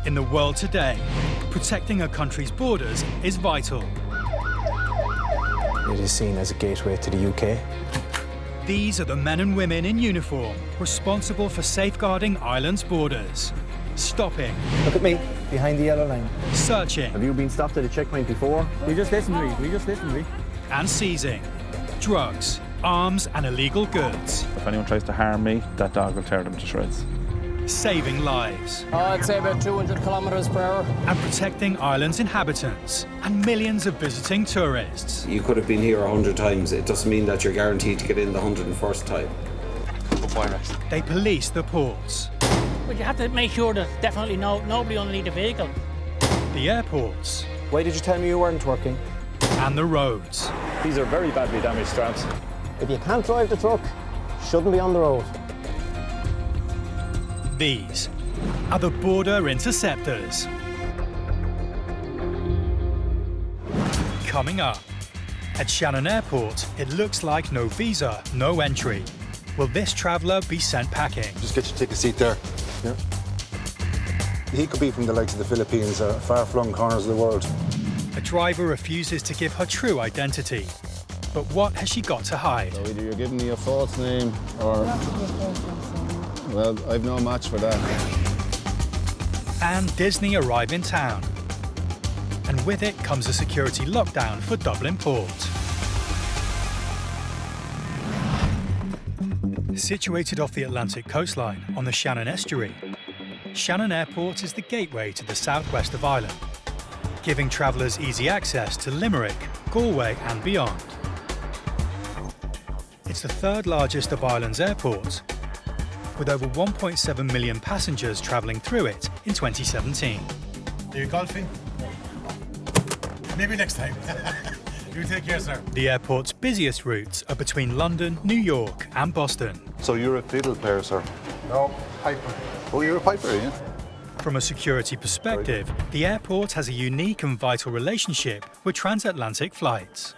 In the world today, protecting a country's borders is vital. It is seen as a gateway to the UK. These are the men and women in uniform responsible for safeguarding Ireland's borders. Stopping. Look at me, behind the yellow line. Searching. Have you been stopped at a checkpoint before? We just listened to me. And seizing drugs, arms and illegal goods. If anyone tries to harm me, that dog will tear them to shreds. Saving lives. I'd say about 200 kilometres per hour. And protecting Ireland's inhabitants and millions of visiting tourists. You could have been here 100 times. It doesn't mean that you're guaranteed to get in the 101st time. They police the ports. But you have to make sure there's definitely nobody underneath the vehicle. The airports. Why did you tell me you weren't working? And the roads. These are very badly damaged straps. If you can't drive the truck, shouldn't be on the road. These are the Border Interceptors. Coming up, at Shannon Airport, it looks like no visa, no entry. Will this traveller be sent packing? Just get you to take a seat there. Yeah. He could be from the likes of the Philippines or far-flung corners of the world. A driver refuses to give her true identity. But what has she got to hide? So either you're giving me a false name or... Well, I've no match for that. And Disney arrive in town. And with it comes a security lockdown for Dublin Port. Situated off the Atlantic coastline on the Shannon estuary, Shannon Airport is the gateway to the southwest of Ireland, giving travellers easy access to Limerick, Galway and beyond. It's the third largest of Ireland's airports, with over 1.7 million passengers travelling through it in 2017. Are you golfing? Maybe next time. You take care, sir. The airport's busiest routes are between London, New York and Boston. So you're a fiddle player, sir? No, piper. Oh, you're a piper, yeah? From a security perspective, the airport has a unique and vital relationship with transatlantic flights.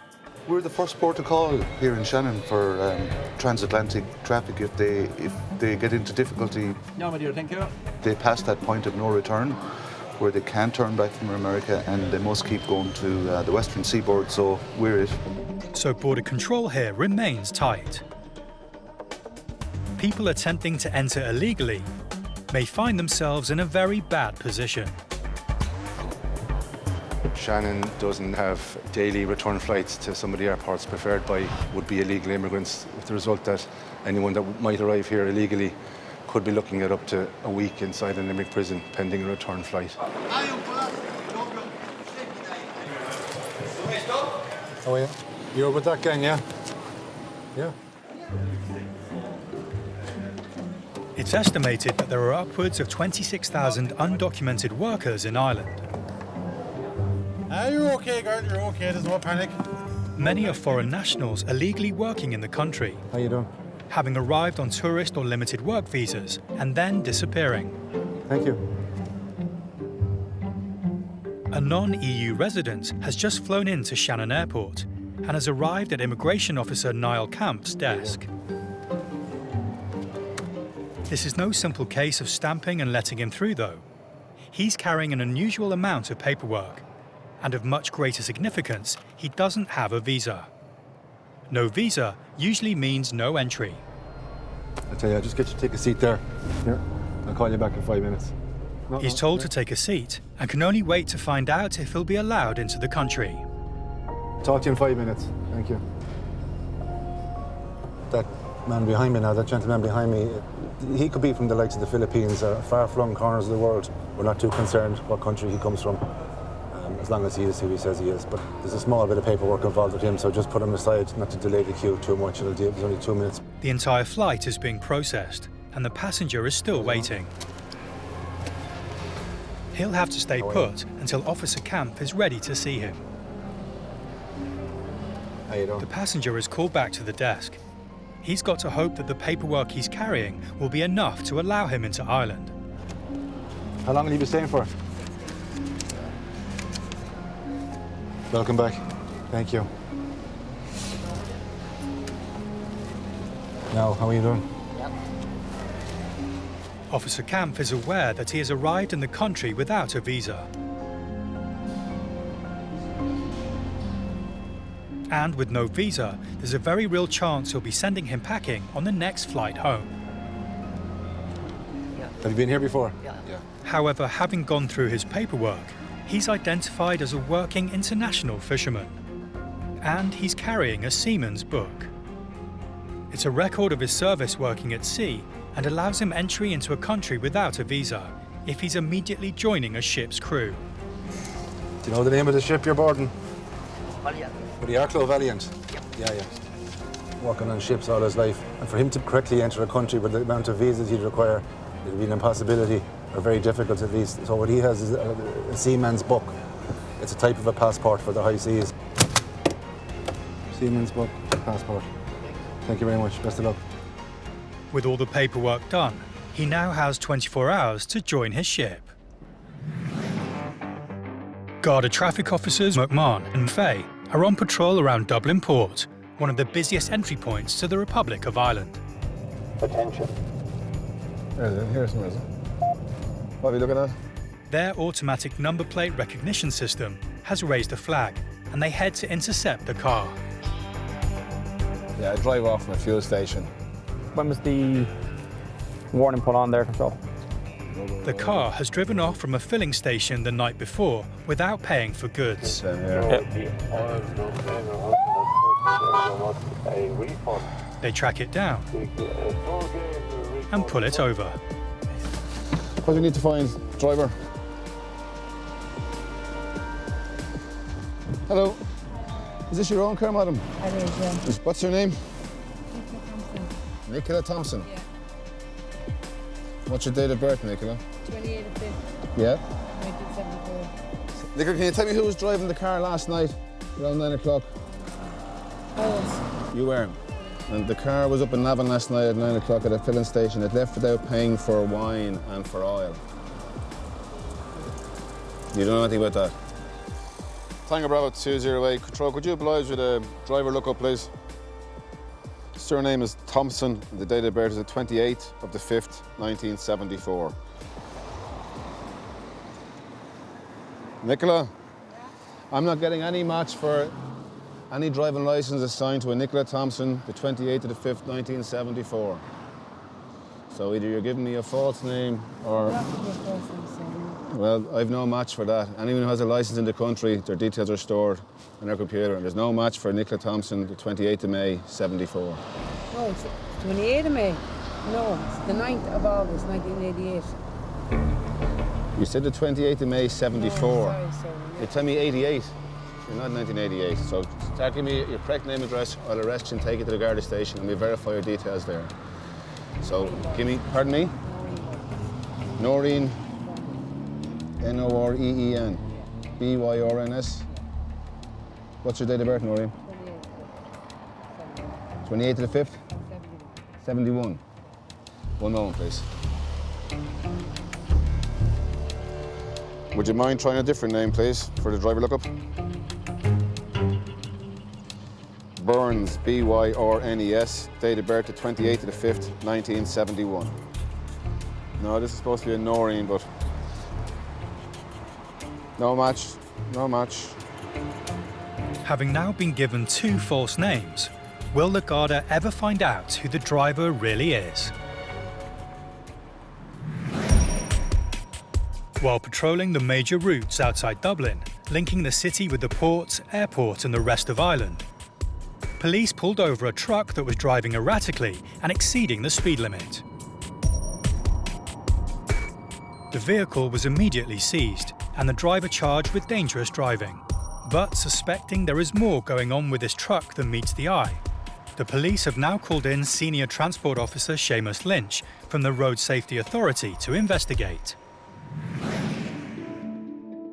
We're the first port of call here in Shannon for transatlantic traffic. If they get into difficulty, No, my dear, thank you. they pass that point of no return where they can't turn back from America and they must keep going to the western seaboard, so we're it. So border control here remains tight. People attempting to enter illegally may find themselves in a very bad position. Shannon doesn't have daily return flights to some of the airports preferred by would-be illegal immigrants, with the result that anyone that might arrive here illegally could be looking at up to a week inside a Limerick prison pending a return flight. Oh, yeah? You're with that gang, yeah? Yeah. It's estimated that there are upwards of 26,000 undocumented workers in Ireland. You're okay, girl, you're okay, there's no panic. Many are foreign nationals illegally working in the country, How you doing? having arrived on tourist or limited work visas and then disappearing. Thank you. A non-EU resident has just flown into Shannon Airport and has arrived at Immigration Officer Niall Camp's desk. This is no simple case of stamping and letting him through, though. He's carrying an unusual amount of paperwork, and of much greater significance, he doesn't have a visa. No visa usually means no entry. I tell you, just get you to take a seat there. Here, I'll call you back in 5 minutes. He's told to take a seat and can only wait to find out if he'll be allowed into the country. Talk to you in 5 minutes. Thank you. That man behind me now, that gentleman behind me, he could be from the likes of the Philippines or far-flung corners of the world. We're not too concerned what country he comes from, as long as he is who he says he is. But there's a small bit of paperwork involved with him, so just put him aside, not to delay the queue too much. It'll do. There's only 2 minutes. The entire flight is being processed, and the passenger is still waiting. He'll have to stay put until Officer Camp is ready to see him. How you doing? The passenger is called back to the desk. He's got to hope that the paperwork he's carrying will be enough to allow him into Ireland. How long will you be staying for? Welcome back. Thank you. Now, how are you doing? Yep. Officer Kampf is aware that he has arrived in the country without a visa. And with no visa, there's a very real chance he'll be sending him packing on the next flight home. Have you been here before? Yeah. However, having gone through his paperwork, he's identified as a working international fisherman. And he's carrying a seaman's book. It's a record of his service working at sea and allows him entry into a country without a visa if he's immediately joining a ship's crew. Do you know the name of the ship you're boarding? Valiant. The Arklow Valiant? Yeah. Working on ships all his life. And for him to correctly enter a country with the amount of visas he'd require, it would be an impossibility, or very difficult at least. So what he has is a seaman's book. It's a type of a passport for the high seas. Seaman's book, passport. Thank you very much. Best of luck. With all the paperwork done, he now has 24 hours to join his ship. Garda traffic officers McMahon and Fay are on patrol around Dublin Port, one of the busiest entry points to the Republic of Ireland. Attention. Here's some reason. What are you looking at? Their automatic number plate recognition system has raised a flag, and they head to intercept the car. Yeah, I drive off from a fuel station. When was the warning put on there, Control? The car has driven off from a filling station the night before without paying for goods. They track it down and pull it over. What do you need to find, driver? Hello. Is this your own car, madam? It is, yeah. What's your name? Nicola Thompson. Nicola Thompson. Yeah. What's your date of birth, Nicola? 28 of 5th, Yeah. 1974. Nicola, can you tell me who was driving the car last night around 9 o'clock? I was. You were. And the car was up in Navan last night at 9 o'clock at a filling station. It left without paying for wine and for oil. You don't know anything about that? Tango Bravo 208. Control, could you oblige with a driver lookup, please? Surname is Thompson, and the date of birth is the 28th of the 5th, 1974. Nicola, I'm not getting any match for any driving licence assigned to a Nicola Thompson, the 28th of the 5th, 1974. So either you're giving me a false name or... Well, I've no match for that. Anyone who has a licence in the country, their details are stored on their computer, and there's no match for Nicola Thompson, the 28th of May, 74. No, it's 28th of May. No, it's the 9th of August, 1988. You said the 28th of May, 74. No, sorry. You tell me 88. You're not 1988. So start giving me your correct name and address. I'll arrest you and take you to the Garda station, and we'll verify your details there. So give me, pardon me? Noreen. Noreen. Byrs. What's your date of birth, Noreen? 28th of the 5th? 71. One moment, please. Would you mind trying a different name, please, for the driver lookup? Burns, Byrnes, date of birth the 28th of the 5th, 1971. No, this is supposed to be a Noreen, but no match, no match. Having now been given two false names, will the Garda ever find out who the driver really is? While patrolling the major routes outside Dublin, linking the city with the port, airport and the rest of Ireland, police pulled over a truck that was driving erratically and exceeding the speed limit. The vehicle was immediately seized and the driver charged with dangerous driving. But suspecting there is more going on with this truck than meets the eye, the police have now called in Senior Transport Officer Seamus Lynch from the Road Safety Authority to investigate.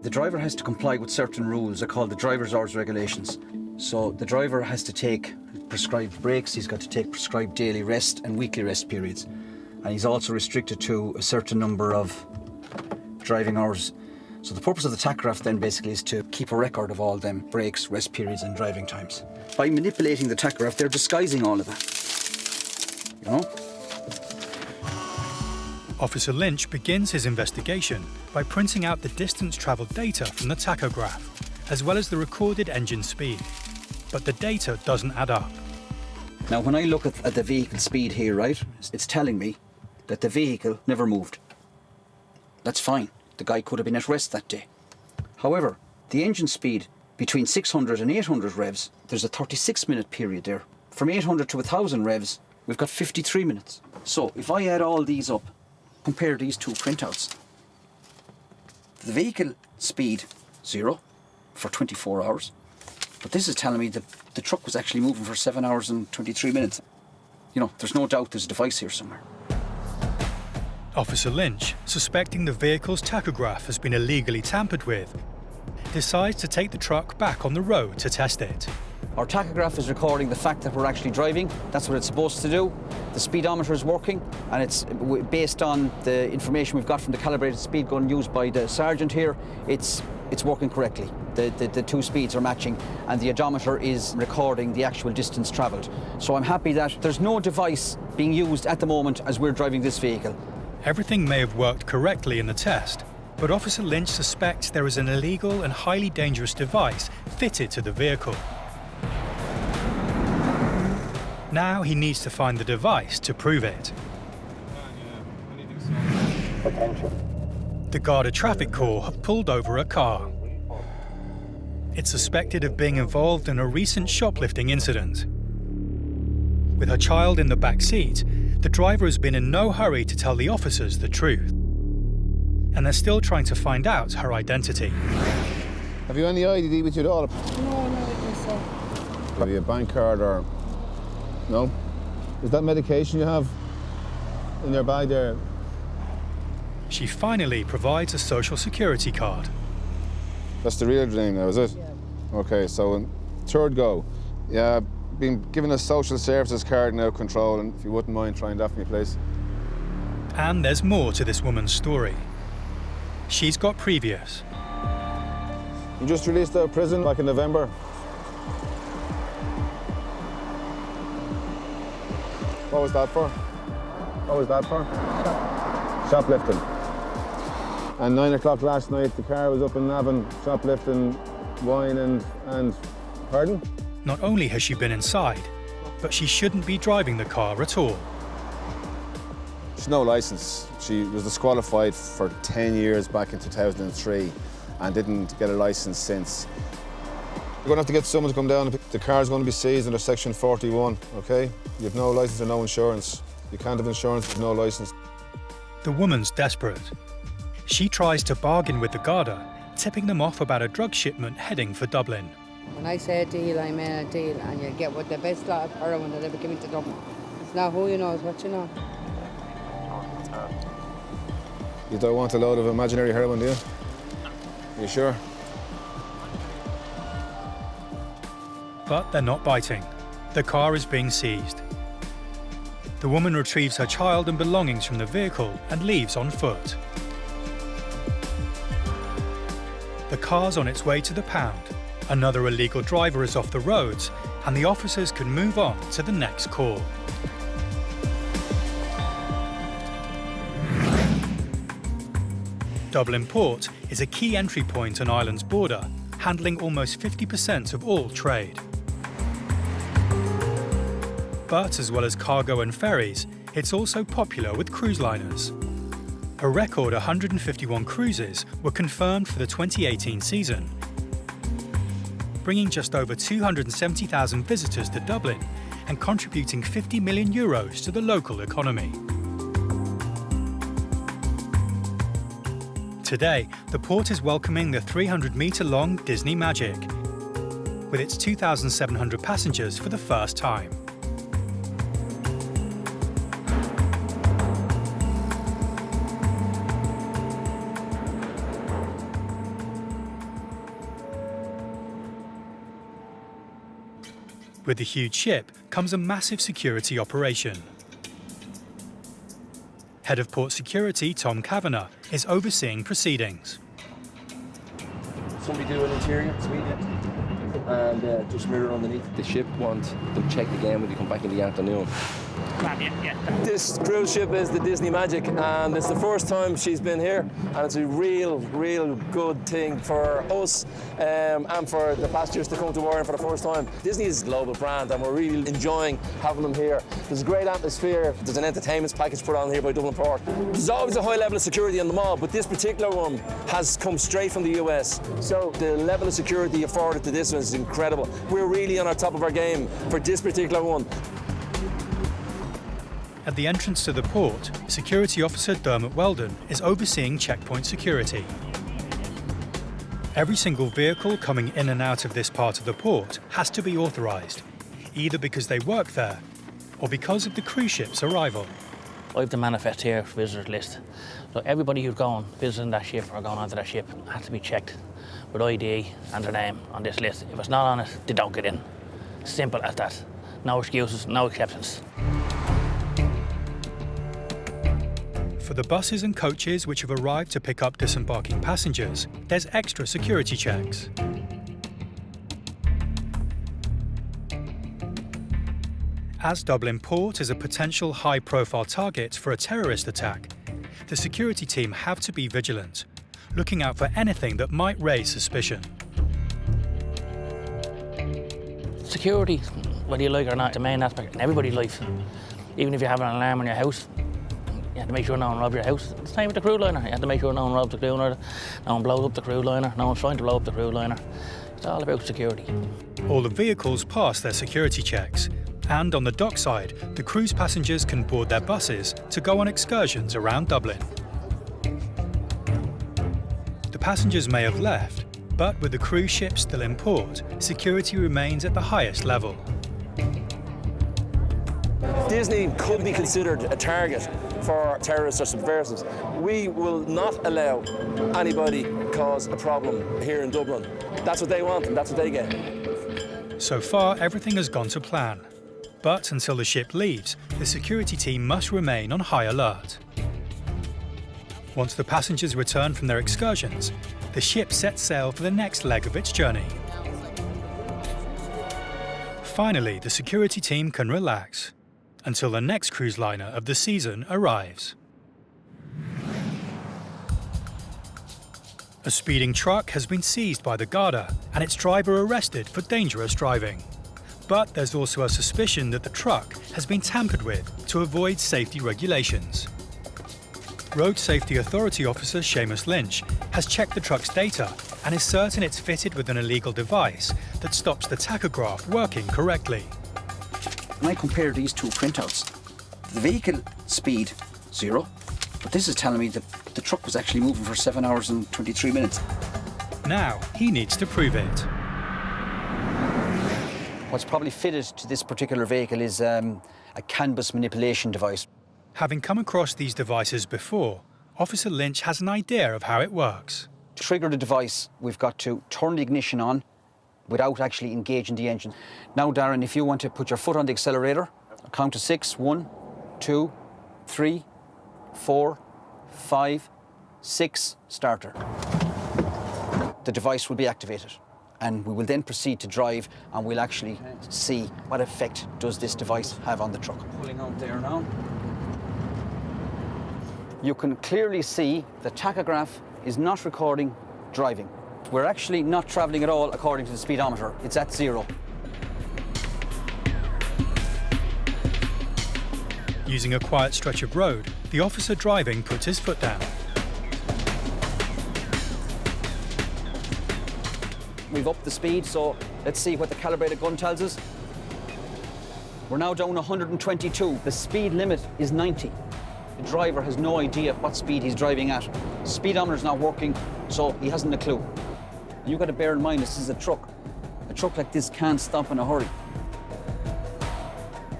The driver has to comply with certain rules. They're called the driver's hours regulations. So the driver has to take prescribed breaks, he's got to take prescribed daily rest and weekly rest periods. And he's also restricted to a certain number of driving hours. So the purpose of the tachograph then basically is to keep a record of all them breaks, rest periods and driving times. By manipulating the tachograph, they're disguising all of that, you know? Officer Lynch begins his investigation by printing out the distance travelled data from the tachograph, as well as the recorded engine speed. But the data doesn't add up. Now, when I look at the vehicle speed here, right, it's telling me that the vehicle never moved. That's fine. The guy could have been at rest that day. However, the engine speed between 600 and 800 revs, there's a 36-minute period there. From 800 to 1,000 revs, we've got 53 minutes. So if I add all these up, compare these two printouts, the vehicle speed, 0 for 24 hours. But this is telling me that the truck was actually moving for 7 hours and 23 minutes. You know, there's no doubt there's a device here somewhere. Officer Lynch, suspecting the vehicle's tachograph has been illegally tampered with, decides to take the truck back on the road to test it. Our tachograph is recording the fact that we're actually driving. That's what it's supposed to do. The speedometer is working, and it's based on the information we've got from the calibrated speed gun used by the sergeant here. It's working correctly. The two speeds are matching, and the odometer is recording the actual distance travelled. So I'm happy that there's no device being used at the moment as we're driving this vehicle. Everything may have worked correctly in the test, but Officer Lynch suspects there is an illegal and highly dangerous device fitted to the vehicle. Now he needs to find the device to prove it. The Garda Traffic Corps have pulled over a car. It's suspected of being involved in a recent shoplifting incident. With her child in the back seat, the driver has been in no hurry to tell the officers the truth. And they're still trying to find out her identity. Have you any ID with you at all? No, not with myself. Have you a bank card or... No? Is that medication you have in your bag there? She finally provides a social security card. That's the real thing now, is it? Yeah. Okay, so in third go. Yeah, I've been given a social services card now, control, and if you wouldn't mind trying that for me, please. And there's more to this woman's story. She's got previous. You just released out of prison back in November. What was that for? What was that for? Shoplifting. And 9 o'clock last night, the car was up in Navan, shoplifting wine and... Pardon? Not only has she been inside, but she shouldn't be driving the car at all. She's no licence. She was disqualified for 10 years back in 2003 and didn't get a licence since. You're going to have to get someone to come down. The car's going to be seized under Section 41, OK? You have no licence or no insurance. You can't have insurance with no licence. The woman's desperate. She tries to bargain with the Garda, tipping them off about a drug shipment heading for Dublin. When I say a deal, I mean a deal, and you'll get what the best lot of heroin that ever came into Dublin. It's not who you know, it's what you know. You don't want a load of imaginary heroin, do you? You sure? But they're not biting. The car is being seized. The woman retrieves her child and belongings from the vehicle and leaves on foot. The car's on its way to the pound. Another illegal driver is off the roads, and the officers can move on to the next call. Dublin Port is a key entry point on Ireland's border, handling almost 50% of all trade. But as well as cargo and ferries, it's also popular with cruise liners. A record 151 cruises were confirmed for the 2018 season, bringing just over 270,000 visitors to Dublin and contributing €50 million to the local economy. Today, the port is welcoming the 300-metre-long Disney Magic, with its 2,700 passengers for the first time. With the huge ship comes a massive security operation. Head of Port Security, Tom Kavanagh, is overseeing proceedings. Somebody do an interior, sweep it, and just mirror underneath. The ship want them checked again when they come back in the afternoon. man, yeah. This cruise ship is the Disney Magic, and it's the first time she's been here, and it's a real good thing for us and for the passengers to come to Warren for the first time. Disney is a global brand, and we're really enjoying having them here. There's a great atmosphere. There's an entertainment package put on here by Dublin Port. There's always a high level of security in the mall, but this particular one has come straight from the US. So the level of security afforded to this one is incredible. We're really on our top of our game for this particular one. At the entrance to the port, Security Officer Dermot Weldon is overseeing checkpoint security. Every single vehicle coming in and out of this part of the port has to be authorised, either because they work there or because of the cruise ship's arrival. I have the manifest here, visitors list. So everybody who's going, visiting that ship or going onto that ship has to be checked with ID and their name on this list. If it's not on it, they don't get in. Simple as that. No excuses, no acceptance. For the buses and coaches which have arrived to pick up disembarking passengers, there's extra security checks. As Dublin Port is a potential high-profile target for a terrorist attack, the security team have to be vigilant, looking out for anything that might raise suspicion. Security, whether you like it or not, the main aspect in everybody's life. Even if you have an alarm on your house, you have to make sure no one robs your house. It's the same with the cruise liner. You have to make sure no one robs the cruise liner, no one blows up the cruise liner, no one's trying to blow up the cruise liner. It's all about security. All the vehicles pass their security checks, and on the dockside, the cruise passengers can board their buses to go on excursions around Dublin. The passengers may have left, but with the cruise ship still in port, security remains at the highest level. Disney could be considered a target for terrorists or subversives. We will not allow anybody cause a problem here in Dublin. That's what they want and that's what they get. So far, everything has gone to plan. But until the ship leaves, the security team must remain on high alert. Once the passengers return from their excursions, the ship sets sail for the next leg of its journey. Finally, the security team can relax until the next cruise liner of the season arrives. A speeding truck has been seized by the Garda and its driver arrested for dangerous driving. But there's also a suspicion that the truck has been tampered with to avoid safety regulations. Road Safety Authority Officer Seamus Lynch has checked the truck's data and is certain it's fitted with an illegal device that stops the tachograph working correctly. When I compare these two printouts, the vehicle speed 0, but this is telling me that the truck was actually moving for 7 hours and 23 minutes. Now he needs to prove it. What's probably fitted to this particular vehicle is a canvas manipulation device. Having come across these devices before, Officer Lynch has an idea of how it works. To trigger the device, we've got to turn the ignition on without actually engaging the engine. Now, Darren, if you want to put your foot on the accelerator, I'll count to 6, 1, 2, 3, 4, 5, 6, starter. The device will be activated. And we will then proceed to drive and we'll actually see what effect does this device have on the truck. Pulling out there now. You can clearly see the tachograph is not recording driving. We're actually not travelling at all according to the speedometer. It's at 0. Using a quiet stretch of road, the officer driving puts his foot down. We've upped the speed, so let's see what the calibrated gun tells us. We're now down 122. The speed limit is 90. The driver has no idea what speed he's driving at. The speedometer's not working, so he hasn't a clue. You've got to bear in mind this is a truck. A truck like this can't stop in a hurry.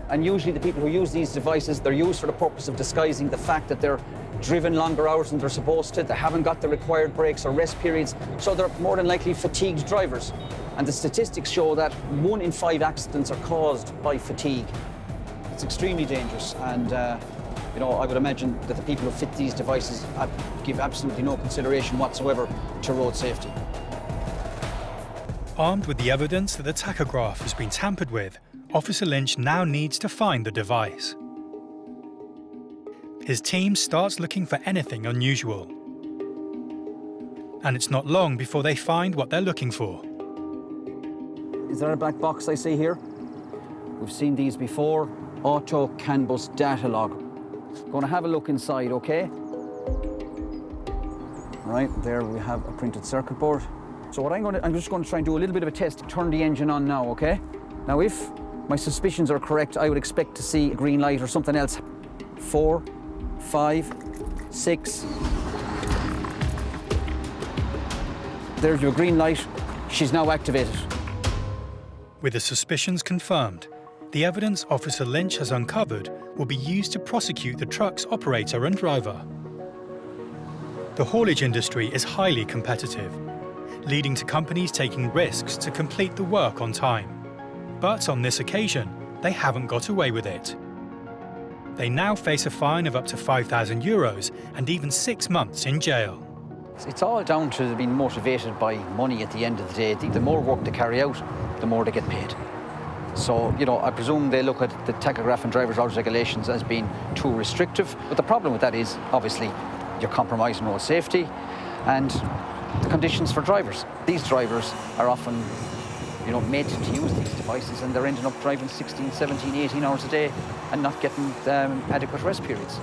And usually the people who use these devices, they're used for the purpose of disguising the fact that they're driven longer hours than they're supposed to, they haven't got the required breaks or rest periods, so they're more than likely fatigued drivers. And the statistics show that 1 in 5 accidents are caused by fatigue. It's extremely dangerous, and you know, I would imagine that the people who fit these devices give absolutely no consideration whatsoever to road safety. Armed with the evidence that the tachograph has been tampered with, Officer Lynch now needs to find the device. his team starts looking for anything unusual. And it's not long before they find what they're looking for. Is there a black box I see here? We've seen these before. Auto CAN bus data log. Going to have a look inside, okay? Right, there we have a printed circuit board. So what I'm just going to try and do a little bit of a test. Turn the engine on now, okay? Now if my suspicions are correct, I would expect to see a green light or something else. 4, 5, 6. There's your green light. She's now activated. With the suspicions confirmed, the evidence Officer Lynch has uncovered will be used to prosecute the truck's operator and driver. The haulage industry is highly competitive, leading to companies taking risks to complete the work on time. But on this occasion, they haven't got away with it. They now face a fine of up to €5,000 and even 6 months in jail. It's all down to being motivated by money at the end of the day. The more work they carry out, the more they get paid. So, you know, I presume they look at the tachograph and driver's hours regulations as being too restrictive. But the problem with that is, obviously, you're compromising road safety and the conditions for drivers. These drivers are often, you know, made to use these devices, and they're ending up driving 16, 17, 18 hours a day and not getting adequate rest periods.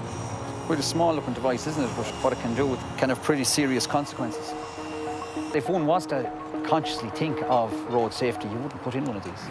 Quite a small-looking device, isn't it? But what it can do with kind of pretty serious consequences. If one was to consciously think of road safety, you wouldn't put in one of these.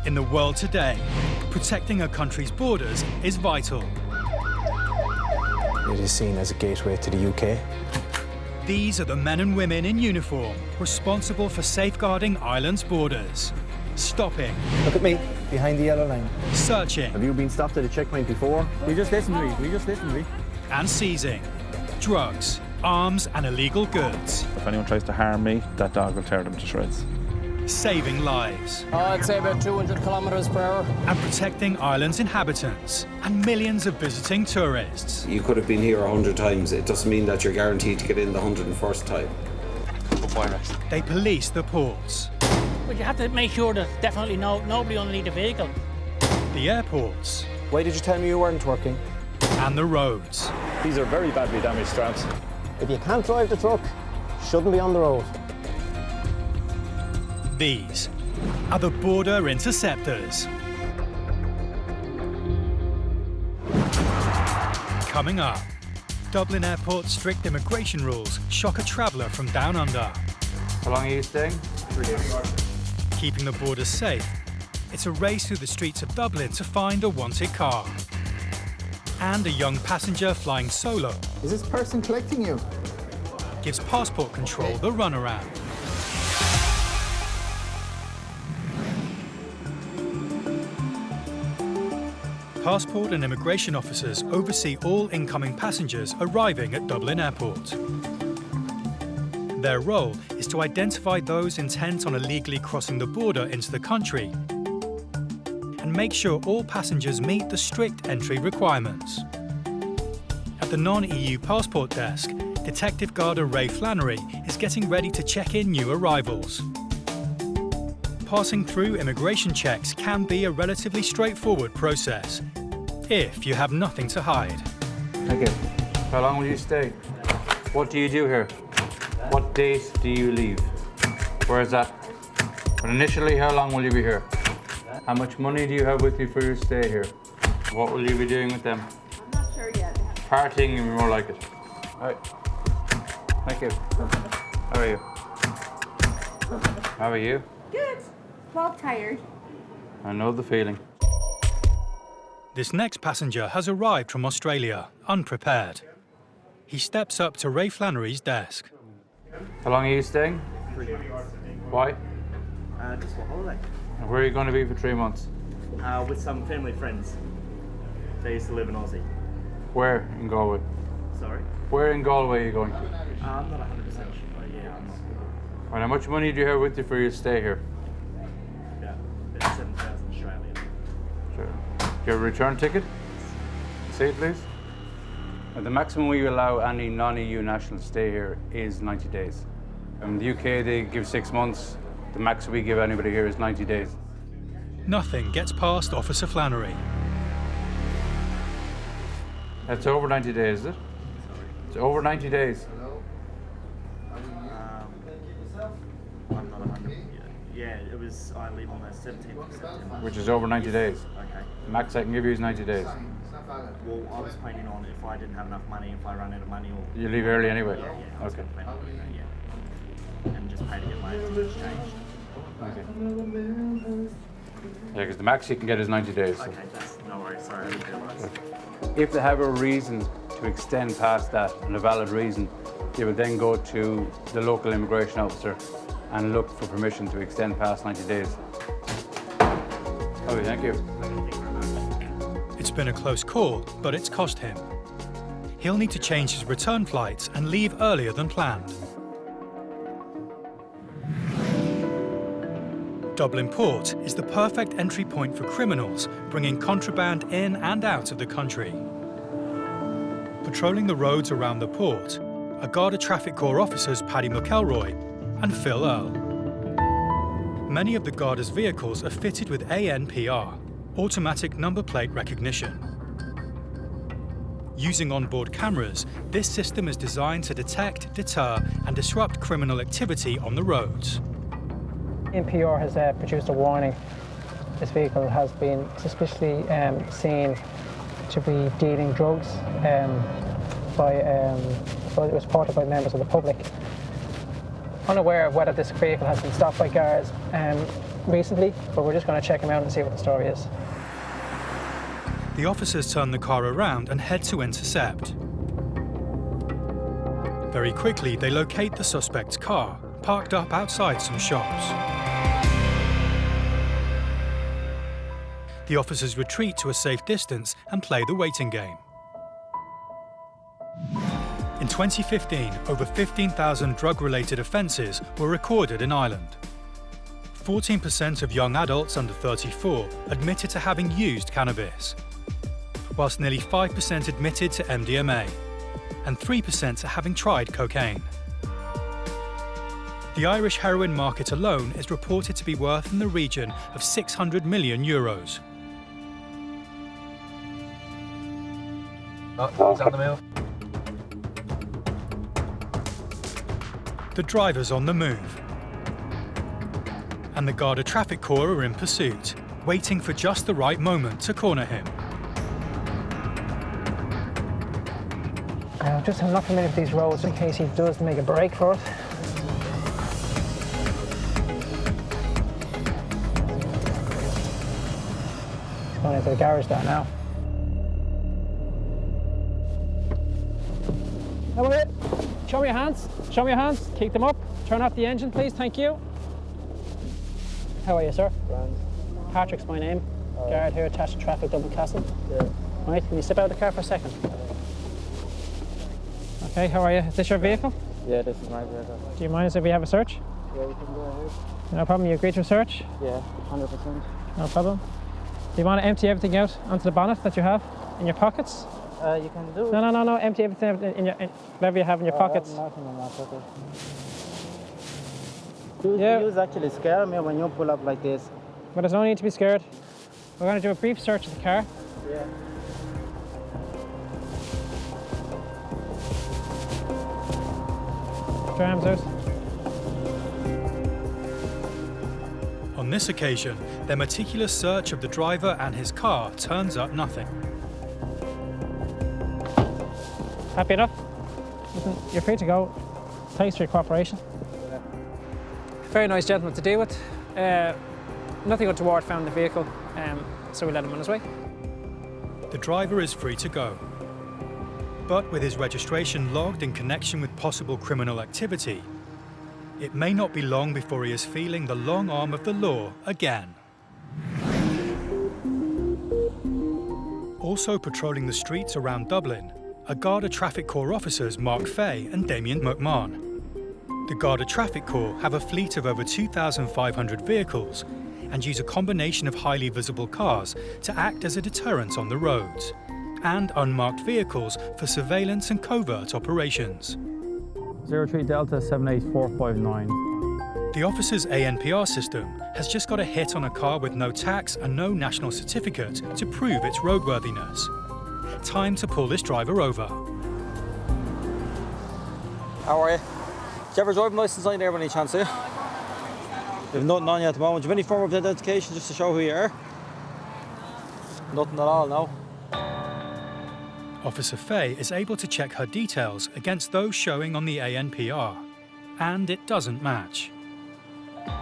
In the world today, protecting a country's borders is vital. It is seen as a gateway to the UK. These are the men and women in uniform responsible for safeguarding Ireland's borders. Stopping. Look at me, behind the yellow line. Searching. Have you been stopped at a checkpoint before? We just listened to me. And seizing drugs, arms and illegal goods. If anyone tries to harm me, that dog will tear them to shreds. Saving lives. I'd say about 200 kilometres per hour. And protecting Ireland's inhabitants and millions of visiting tourists. You could have been here 100 times. It doesn't mean that you're guaranteed to get in the 101st time. They police the ports. But you have to make sure that definitely nobody underneath the vehicle. The airports. Why did you tell me you weren't working? And the roads. These are very badly damaged tramps. If you can't drive the truck, shouldn't be on the road. These are the Border Interceptors. Coming up, Dublin Airport's strict immigration rules shock a traveller from down under. How long are you staying? Keeping the borders safe, it's a race through the streets of Dublin to find a wanted car. And a young passenger flying solo. Is this person collecting you? Gives passport control the runaround. Passport and immigration officers oversee all incoming passengers arriving at Dublin Airport. Their role is to identify those intent on illegally crossing the border into the country and make sure all passengers meet the strict entry requirements. At the non-EU passport desk, Detective Garda Ray Flannery is getting ready to check in new arrivals. Passing through immigration checks can be a relatively straightforward process, if you have nothing to hide. Thank you. How long will you stay? What do you do here? What date do you leave? Where is that? But initially, how long will you be here? How much money do you have with you for your stay here? What will you be doing with them? I'm not sure yet. Partying would be more like it. All right. Thank you. How are you? How are you? Good. Well tired. I know the feeling. This next passenger has arrived from Australia, unprepared. He steps up to Ray Flannery's desk. How long are you staying? Why? Just for holiday. And where are you going to be for 3 months? With some family friends. They used to live in Aussie. Where in Galway? Sorry? Where in Galway are you going to? I'm not 100% sure. Yeah, I'm not. And how much money do you have with you for your stay here? About 7,000 Australian. Sure. Do you have a return ticket? Say it, please. The maximum we allow any non-EU national to stay here is 90 days. In the UK, they give 6 months. The max we give anybody here is 90 days. Nothing gets past Officer Flannery. That's over 90 days, is it? It's over 90 days. I'm not 100. Yeah, it was. I leave on the 17th of September. Which is over 90 days. Okay. The max I can give you is 90 days. Well, I was planning on if I didn't have enough money, if I run out of money, or You leave early anyway? Yeah, I was Okay. planning on doing that, yeah. And just pay to get my tickets changed. Okay. Yeah, because the max you can get is 90 days. So. Okay, that's no worries. Sorry, I didn't realise. If they have a reason to extend past that, and a valid reason, they would then go to the local immigration officer and look for permission to extend past 90 days. Okay, thank you. It's been a close call, but it's cost him. He'll need to change his return flights and leave earlier than planned. Dublin Port is the perfect entry point for criminals bringing contraband in and out of the country. Patrolling the roads around the port are Garda Traffic Corps officers Paddy McElroy and Phil Earl. Many of the Garda's vehicles are fitted with ANPR, automatic number plate recognition. Using onboard cameras, this system is designed to detect, deter and disrupt criminal activity on the roads. NPR has produced a warning. This vehicle has been suspiciously seen to be dealing drugs it was reported by members of the public. Unaware of whether this vehicle has been stopped by guards recently, but we're just going to check them out and see what the story is. The officers turn the car around and head to intercept. Very quickly, they locate the suspect's car, parked up outside some shops. The officers retreat to a safe distance and play the waiting game. In 2015, over 15,000 drug-related offences were recorded in Ireland. 14% of young adults under 34 admitted to having used cannabis, whilst nearly 5% admitted to MDMA, and 3% to having tried cocaine. The Irish heroin market alone is reported to be worth in the region of €600 million. Oh, he's on the move. The driver's on the move, and the Garda Traffic Corps are in pursuit, waiting for just the right moment to corner him. Just I'm not familiar with these roads in case he does make a break for it. He's going into the garage there now. Have a bit. Show me your hands. Show me your hands. Keep them up. Turn off the engine, please. Thank you. How are you, sir? Grand. Patrick's my name. Guard here, attached to traffic, Dublin Castle. Yeah. Right, can you step out of the car for a second? Okay, how are you? Is this your vehicle? Yeah, this is my vehicle. Do you mind if we have a search? Yeah, we can go ahead. No problem. You agree to a search? Yeah, 100%. No problem. Do you want to empty everything out onto the bonnet that you have in your pockets? You can do it. No. Empty everything in your whatever you have in your pockets. I have nothing in my pocket. You actually scare me when you pull up like this. But there's no need to be scared. We're going to do a brief search of the car. Yeah. Put your arms out. On this occasion, their meticulous search of the driver and his car turns up nothing. Happy enough? Listen, you're free to go. Thanks for your cooperation. Yeah. Very nice gentleman to deal with. Nothing untoward found in the vehicle, so we let him on his way. The driver is free to go. But with his registration logged in connection with possible criminal activity, it may not be long before he is feeling the long arm of the law again. Also patrolling the streets around Dublin are Garda Traffic Corps officers Mark Fay and Damien McMahon. The Garda Traffic Corps have a fleet of over 2,500 vehicles and use a combination of highly visible cars to act as a deterrent on the roads, and unmarked vehicles for surveillance and covert operations. 03 Delta 78459. The officer's ANPR system has just got a hit on a car with no tax and no national certificate to prove its roadworthiness. Time to pull this driver over. How are you? Do you have a driving licence on you there by any chance, You have nothing on you at the moment. Do you have any form of identification just to show who you are? Nothing at all, no? Officer Fay is able to check her details against those showing on the ANPR, and it doesn't match.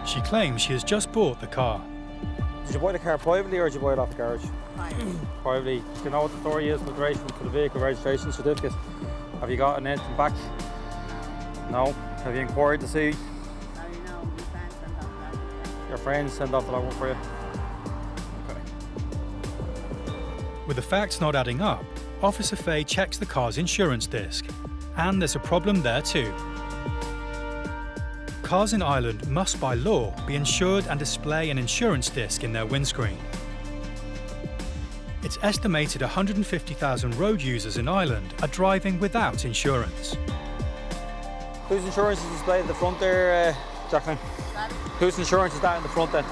She claims she has just bought the car. Did you buy the car privately or did you buy it off the garage? Privately. Do you know what the story is with relation to the vehicle registration certificate? Have you gotten anything back? No? Have you inquired to see? Your friends send off the logbook for you? Okay. With the facts not adding up, Officer Fay checks the car's insurance disc, and there's a problem there too. Cars in Ireland must by law be insured and display an insurance disc in their windscreen. It's estimated 150,000 road users in Ireland are driving without insurance. Whose insurance is displayed at the front there, Jacqueline? Whose insurance is that in the front then?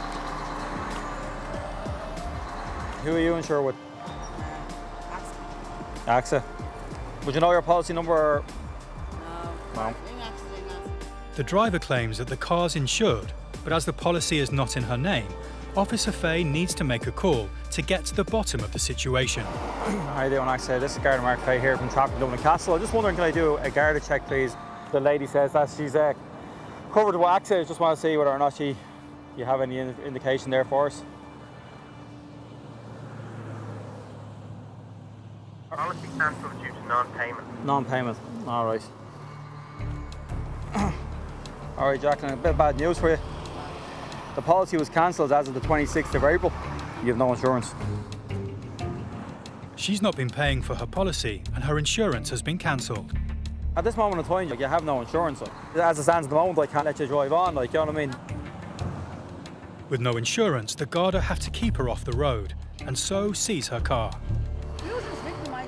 Who are you insured with? AXA. Would you know your policy number? Or? No. The driver claims that the car's insured, but as the policy is not in her name, Officer Fay needs to make a call to get to the bottom of the situation. How you doing, AXA? This is Garda Mark Fay here from Traffic Dublin Castle. I'm just wondering, can I do a Garda check, please? The lady says that she's covered with AXA. I just want to see whether or not you have any indication there for us. Policy cancelled due to non-payment. Non-payment. All right. All right, Jacqueline, a bit of bad news for you. The policy was cancelled as of the 26th of April. You have no insurance. She's not been paying for her policy and her insurance has been cancelled. At this moment in time, you have no insurance. As it stands at the moment, I can't let you drive on, you know what I mean? With no insurance, the Garda have to keep her off the road and so seize her car.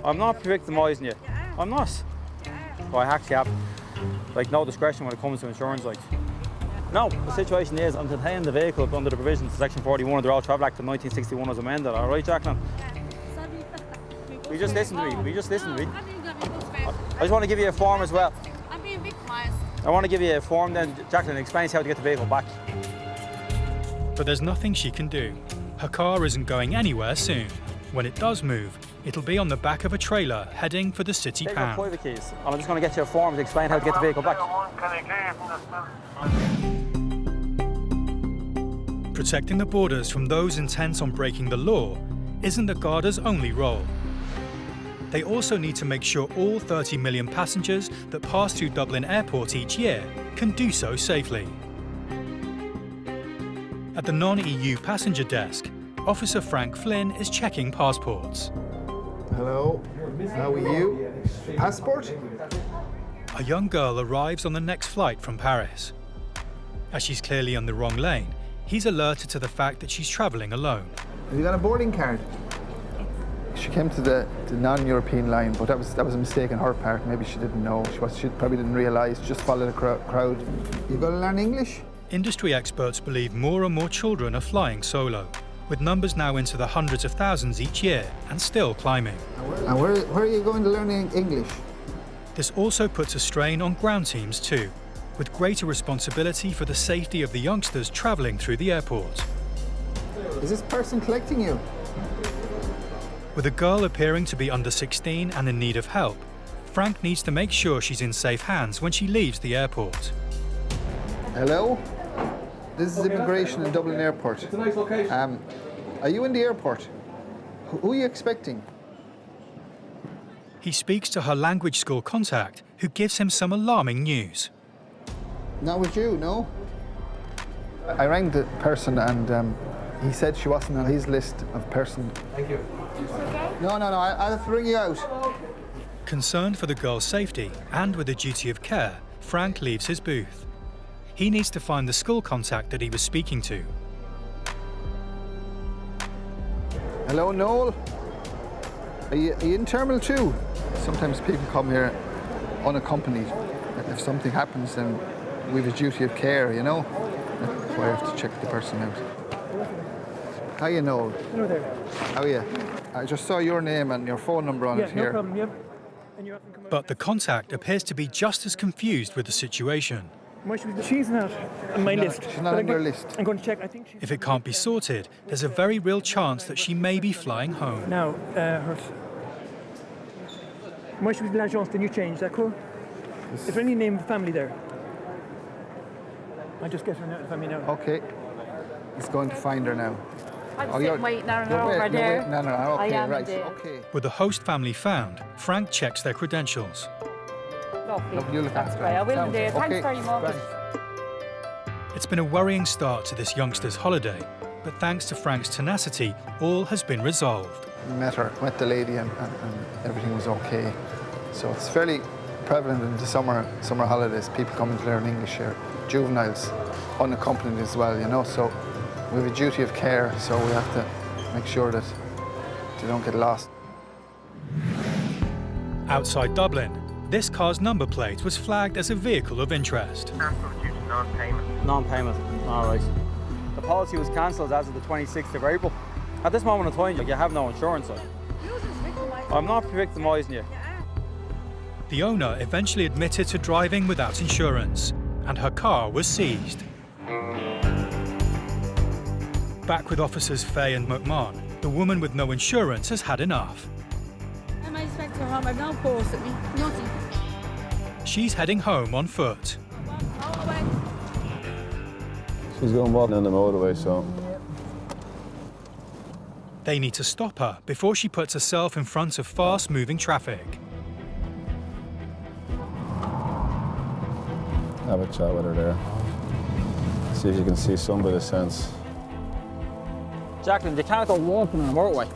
I'm not victimising you. I'm not. Well, I actually have no discretion when it comes to insurance. No, the situation is I'm detaining the vehicle under the provisions of Section 41 of the Road Travel Act of 1961 as amended. All right, Jacqueline? We just listen to me. I just want to give you a form as well. I'm being victimised. I want to give you a form then, Jacqueline, explains how to get the vehicle back. But there's nothing she can do. Her car isn't going anywhere soon. When it does move, it'll be on the back of a trailer heading for the city Take pound. your private keys, and I'm just going to get you a form to explain how to get the vehicle back. Protecting the borders from those intent on breaking the law isn't the Garda's only role. They also need to make sure all 30 million passengers that pass through Dublin Airport each year can do so safely. At the non-EU passenger desk, Officer Frank Flynn is checking passports. Hello, how are you? Passport? A young girl arrives on the next flight from Paris. As she's clearly on the wrong lane, he's alerted to the fact that she's travelling alone. Have you got a boarding card? She came to the non-European line, but that was a mistake on her part. Maybe she didn't know. She probably didn't realise. Just followed the crowd. You got to learn English? Industry experts believe more and more children are flying solo, with numbers now into the hundreds of thousands each year and still climbing. And where are you going to learn English? This also puts a strain on ground teams too, with greater responsibility for the safety of the youngsters travelling through the airport. Is this person collecting you? With a girl appearing to be under 16 and in need of help, Frank needs to make sure she's in safe hands when she leaves the airport. Hello? This is immigration in Dublin Airport. It's a nice location. Are you in the airport? Who are you expecting? He speaks to her language school contact, who gives him some alarming news. Not with you, no? I rang the person and he said she wasn't on his list of person. Thank you. No, I'll have to ring you out. Concerned for the girl's safety and with a duty of care, Frank leaves his booth. He needs to find the school contact that he was speaking to. Hello, Noel. Are you in Terminal 2? Sometimes people come here unaccompanied. If something happens, then we have a duty of care, you know? That's why I have to check the person out. How are you, Noel? Hello there. How are you? I just saw your name and your phone number on it here. No problem, yep. And you haven't come But the contact appears to be just as confused with the situation. She's not on my list. She's not on your list. I'm going to check. I think she's... If it can't be sorted, there's a very real chance that she may be flying home. Now, moi, je suis de l'agence de new change, d'accord? Is there any name of the family there? I just get her now, the family now. Okay. He's going to find her now. I'm sitting waiting on her over there. No, okay, I am right, indeed. okay. With the host family found, Frank checks their credentials. Lovely. You look That's after great. I her. will indeed. Thanks Okay, very much. right. It's been a worrying start to this youngster's holiday, but thanks to Frank's tenacity, all has been resolved. Met the lady and everything was okay. So it's fairly prevalent in the summer holidays, people coming to learn English here. Juveniles, unaccompanied as well, you know, so we have a duty of care, so we have to make sure that they don't get lost. Outside Dublin, this car's number plate was flagged as a vehicle of interest. Cancelled due to non-payment. Non-payment, all right. The policy was cancelled as of the 26th of April. At this moment in time, you have no insurance. I'm not victimising you. The owner eventually admitted to driving without insurance, and her car was seized. Back with officers Fay and McMahon, the woman with no insurance has had enough. Am I expecting her home? I've no post at me. Nothing. She's heading home on foot. She's going walking on the motorway, so... They need to stop her before she puts herself in front of fast-moving traffic. Have a chat with her there. See if you can see some bit of sense. Jacqueline, you can't go walking on a motorway.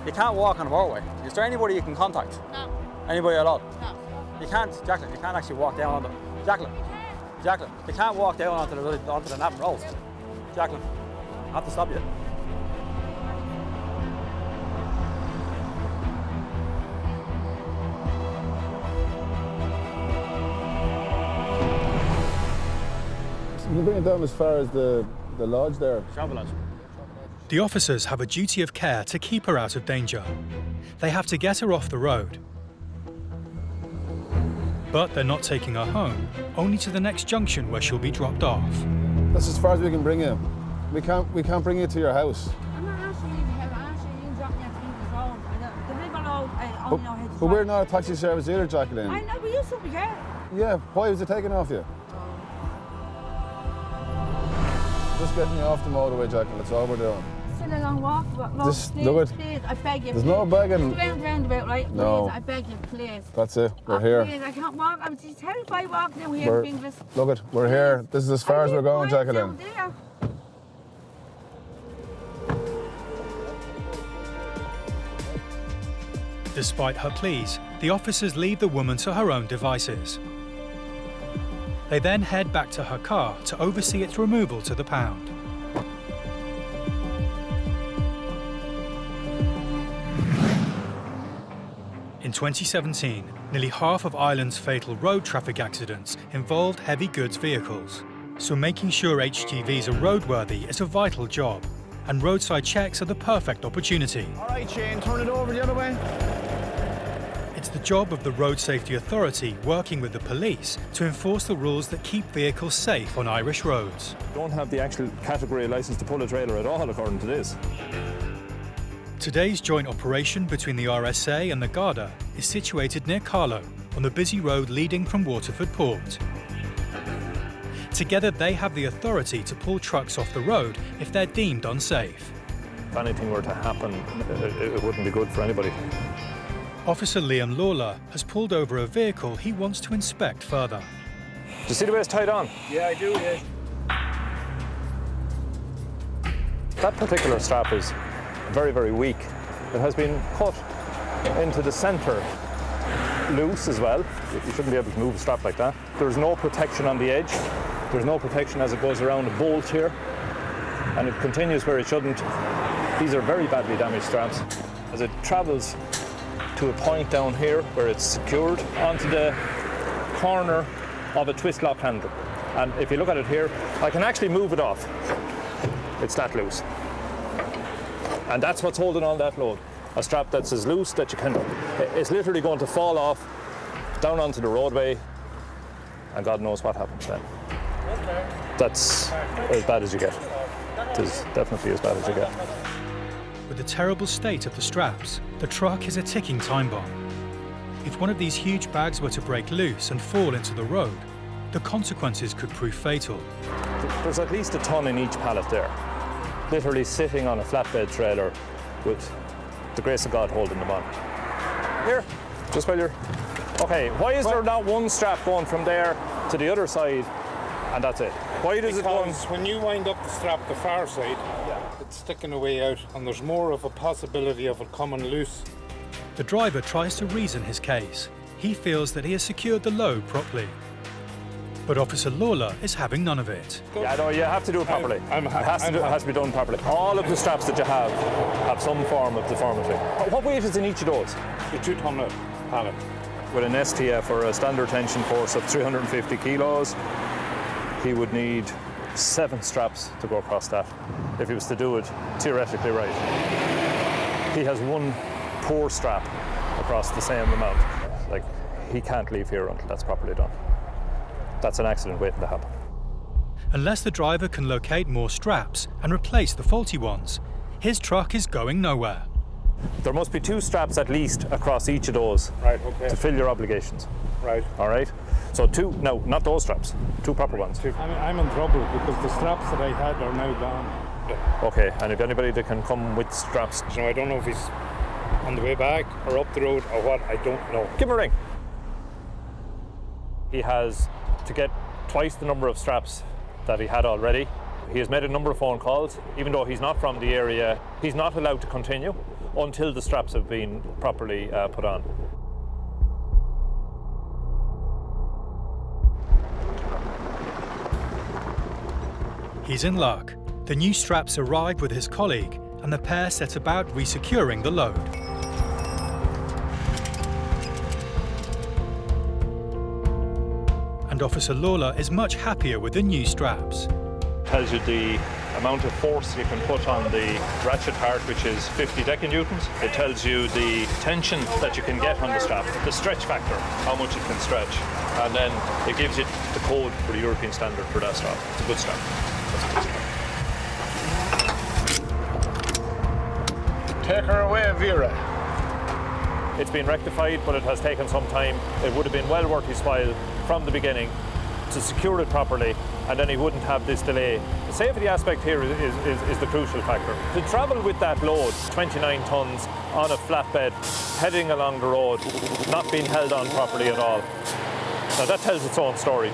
You can't walk on a motorway. Is there anybody you can contact? No. Anybody at all? No. You can't, Jacqueline, you can't actually walk down on the... Jacqueline, you can't walk down onto the Navan Road. Jacqueline, I have to stop you. You bring it down as far as the lodge there. The officers have a duty of care to keep her out of danger. They have to get her off the road. But they're not taking her home, only to the next junction where she'll be dropped off. That's as far as we can bring you. We can't bring you to your house. I'm not actually leaving here. I'm actually leaving dropping you at English Road. The River Road, I only know how to But we're not a taxi service either, Jacqueline. I know, but you should be here. Yeah, why was it taken off you? Just getting you off the motorway, Jacqueline, that's all we're doing. Still a long walk, but no, Just please, look at- please, I beg you. There's please. no begging. Just roundabout, right? No. Please, I beg you, please. That's it, we're Oh, here. Please, I can't walk. I'm just terrified walking down here, English. Look it, we're here. This is as far as we're going, Jacqueline. There. Despite her pleas, the officers leave the woman to her own devices. They then head back to her car to oversee its removal to the pound. In 2017, nearly half of Ireland's fatal road traffic accidents involved heavy goods vehicles. So making sure HGVs are roadworthy is a vital job, and roadside checks are the perfect opportunity. All right, Shane, turn it over the other way. It's the job of the Road Safety Authority working with the police to enforce the rules that keep vehicles safe on Irish roads. Don't have the actual category licence to pull a trailer at all, according to this. Today's joint operation between the RSA and the Garda is situated near Carlow, on the busy road leading from Waterford Port. Together they have the authority to pull trucks off the road if they're deemed unsafe. If anything were to happen, it wouldn't be good for anybody. Officer Liam Lawler has pulled over a vehicle he wants to inspect further. you see the way it's tied on? Yeah, I do, yeah. That particular strap is very, very weak. It has been cut into the centre loose as well. You shouldn't be able to move a strap like that. There's no protection on the edge. There's no protection as it goes around a bolt here. And it continues where it shouldn't. These are very badly damaged straps. As it travels to a point down here where it's secured onto the corner of a twist lock handle. And if you look at it here, I can actually move it off. It's that loose. And that's what's holding on that load. A strap that's as loose that you can, it's literally going to fall off down onto the roadway, and God knows what happens then. That's as bad as you get. It is definitely as bad as you get. With the terrible state of the straps, the truck is a ticking time bomb. If one of these huge bags were to break loose and fall into the road, the consequences could prove fatal. There's at least a ton in each pallet there, literally sitting on a flatbed trailer with the grace of God holding them on. Here, just while you're... Okay, why is there not one strap going from there to the other side and that's it? Why does it go... Because when you wind up the strap the far side, it's sticking away out and there's more of a possibility of it coming loose. The driver tries to reason his case. He feels that he has secured the load properly. But Officer Lawler is having none of it. Yeah, no, you have to do it properly. It has to be done properly. All of the straps that you have some form of deformity. What weight is in each of those? A 2-ton pallet. With an STF or a standard tension force of 350 kilos, he would need 7 straps to go across that if he was to do it theoretically right. He has one poor strap across the same amount. Like, he can't leave here until that's properly done. That's an accident waiting to happen. Unless the driver can locate more straps and replace the faulty ones, his truck is going nowhere. There must be 2 straps at least across each of those to fill your obligations. Right. All right? So 2, no, not those straps, 2 proper ones. I'm in trouble because the straps that I had are now gone. Okay, and if anybody that can come with straps... So I don't know if he's on the way back or up the road or what, I don't know. Give him a ring. He has to get twice the number of straps that he had already. He has made a number of phone calls. Even though he's not from the area, he's not allowed to continue until the straps have been properly put on. He's in luck. The new straps arrive with his colleague, and the pair set about resecuring the load. And Officer Lawler is much happier with the new straps. Tells you the amount of force you can put on the ratchet part, which is 50 decannewtons. It tells you the tension that you can get on the strap, the stretch factor, how much it can stretch. And then it gives you the code for the European standard for that strap. It's a good strap. That's a good strap. Take her away, Vera. It's been rectified, but it has taken some time. It would have been well worth his while from the beginning to secure it properly, and then he wouldn't have this delay. The safety aspect here is the crucial factor. To travel with that load, 29 tons, on a flatbed, heading along the road, not being held on properly at all. Now that tells its own story.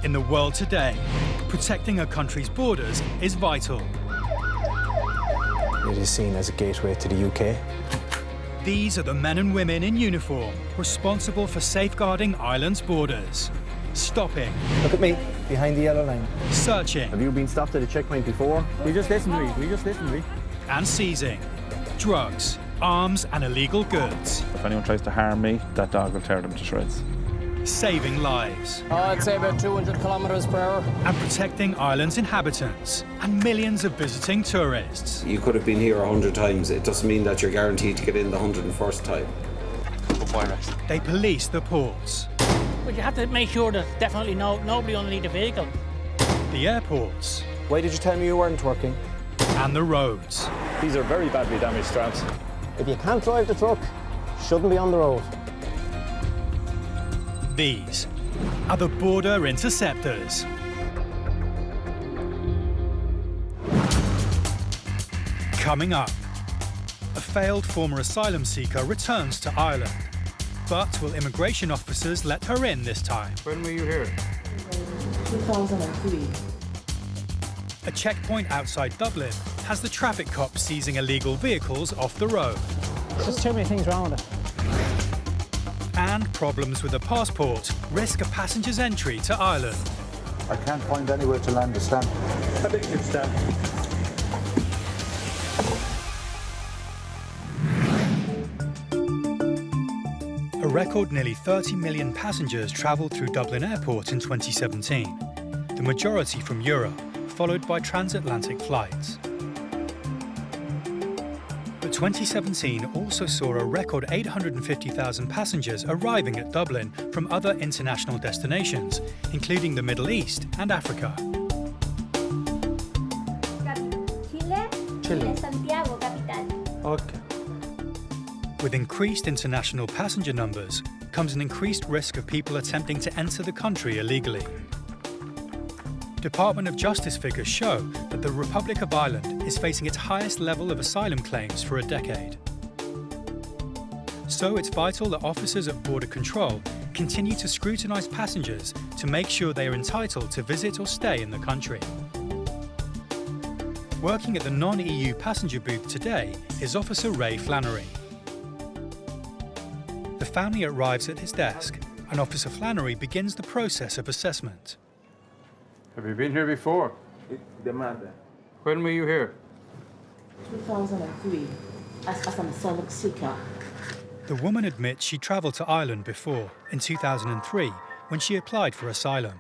In the world today, protecting a country's borders is vital. It is seen as a gateway to the UK. These are the men and women in uniform responsible for safeguarding Ireland's borders. Stopping. Look at me, behind the yellow line. Searching. Have you been stopped at a checkpoint before? We just listened to me. And seizing drugs, arms and illegal goods. If anyone tries to harm me, that dog will tear them to shreds. saving lives. I'd say about 200 kilometres per hour. And protecting Ireland's inhabitants and millions of visiting tourists. You could have been here 100 times. It doesn't mean that you're guaranteed to get in the 101st time. They police the ports. But you have to make sure there's definitely nobody underneath the vehicle. The airports. Why did you tell me you weren't working? And the roads. These are very badly damaged straps. If you can't drive the truck, shouldn't be on the road. These are the border interceptors. Coming up, a failed former asylum seeker returns to Ireland. But will immigration officers let her in this time? When were you here? 2003. A checkpoint outside Dublin has the traffic cops seizing illegal vehicles off the road. There's just too many things wrong with it. And problems with a passport risk a passenger's entry to Ireland. I can't find anywhere to land a stamp. I think it's stamp. A record nearly 30 million passengers travelled through Dublin Airport in 2017, the majority from Europe, followed by transatlantic flights. But 2017 also saw a record 850,000 passengers arriving at Dublin from other international destinations, including the Middle East and Africa. Chile. Santiago, capital. Okay. With increased international passenger numbers comes an increased risk of people attempting to enter the country illegally. Department of Justice figures show that the Republic of Ireland is facing its highest level of asylum claims for a decade. So it's vital that officers at border control continue to scrutinise passengers to make sure they are entitled to visit or stay in the country. Working at the non-EU passenger booth today is Officer Ray Flannery. The family arrives at his desk, and Officer Flannery begins the process of assessment. Have you been here before? The mother. When were you here? 2003, as an asylum seeker. The woman admits she travelled to Ireland before, in 2003, when she applied for asylum.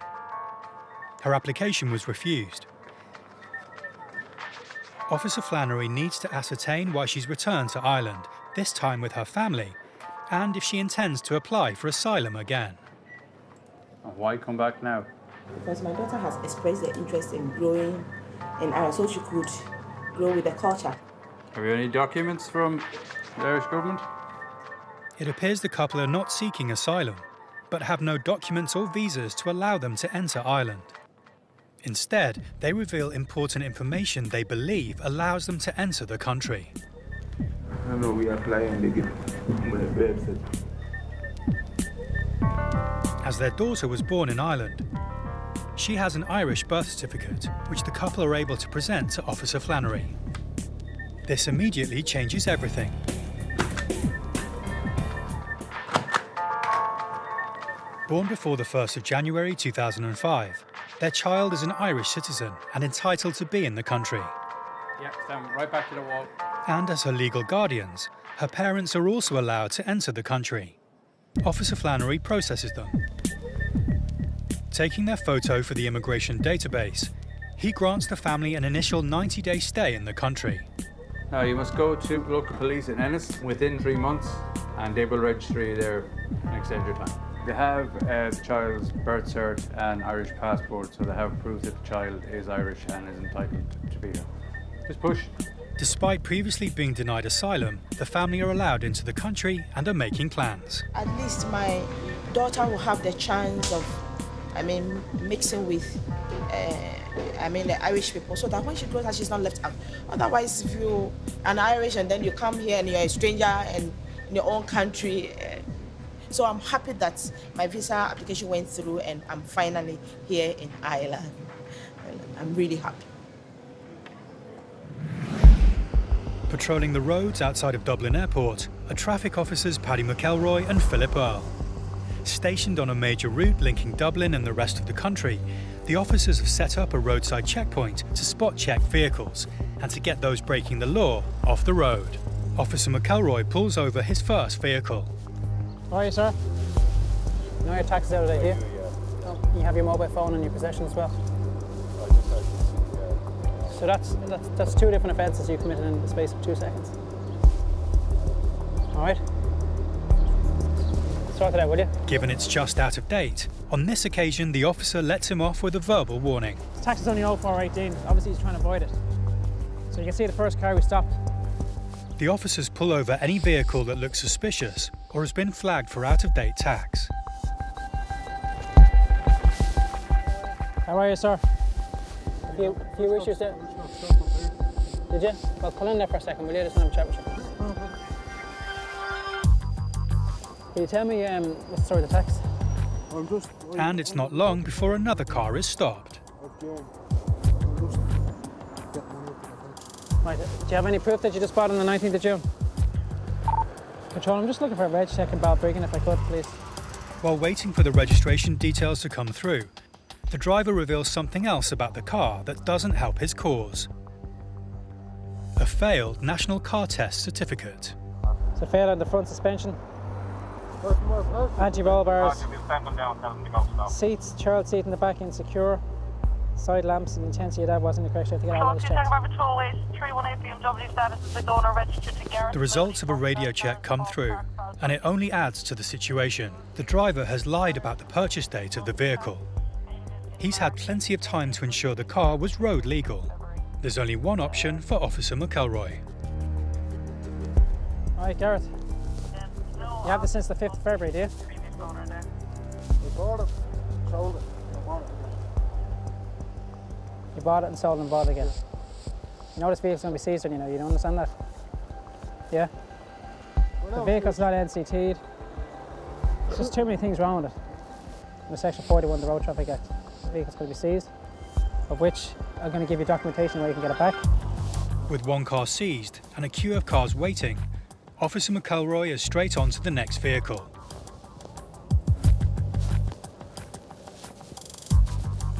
Her application was refused. Officer Flannery needs to ascertain why she's returned to Ireland, this time with her family, and if she intends to apply for asylum again. And why come back now? Because my daughter has expressed her interest in growing in Ireland so she could grow with the culture. Have you any documents from the Irish government? It appears the couple are not seeking asylum, but have no documents or visas to allow them to enter Ireland. Instead, they reveal important information they believe allows them to enter the country. I know we apply and they give the birth. As their daughter was born in Ireland, she has an Irish birth certificate, which the couple are able to present to Officer Flannery. This immediately changes everything. Born before the 1st of January 2005, their child is an Irish citizen and entitled to be in the country. Yeah, stand right back to the wall. And as her legal guardians, her parents are also allowed to enter the country. Officer Flannery processes them. Taking their photo for the immigration database, he grants the family an initial 90-day stay in the country. Now you must go to local police in Ennis within 3 months and they will register you there and extend your time. They have the child's birth cert and Irish passport, so they have proof that the child is Irish and is entitled to be here. Just push. Despite previously being denied asylum, the family are allowed into the country and are making plans. At least my daughter will have the chance of, mixing with, the Irish people, so that when she grows up, she's not left out. Otherwise, if you're an Irish and then you come here and you're a stranger and in your own country, so I'm happy that my visa application went through and I'm finally here in Ireland. I'm really happy. Patrolling the roads outside of Dublin Airport are traffic officers Paddy McElroy and Philip Earle. Stationed on a major route linking Dublin and the rest of the country, the officers have set up a roadside checkpoint to spot-check vehicles and to get those breaking the law off the road. Officer McElroy pulls over his first vehicle. Hi, sir. You know your tax is out of date here? No. You have your mobile phone in your possession as well. So that's two different offences you committed in the space of 2 seconds. All right? Sort it out, will you? Given it's just out of date, on this occasion the officer lets him off with a verbal warning. Tax is only 0418. Obviously he's trying to avoid it. So you can see the first car we stopped. The officers pull over any vehicle that looks suspicious or has been flagged for out-of-date tax. How are you, sir? A few issues there. Did you? Well, pull in there for a second, will you? Just want to have a chat with you. Can you tell me what's the story of the tax? And it's not long before another car is stopped. Right, do you have any proof that you just bought on the 19th of June? Control, I'm just looking for a reg check in Balbriggan if I could, please. While waiting for the registration details to come through, the driver reveals something else about the car that doesn't help his cause. A failed National Car Test certificate. So failed on the front suspension. Anti-roll bars. Seats, child seat in the back insecure. Side lamps and intensity of that wasn't the correct. I think I had those checked. The results of a radio check come through, and it only adds to the situation. The driver has lied about the purchase date of the vehicle. He's had plenty of time to ensure the car was road legal. There's only one option for Officer McElroy. All right, Gareth. You have this since the 5th of February, do you? We bought it, sold it, I bought it. You bought it and sold it and bought it again. You know this vehicle's going to be seized when you know, you don't understand that? Yeah? The vehicle's not NCT'd. There's just too many things wrong with it. Under Section 41 of the Road Traffic Act, the vehicle's going to be seized, of which I'm going to give you documentation where you can get it back. With one car seized and a queue of cars waiting, Officer McElroy is straight on to the next vehicle.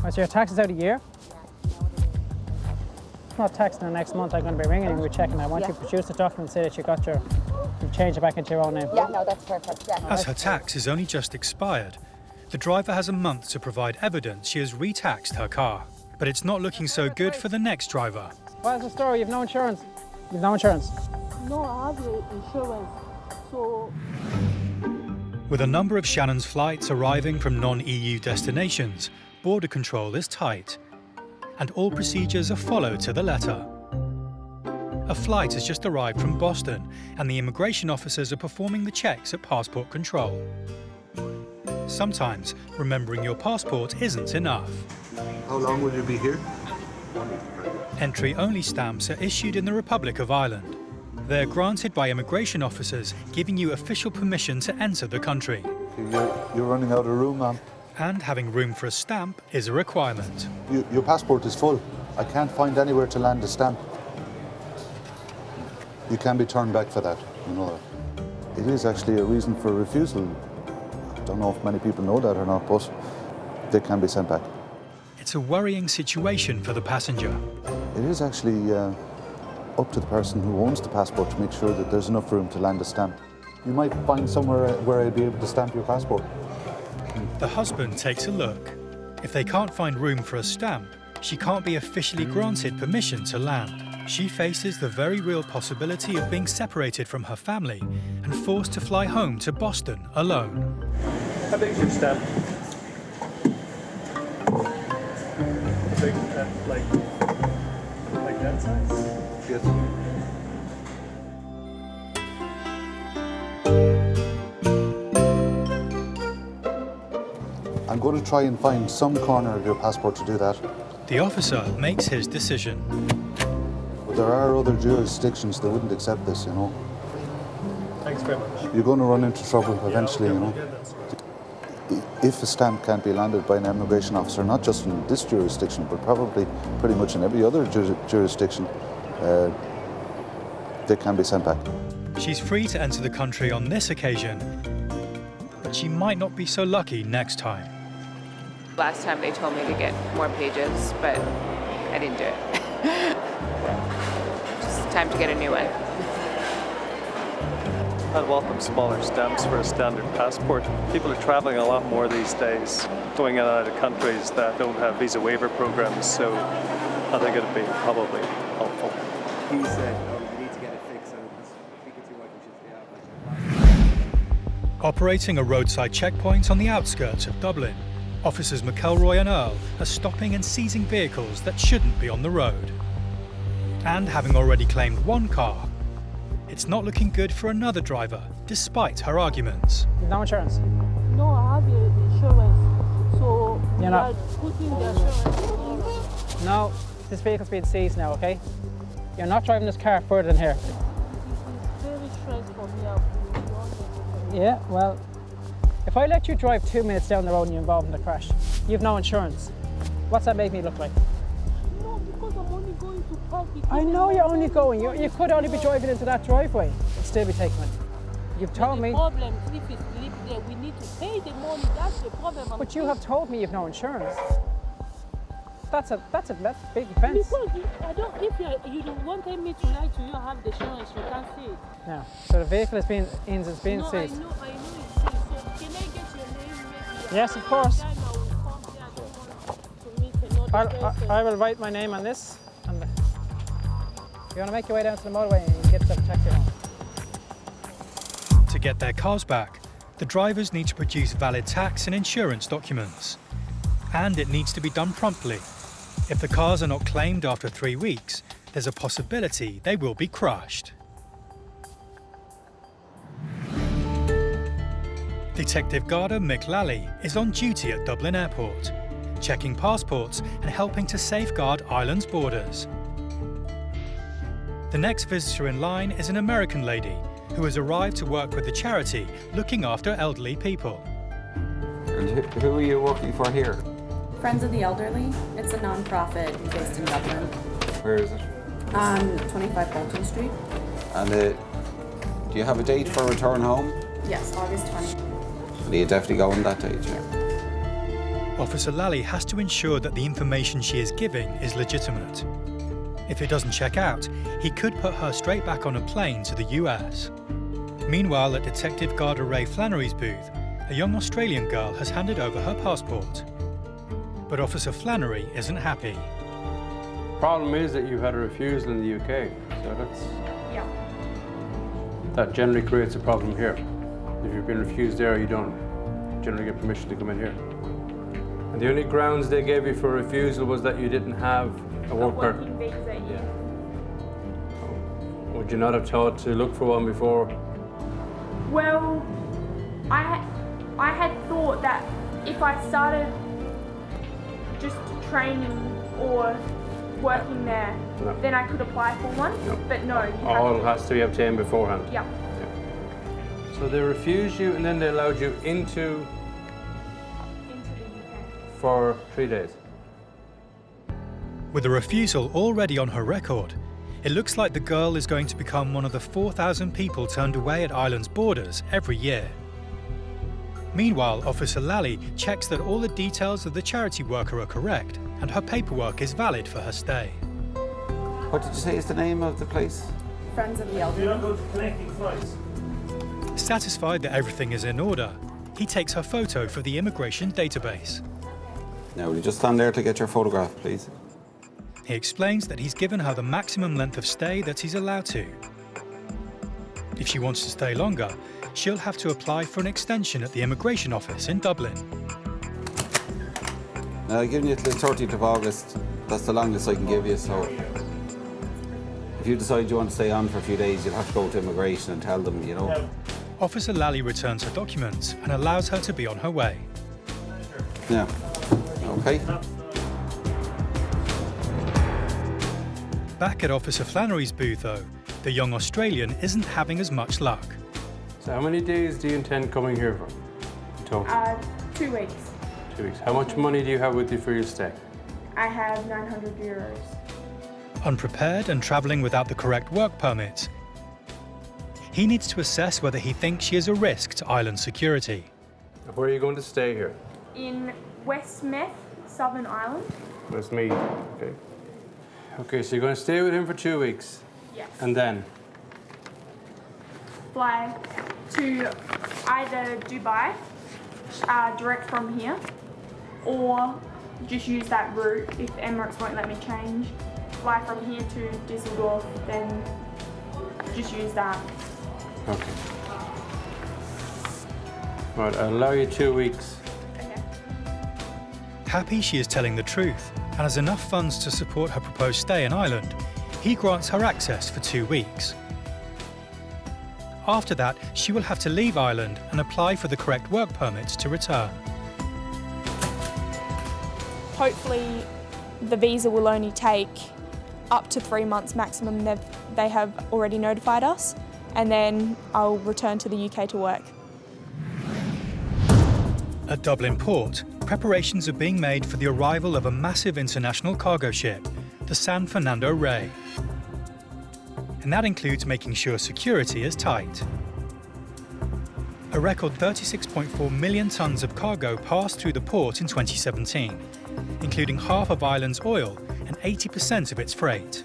Right, so your tax is out a year? It's not taxed in the next month. I'm going to be ringing and we're checking. I want you to produce the document and say that you've changed it back into your own name. Yeah, no, that's perfect. Yeah. As her tax is only just expired, the driver has a month to provide evidence she has re-taxed her car. But it's not looking so good for the next driver. What's the story? You've no insurance. You've no insurance. No, I have the insurance, so... With a number of Shannon's flights arriving from non-EU destinations, border control is tight, and all procedures are followed to the letter. A flight has just arrived from Boston, and the immigration officers are performing the checks at passport control. Sometimes, remembering your passport isn't enough. How long will you be here? Entry-only stamps are issued in the Republic of Ireland. They're granted by immigration officers, giving you official permission to enter the country. You're running out of room, ma'am. And having room for a stamp is a requirement. Your passport is full. I can't find anywhere to land a stamp. You can be turned back for that, you know that. It is actually a reason for refusal. I don't know if many people know that or not, but they can be sent back. It's a worrying situation for the passenger. It is actually up to the person who owns the passport to make sure that there's enough room to land a stamp. You might find somewhere where I'd be able to stamp your passport. The husband takes a look. If they can't find room for a stamp, she can't be officially granted permission to land. She faces the very real possibility of being separated from her family and forced to fly home to Boston alone. How big is your stamp? Big, like that size? Yes. I'm going to try and find some corner of your passport to do that. The officer makes his decision. But there are other jurisdictions that wouldn't accept this, you know. Thanks very much. You're going to run into trouble eventually, you know. If a stamp can't be landed by an immigration officer, not just in this jurisdiction, but probably pretty much in every other jurisdiction, they can be sent back. She's free to enter the country on this occasion, but she might not be so lucky next time. Last time they told me to get more pages, but I didn't do it. Just time to get a new one. I'd want them smaller stamps for a standard passport. People are travelling a lot more these days, going in and out of countries that don't have visa waiver programs, so I think it'd be probably helpful. He said, oh, you need to get it fixed, so speak to your wife and she'll be out. Operating a roadside checkpoint on the outskirts of Dublin, officers McElroy and Earl are stopping and seizing vehicles that shouldn't be on the road. And having already claimed one car, it's not looking good for another driver, despite her arguments. No insurance. No, I have the insurance. So You're not. putting the insurance. No, this vehicle's being seized now, okay? You're not driving this car further than here. It's very stressful for me. Yeah, well, if I let you drive 2 minutes down the road and you're involved in a crash, you have no insurance. What's that make me look like? No, because I'm only going to park. I know you're only going. You could only be driving into that driveway and still be taking it. You've told me. The problem, if it's live there, we need to pay the money. That's the problem. But you have told me you've no insurance. That's a big offence. Because if you don't want me to lie to you, have the insurance, you can't see it. No. So the vehicle is being No, seized. I know it's seized. So can I get your name? Maybe Yes, of course. I will write my name on this. And you want to make your way down to the motorway and get the taxi home. To get their cars back, the drivers need to produce valid tax and insurance documents. And it needs to be done promptly. If the cars are not claimed after 3 weeks, there's a possibility they will be crushed. Detective Garda Mick Lally is on duty at Dublin Airport, checking passports and helping to safeguard Ireland's borders. The next visitor in line is an American lady who has arrived to work with the charity looking after elderly people. And who are you working for here? Friends of the Elderly. It's a non-profit based in Dublin. Where is it? On 25 Bolton Street. And do you have a date for return home? Yes, August 20th. And are you definitely going that date, yeah? Officer Lally has to ensure that the information she is giving is legitimate. If it doesn't check out, he could put her straight back on a plane to the US. Meanwhile, at Detective Garda Ray Flannery's booth, a young Australian girl has handed over her passport. But Officer Flannery isn't happy. Problem is that you had a refusal in the UK, so that generally creates a problem here. If you've been refused there, you don't generally get permission to come in here. And the only grounds they gave you for refusal was that you didn't have a work permit. Yeah. Would you not have thought to look for one before? Well, I had thought that if I started just training or working there, No. then I could apply for one. No. But no, you All have has to be obtained beforehand. to. Yeah. So they refused you and then they allowed you into for 3 days. With a refusal already on her record, it looks like the girl is going to become one of the 4,000 people turned away at Ireland's borders every year. Meanwhile, Officer Lally checks that all the details of the charity worker are correct and her paperwork is valid for her stay. What did you say is the name of the place? Friends of the You're Elderly. not going to connecting flights. Satisfied that everything is in order, he takes her photo for the immigration database. Now, will you just stand there to get your photograph, please? He explains that he's given her the maximum length of stay that he's allowed to. If she wants to stay longer, she'll have to apply for an extension at the immigration office in Dublin. Now, I've given you till the 30th of August. That's the longest I can give you, so if you decide you want to stay on for a few days, you'll have to go to immigration and tell them, you know. Officer Lally returns her documents and allows her to be on her way. Yeah. Okay. Back at Officer Flannery's booth, though, the young Australian isn't having as much luck. So how many days do you intend coming here for? In total? 2 weeks. 2 weeks. How much money do you have with you for your stay? I have 900 euros. Unprepared and travelling without the correct work permit, he needs to assess whether he thinks she is a risk to Ireland's security. Where are you going to stay here? In Westmeath, Southern Ireland. Westmeath. Okay. Okay, so you're going to stay with him for 2 weeks. Yes. And then? fly to either Dubai, direct from here, or just use that route if Emirates won't let me change. Fly from here to Düsseldorf, then just use that. Okay. Right, I'll allow you 2 weeks. Happy she is telling the truth and has enough funds to support her proposed stay in Ireland, he grants her access for 2 weeks. After that, she will have to leave Ireland and apply for the correct work permits to return. Hopefully the visa will only take up to 3 months maximum. They have already notified us, and then I'll return to the UK to work. At Dublin Port, preparations are being made for the arrival of a massive international cargo ship, the San Fernando Rey. And that includes making sure security is tight. A record 36.4 million tonnes of cargo passed through the port in 2017, including half of Ireland's oil and 80% of its freight.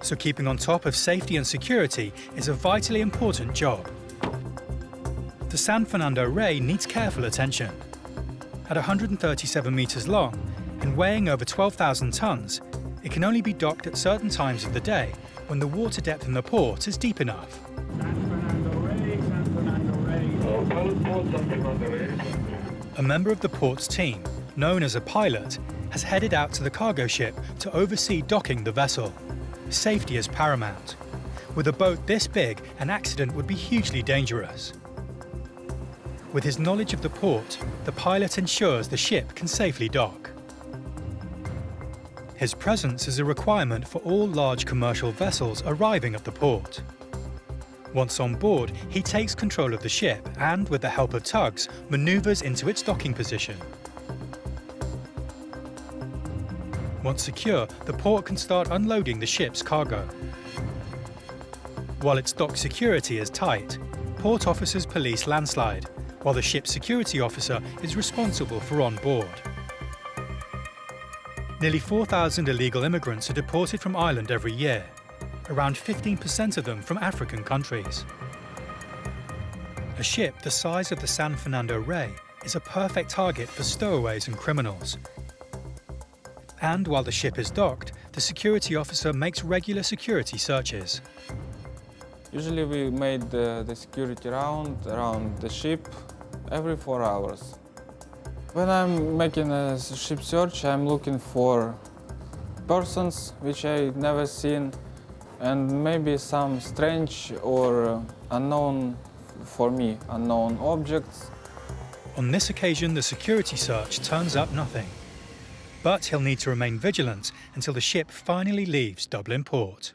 So keeping on top of safety and security is a vitally important job. The San Fernando Rey needs careful attention. At 137 metres long and weighing over 12,000 tonnes, it can only be docked at certain times of the day when the water depth in the port is deep enough. A member of the port's team, known as a pilot, has headed out to the cargo ship to oversee docking the vessel. Safety is paramount. With a boat this big, an accident would be hugely dangerous. With his knowledge of the port, the pilot ensures the ship can safely dock. His presence is a requirement for all large commercial vessels arriving at the port. Once on board, he takes control of the ship and, with the help of tugs, manoeuvres into its docking position. Once secure, the port can start unloading the ship's cargo. While its dock security is tight, port officers police landslide, while the ship's security officer is responsible for on board. Nearly 4,000 illegal immigrants are deported from Ireland every year, around 15% of them from African countries. A ship the size of the San Fernando Rey is a perfect target for stowaways and criminals. And while the ship is docked, the security officer makes regular security searches. Usually we made the security round around the ship every 4 hours. When I'm making a ship search, I'm looking for persons which I've never seen and maybe some strange or unknown, for me, unknown objects. On this occasion, the security search turns up nothing. But he'll need to remain vigilant until the ship finally leaves Dublin Port.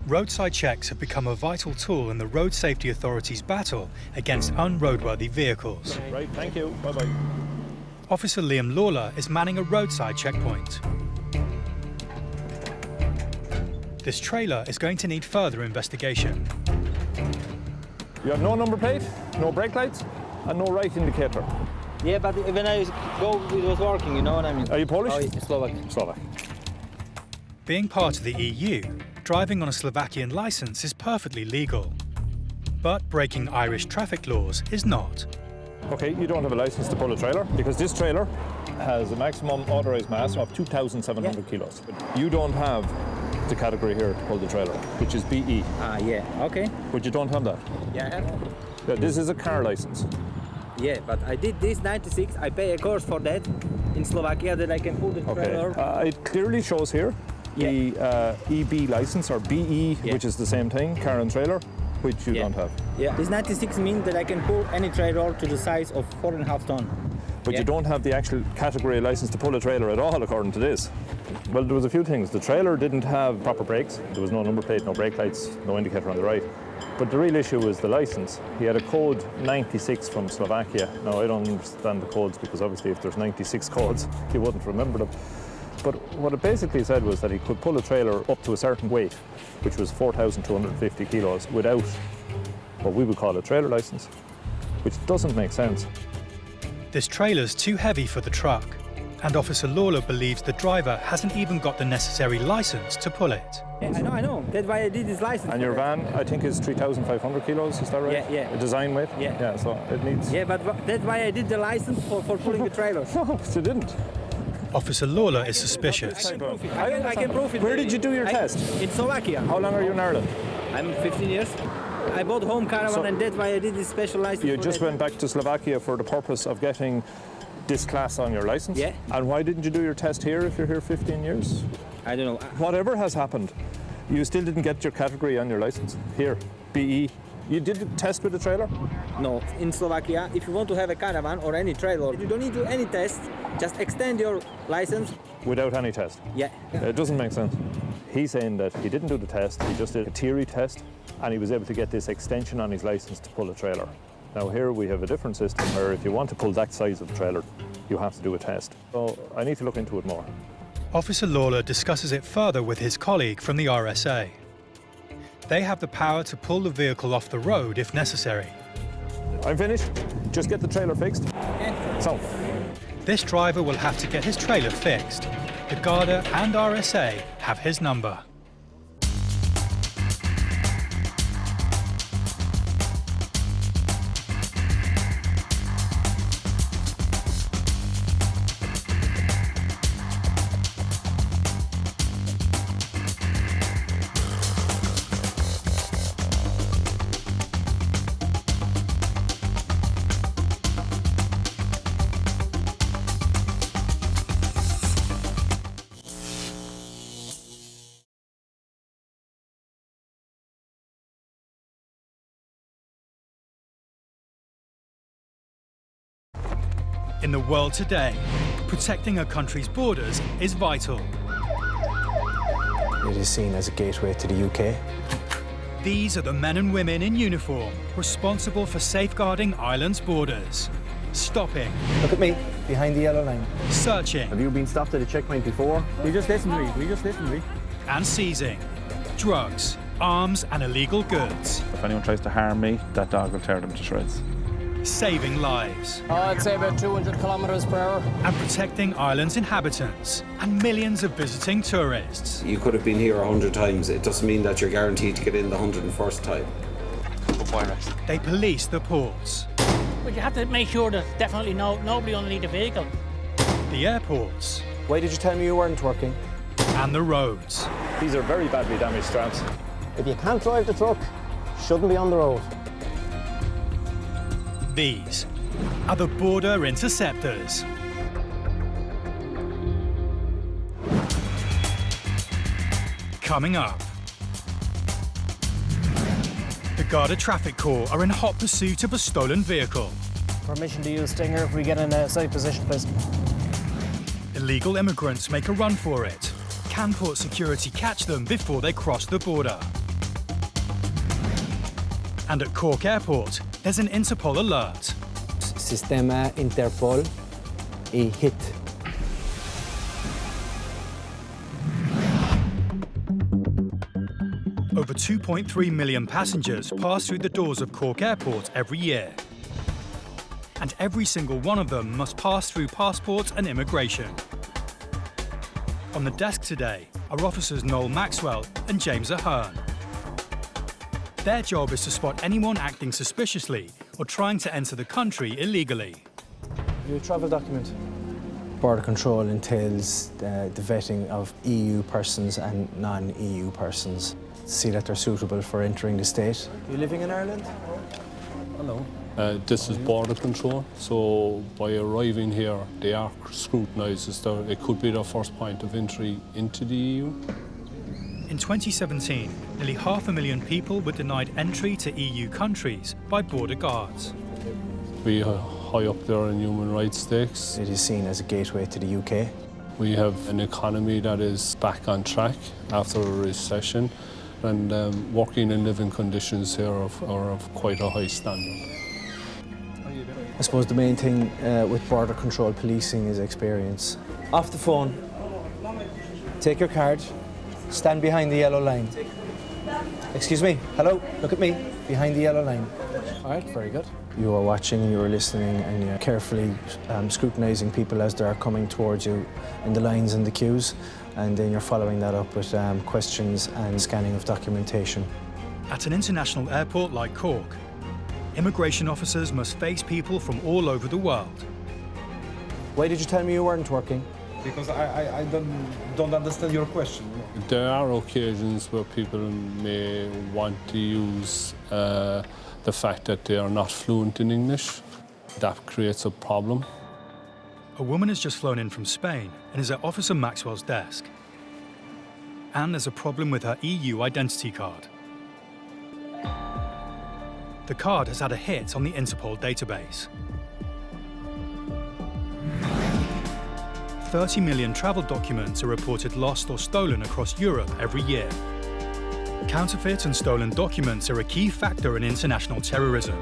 Roadside checks have become a vital tool in the Road Safety Authority's battle against unroadworthy vehicles. Right, thank you. Bye-bye. Officer Liam Lawler is manning a roadside checkpoint. This trailer is going to need further investigation. You have no number plate, no brake lights, and no right indicator. Yeah, but when I go, it was working, you know what I mean? Are you Polish? Oh, Slovak. Slovak. Being part of the EU, driving on a Slovakian licence is perfectly legal. But breaking Irish traffic laws is not. Okay, you don't have a licence to pull a trailer because this trailer has a maximum authorised mass of 2,700 kilos. You don't have the category here to pull the trailer, which is BE. Yeah, okay. But you don't have that. Yeah, I have. Yeah, this is a car licence. Yeah, but I did this 96. I pay a course for that in Slovakia that I can pull the trailer. It clearly shows here the EB licence or BE, which is the same thing, car and trailer, which you don't have. Yeah, this 96 means that I can pull any trailer to the size of 4.5 ton. But you don't have the actual category licence to pull a trailer at all, according to this. Well, there was a few things. The trailer didn't have proper brakes. There was no number plate, no brake lights, no indicator on the right. But the real issue was the licence. He had a code 96 from Slovakia. Now, I don't understand the codes because obviously if there's 96 codes, he wouldn't remember them. But what it basically said was that he could pull a trailer up to a certain weight, which was 4,250 kilos, without what we would call a trailer licence, which doesn't make sense. This trailer's too heavy for the truck, And Officer Lawler believes the driver hasn't even got the necessary license to pull it. Yeah, I know. That's why I did this license. And your van, I think, is 3,500 kilos, is that right? Yeah. A design weight? Yeah. So it needs... Yeah, but that's why I did the license for pulling the trailer. No, you didn't. Officer Lawler is suspicious. I can prove it. Where did you do your test? In Slovakia. How long are you in Ireland? I'm 15 years. I bought a home caravan and that's why I did this special license. You just went back to Slovakia for the purpose of getting this class on your license? Yeah. And why didn't you do your test here if you're here 15 years? I don't know. Whatever has happened, you still didn't get your category on your license here, BE. You did the test with the trailer? No. In Slovakia, if you want to have a caravan or any trailer, you don't need to do any test. Just extend your license. Without any test? Yeah. It doesn't make sense. He's saying that he didn't do the test, he just did a theory test, and he was able to get this extension on his license to pull a trailer. Now here we have a different system where if you want to pull that size of trailer, you have to do a test. So I need to look into it more. Officer Lawler discusses it further with his colleague from the RSA. They have the power to pull the vehicle off the road if necessary. I'm finished. Just get the trailer fixed. So. This driver will have to get his trailer fixed. The Garda and RSA have his number. In the world today, protecting a country's borders is vital. It is seen as a gateway to the UK. These are the men and women in uniform responsible for safeguarding Ireland's borders. Stopping. Look at me, behind the yellow line. Searching. Have you been stopped at a checkpoint before? We just listened to me. And seizing. Drugs, arms and illegal goods. If anyone tries to harm me, that dog will tear them to shreds. Saving lives. I'd say about 200 kilometres per hour. And protecting Ireland's inhabitants and millions of visiting tourists. You could have been here 100 times. It doesn't mean that you're guaranteed to get in the 101st time. They police the ports. But you have to make sure there's definitely nobody underneath the vehicle. The airports. Why did you tell me you weren't working? And the roads. These are very badly damaged straps. If you can't drive the truck, shouldn't be on the road. These are the border interceptors. Coming up. The Garda Traffic Corps are in hot pursuit of a stolen vehicle. Permission to use Stinger if we get in a safe position, please. Illegal immigrants make a run for it. Can port security catch them before they cross the border? And at Cork Airport, there's an Interpol alert. Sistema Interpol e hit. Over 2.3 million passengers pass through the doors of Cork Airport every year. And every single one of them must pass through passport and immigration. On the desk today are officers Noel Maxwell and James Ahern. Their job is to spot anyone acting suspiciously or trying to enter the country illegally. Your travel document. Border control entails the vetting of EU persons and non-EU persons to see that they're suitable for entering the state. You living in Ireland? Hello. This is border control, so by arriving here, they are scrutinised as though it could be their first point of entry into the EU. In 2017, nearly 500,000 people were denied entry to EU countries by border guards. We are high up there in human rights stakes. It is seen as a gateway to the UK. We have an economy that is back on track after a recession, and working and living conditions here are of quite a high standard. I suppose the main thing with border control policing is experience. Off the phone, take your card, stand behind the yellow line. Excuse me, hello, look at me, behind the yellow line. All right, very good. You are watching and you are listening and you're carefully scrutinising people as they're coming towards you in the lines and the queues, and then you're following that up with questions and scanning of documentation. At an international airport like Cork, immigration officers must face people from all over the world. Why did you tell me you weren't working? Because I don't understand your question. There are occasions where people may want to use the fact that they are not fluent in English. That creates a problem. A woman has just flown in from Spain and is at Officer Maxwell's desk. And there's a problem with her EU identity card. The card has had a hit on the Interpol database. 30 million travel documents are reported lost or stolen across Europe every year. Counterfeit and stolen documents are a key factor in international terrorism,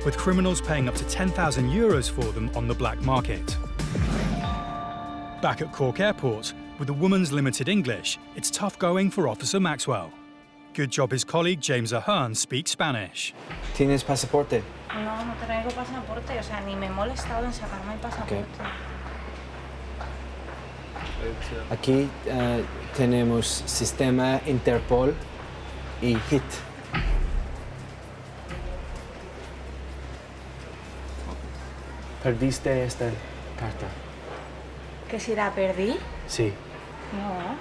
with criminals paying up to 10,000 euros for them on the black market. Back at Cork Airport, with a woman's limited English, it's tough going for Officer Maxwell. Good job his colleague James Ahern speaks Spanish. ¿Tienes pasaporte? No, no traigo pasaporte, o sea, ni me he molestado en sacarme el pasaporte. Aquí tenemos sistema Interpol y HIT. ¿Perdiste esta carta? ¿Que si la perdí? Sí. No,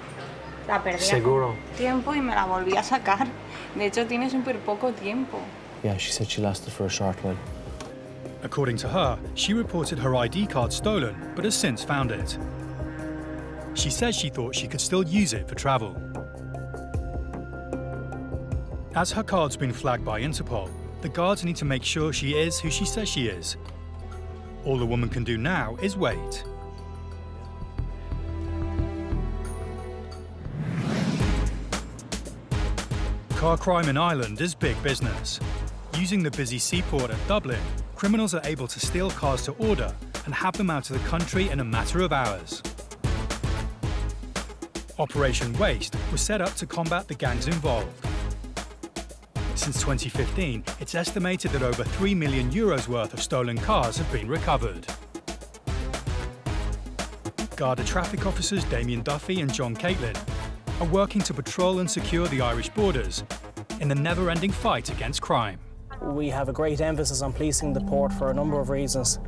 la perdí ¿Seguro? hace tiempo y me la volví a sacar. De hecho, tiene súper poco tiempo. Yeah, she said she lost it for a short while. According to her, she reported her ID card stolen, but has since found it. She says she thought she could still use it for travel. As her card's been flagged by Interpol, the guards need to make sure she is who she says she is. All the woman can do now is wait. Car crime in Ireland is big business. Using the busy seaport at Dublin, criminals are able to steal cars to order and have them out of the country in a matter of hours. Operation Waste was set up to combat the gangs involved. Since 2015, it's estimated that over €3 million worth of stolen cars have been recovered. Garda traffic officers Damien Duffy and John Caitlin are working to patrol and secure the Irish borders in the never-ending fight against crime. We have a great emphasis on policing the port for a number of reasons.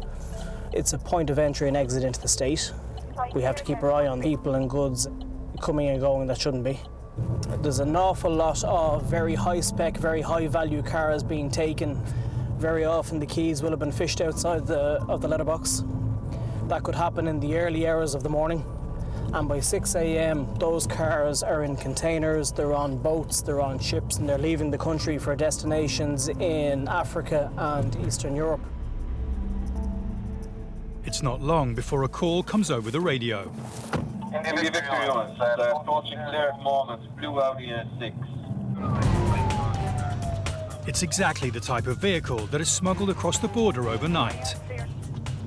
It's a point of entry and exit into the state. We have to keep our eye on people and goods coming and going that shouldn't be. There's an awful lot of very high-spec, very high-value cars being taken. Very often the keys will have been fished outside of the letterbox. That could happen in the early hours of the morning. And by 6 a.m, those cars are in containers, they're on boats, they're on ships, and they're leaving the country for destinations in Africa and Eastern Europe. It's not long before a call comes over the radio. Victory units, approaching clear at the moment, blue Audi A6. It's exactly the type of vehicle that is smuggled across the border overnight.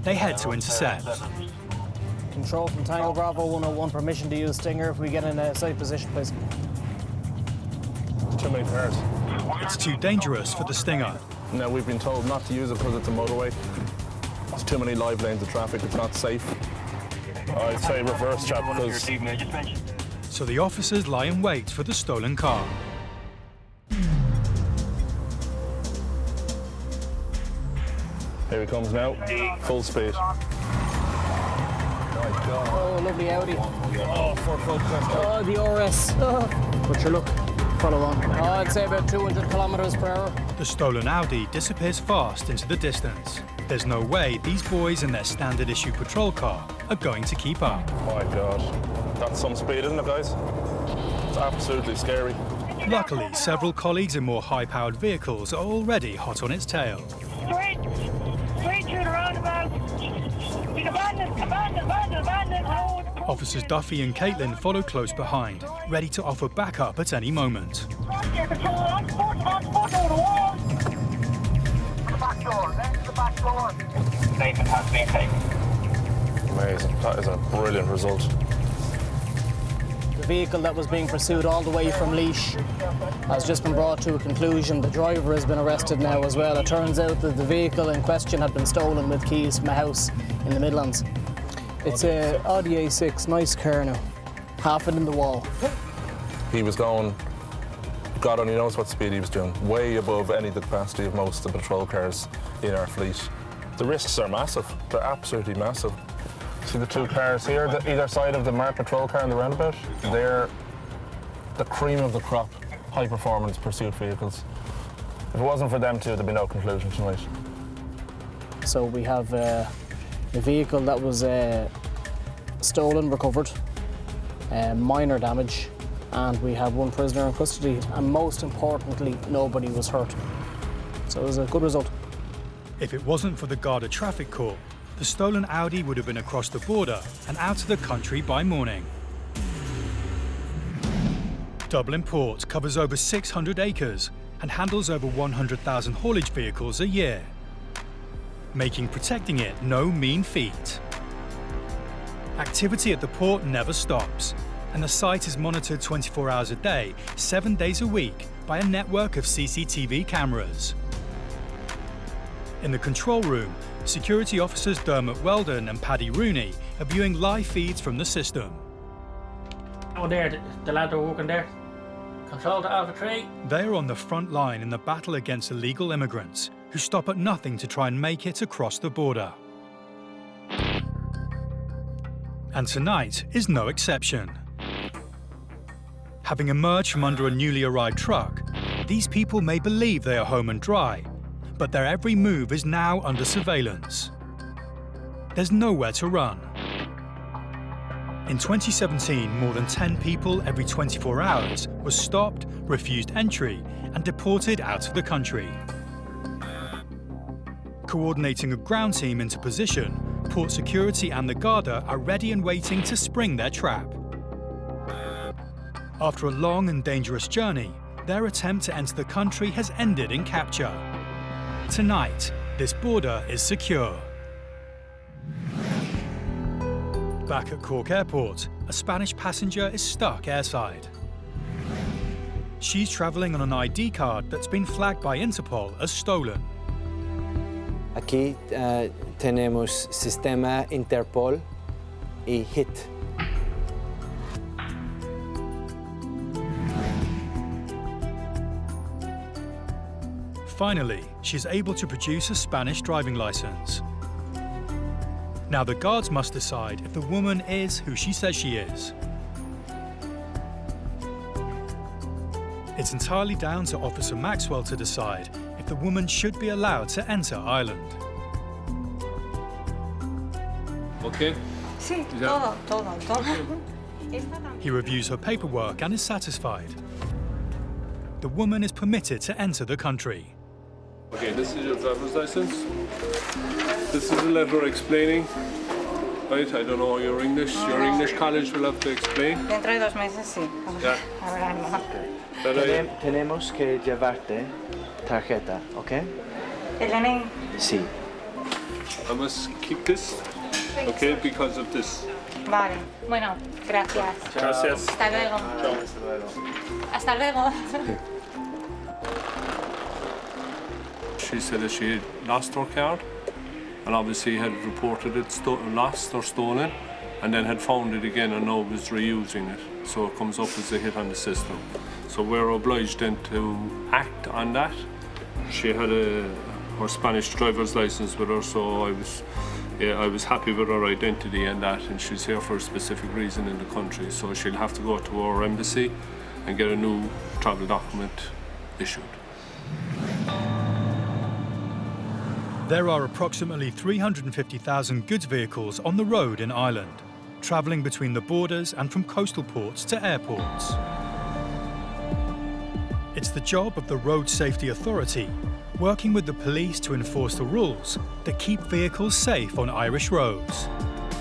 They head to intercept. Control from Tango Bravo 101, permission to use Stinger if we get in a safe position, please. Too many cars. It's too dangerous for the Stinger. No, we've been told not to use it because it's a motorway. There's too many live lanes of traffic, it's not safe. I'd say reverse, chap, because... So the officers lie in wait for the stolen car. Here he comes now, full speed. Oh, lovely Audi. Oh, Ford Focus. Oh, the RS. Oh. But look, follow on. Oh, I'd say about 200 kilometers per hour. The stolen Audi disappears fast into the distance. There's no way these boys in their standard issue patrol car are going to keep up. My God, that's some speed, isn't it, guys? It's absolutely scary. Luckily, several colleagues in more high-powered vehicles are already hot on its tail. Straight through the roundabout. Abandoned road. Officers Duffy and Caitlin follow close behind, ready to offer backup at any moment. Statement has been taken. Amazing. That is a brilliant result. The vehicle that was being pursued all the way from Laois has just been brought to a conclusion. The driver has been arrested now as well. It turns out that the vehicle in question had been stolen with keys from a house in the Midlands. It's a Audi A6, nice car now. Half it in the wall. He was going, God only knows what speed he was doing, way above any of the capacity of most of the patrol cars in our fleet. The risks are massive. They're absolutely massive. See the two cars here, either side of the marked patrol car in the roundabout? They're the cream of the crop, high-performance pursuit vehicles. If it wasn't for them two, there'd be no conclusion tonight. So we have the vehicle that was stolen, recovered, minor damage, and we have one prisoner in custody, and most importantly, nobody was hurt. So it was a good result. If it wasn't for the Garda Traffic Corps, the stolen Audi would have been across the border and out of the country by morning. Dublin Port covers over 600 acres and handles over 100,000 haulage vehicles a year, making protecting it no mean feat. Activity at the port never stops, and the site is monitored 24 hours a day, 7 days a week by a network of CCTV cameras. In the control room, security officers Dermot Weldon and Paddy Rooney are viewing live feeds from the system. Oh, there, the lad are working there. Control to Alpha 3. They are on the front line in the battle against illegal immigrants who stop at nothing to try and make it across the border. And tonight is no exception. Having emerged from under a newly arrived truck, these people may believe they are home and dry, but their every move is now under surveillance. There's nowhere to run. In 2017, more than 10 people every 24 hours were stopped, refused entry, and deported out of the country. Coordinating a ground team into position, Port Security and the Garda are ready and waiting to spring their trap. After a long and dangerous journey, their attempt to enter the country has ended in capture. Tonight, this border is secure. Back at Cork Airport, a Spanish passenger is stuck airside. She's travelling on an ID card that's been flagged by Interpol as stolen. Aquí tenemos sistema Interpol y HIT. Finally, she's able to produce a Spanish driving license. Now the guards must decide if the woman is who she says she is. It's entirely down to Officer Maxwell to decide if the woman should be allowed to enter Ireland. Okay? Sí, Yeah. todo. He reviews her paperwork and is satisfied. The woman is permitted to enter the country. Okay, this is your driver's license. This is a letter explaining. Right, I don't know your English. Your English college will have to explain. Dentro de 2 meses, sí. Yeah. Tenemos que llevarte tarjeta, ¿ok? El DNI. Sí. I must keep this, okay, because of this. Vale. Bueno, gracias. Gracias. Hasta luego. Hasta luego. She said that she had lost her card and obviously had reported it lost or stolen and then had found it again and now was reusing it. So it comes up as a hit on the system. So we're obliged then to act on that. She had her Spanish driver's license with her, so I was happy with her identity and that, and she's here for a specific reason in the country. So she'll have to go to our embassy and get a new travel document issued. There are approximately 350,000 goods vehicles on the road in Ireland, travelling between the borders and from coastal ports to airports. It's the job of the Road Safety Authority, working with the police to enforce the rules that keep vehicles safe on Irish roads.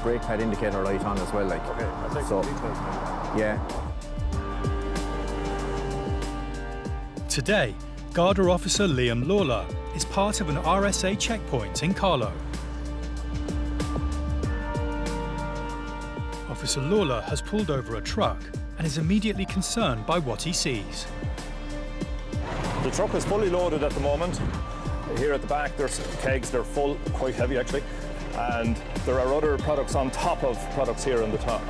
Brake pad indicator light on as well, like. Okay, I'll take so, the details now. yeah. Today, Garda officer Liam Lawler is part of an RSA checkpoint in Carlow. Officer Lawler has pulled over a truck and is immediately concerned by what he sees. The truck is fully loaded at the moment. Here at the back there's kegs, they're full, quite heavy actually, and there are other products on top of products here on the top,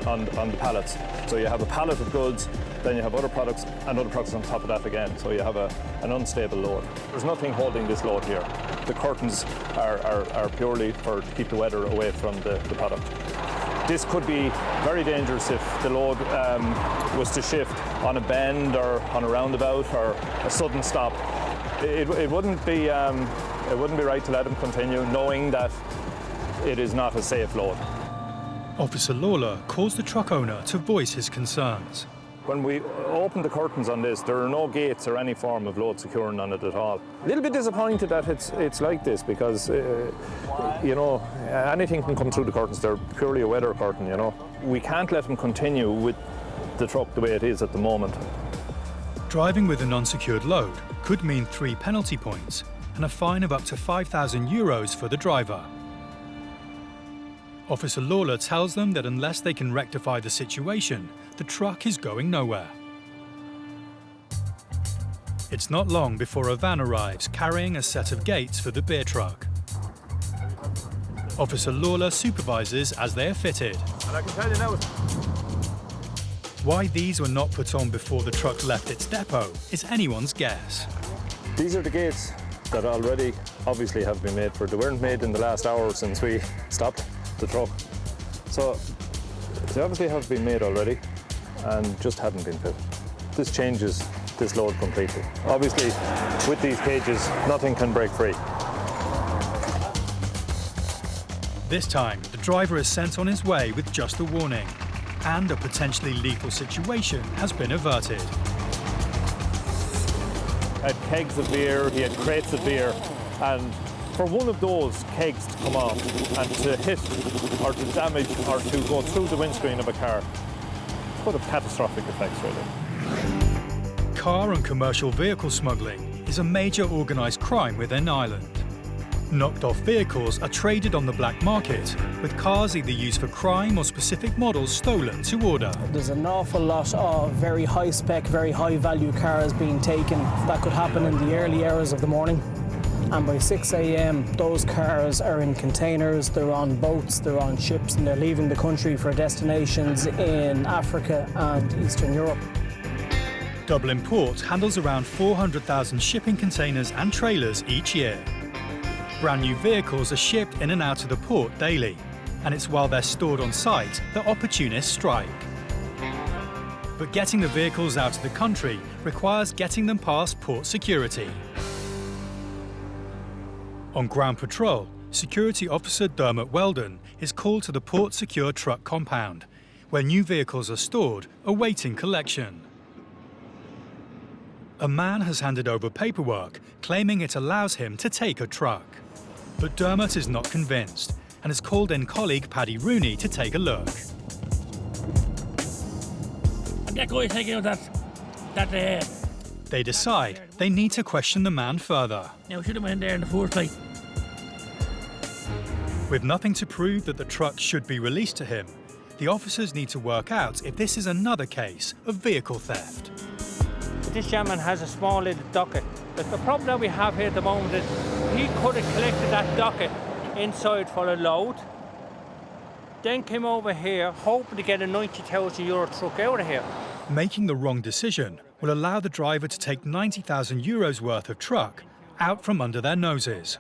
on the pallets. So you have a pallet of goods, then you have other products and other products on top of that again. So you have an unstable load. There's nothing holding this load here. The curtains are purely to keep the weather away from the product. This could be very dangerous if the load was to shift on a bend or on a roundabout or a sudden stop. It wouldn't be right to let him continue knowing that it is not a safe load. Officer Lawler calls the truck owner to voice his concerns. When we open the curtains on this, there are no gates or any form of load securing on it at all. A little bit disappointed that it's like this because, you know, anything can come through the curtains. They're purely a weather curtain, you know. We can't let him continue with the truck the way it is at the moment. Driving with an unsecured load could mean 3 penalty points and a fine of up to €5,000 for the driver. Officer Lawler tells them that unless they can rectify the situation, the truck is going nowhere. It's not long before a van arrives carrying a set of gates for the beer truck. Officer Lawler supervises as they are fitted. And I can tell you now. Why these were not put on before the truck left its depot is anyone's guess. These are the gates that already obviously have been made for. They weren't made in the last hour since we stopped the truck. So they obviously have been made already and just hadn't been fitted. This changes this load completely. Obviously, with these cages, nothing can break free. This time, the driver is sent on his way with just a warning, and a potentially lethal situation has been averted. Had kegs of beer, he had crates of beer, and for one of those kegs to come off and to hit or to damage or to go through the windscreen of a car could have catastrophic effects, really. Car and commercial vehicle smuggling is a major organised crime within Ireland. Knocked-off vehicles are traded on the black market, with cars either used for crime or specific models stolen to order. There's an awful lot of very high-spec, very high-value cars being taken. That could happen in the early hours of the morning. And by 6 a.m, those cars are in containers, they're on boats, they're on ships, and they're leaving the country for destinations in Africa and Eastern Europe. Dublin Port handles around 400,000 shipping containers and trailers each year. Brand new vehicles are shipped in and out of the port daily, and it's while they're stored on site that opportunists strike. But getting the vehicles out of the country requires getting them past port security. On ground patrol, Security Officer Dermot Weldon is called to the port secure truck compound, where new vehicles are stored, awaiting collection. A man has handed over paperwork, claiming it allows him to take a truck. But Dermot is not convinced, and has called in colleague Paddy Rooney to take a look. That guy taking out that They decide they need to question the man further. Yeah, we should have went there in the first place. With nothing to prove that the truck should be released to him, the officers need to work out if this is another case of vehicle theft. This gentleman has a small little docket. But the problem that we have here at the moment is he could have collected that docket inside for a load, then came over here hoping to get a €90,000 truck out of here. Making the wrong decision will allow the driver to take €90,000 worth of truck out from under their noses.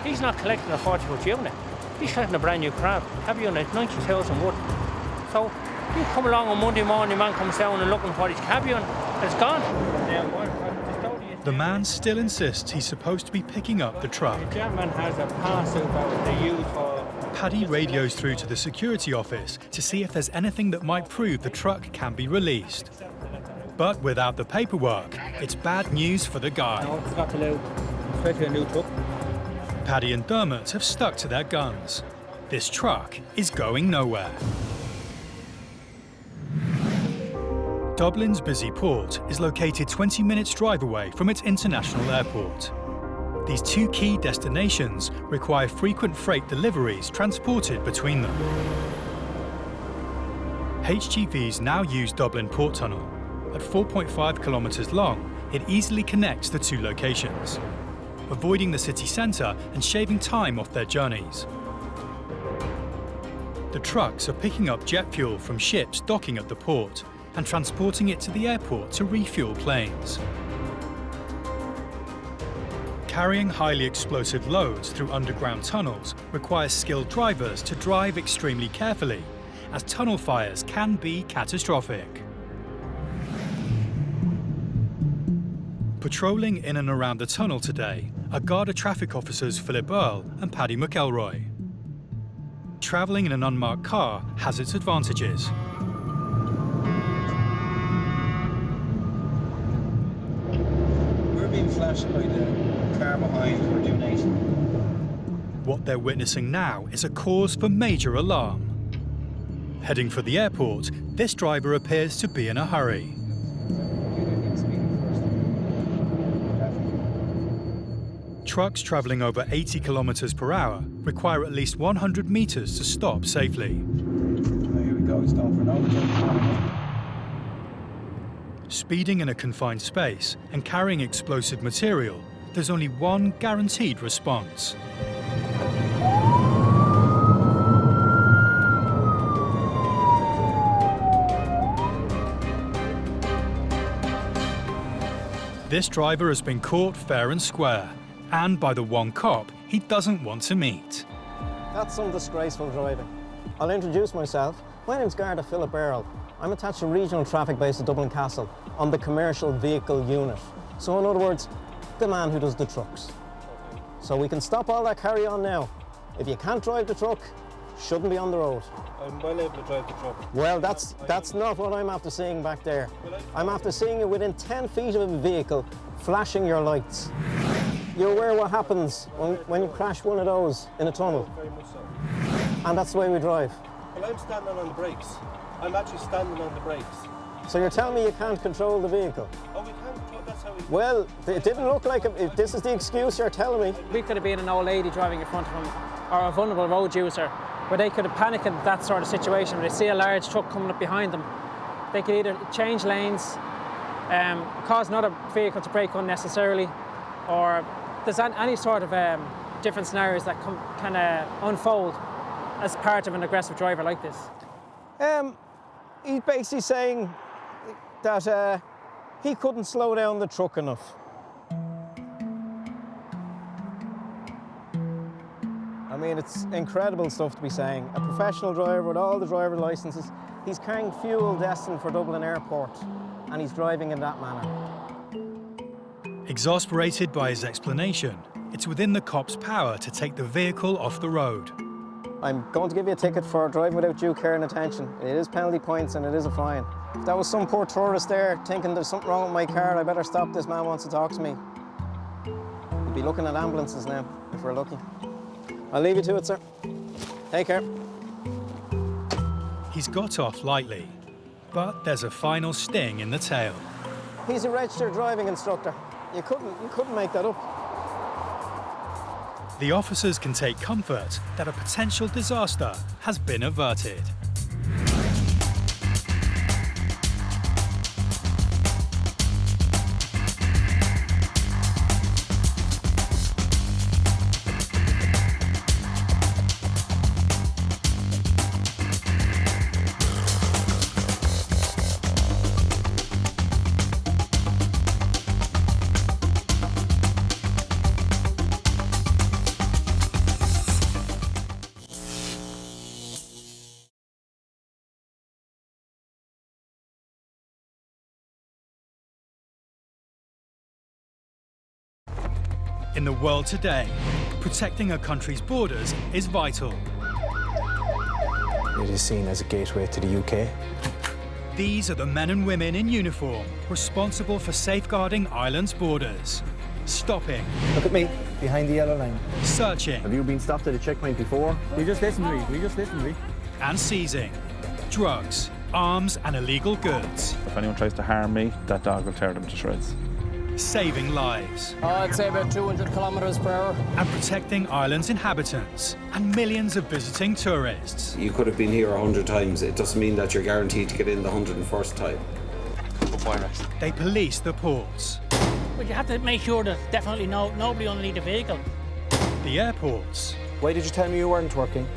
He's not collecting a 40-foot unit. He's collecting a brand new crab unit, 90,000 worth. So you come along on Monday morning, man comes down and looking for his cab unit, it's gone. The man still insists he's supposed to be picking up the truck. The gentleman has a parcel that they use for... Paddy radios through to the security office to see if there's anything that might prove the truck can be released. But without the paperwork, it's bad news for the guy. No, it's got to load, especially a new truck. Paddy and Dermot have stuck to their guns. This truck is going nowhere. Dublin's busy port is located 20 minutes drive away from its international airport. These two key destinations require frequent freight deliveries transported between them. HGVs now use Dublin Port Tunnel. At 4.5 kilometres long, it easily connects the two locations, avoiding the city centre and shaving time off their journeys. The trucks are picking up jet fuel from ships docking at the port and transporting it to the airport to refuel planes. Carrying highly explosive loads through underground tunnels requires skilled drivers to drive extremely carefully, as tunnel fires can be catastrophic. Patrolling in and around the tunnel today are Garda traffic officers Philip Earle and Paddy McElroy. Travelling in an unmarked car has its advantages. We're being flashed by the car behind. We're doing 80. What they're witnessing now is a cause for major alarm. Heading for the airport, this driver appears to be in a hurry. Trucks travelling over 80 kilometres per hour require at least 100 metres to stop safely. Here we go, it's down for now. Speeding in a confined space and carrying explosive material, there's only one guaranteed response. This driver has been caught fair and square, and by the one cop he doesn't want to meet. That's some disgraceful driving. I'll introduce myself. My name's Garda Philip Earle. I'm attached to Regional Traffic Base at Dublin Castle on the Commercial Vehicle Unit. So in other words, the man who does the trucks. So we can stop all that carry on now. If you can't drive the truck, shouldn't be on the road. I'm well able to drive the truck. Well, that's not what I'm after seeing back there. I'm after seeing you within 10 feet of a vehicle, flashing your lights. You're aware what happens when you crash one of those in a tunnel? Very much so. And that's the way we drive. Well, I'm standing on the brakes. I'm actually standing on the brakes. So you're telling me you can't control the vehicle? Oh, we can control, that's how we... Well, it didn't look like it. If this is the excuse you're telling me. We could have been an old lady driving in front of him, or a vulnerable road user, where they could have panicked in that sort of situation, where they see a large truck coming up behind them. They could either change lanes, cause another vehicle to brake unnecessarily, or there's any sort of different scenarios that can unfold as part of an aggressive driver like this. He's basically saying that he couldn't slow down the truck enough. I mean, it's incredible stuff to be saying. A professional driver with all the driver licenses, he's carrying fuel destined for Dublin Airport, and he's driving in that manner. Exasperated by his explanation, it's within the cop's power to take the vehicle off the road. I'm going to give you a ticket for driving without due care and attention. It is penalty points and it is a fine. If that was some poor tourist there thinking there's something wrong with my car, I better stop, this man wants to talk to me. We'll be looking at ambulances now, if we're lucky. I'll leave you to it, sir. Take care. He's got off lightly, but there's a final sting in the tail. He's a registered driving instructor. You couldn't make that up. The officers can take comfort that a potential disaster has been averted. In the world today, protecting a country's borders is vital. It is seen as a gateway to the UK. These are the men and women in uniform responsible for safeguarding Ireland's borders. Stopping. Look at me, behind the yellow line. Searching. Have you been stopped at a checkpoint before? You just listen to me. And seizing drugs, arms and illegal goods. If anyone tries to harm me, that dog will tear them to shreds. saving lives. I'd say about 200 kilometres per hour. And protecting Ireland's inhabitants and millions of visiting tourists. You could have been here 100 times. It doesn't mean that you're guaranteed to get in the 101st time. They police the ports. But you have to make sure that definitely nobody underneath the vehicle. The airports. Why did you tell me you weren't working?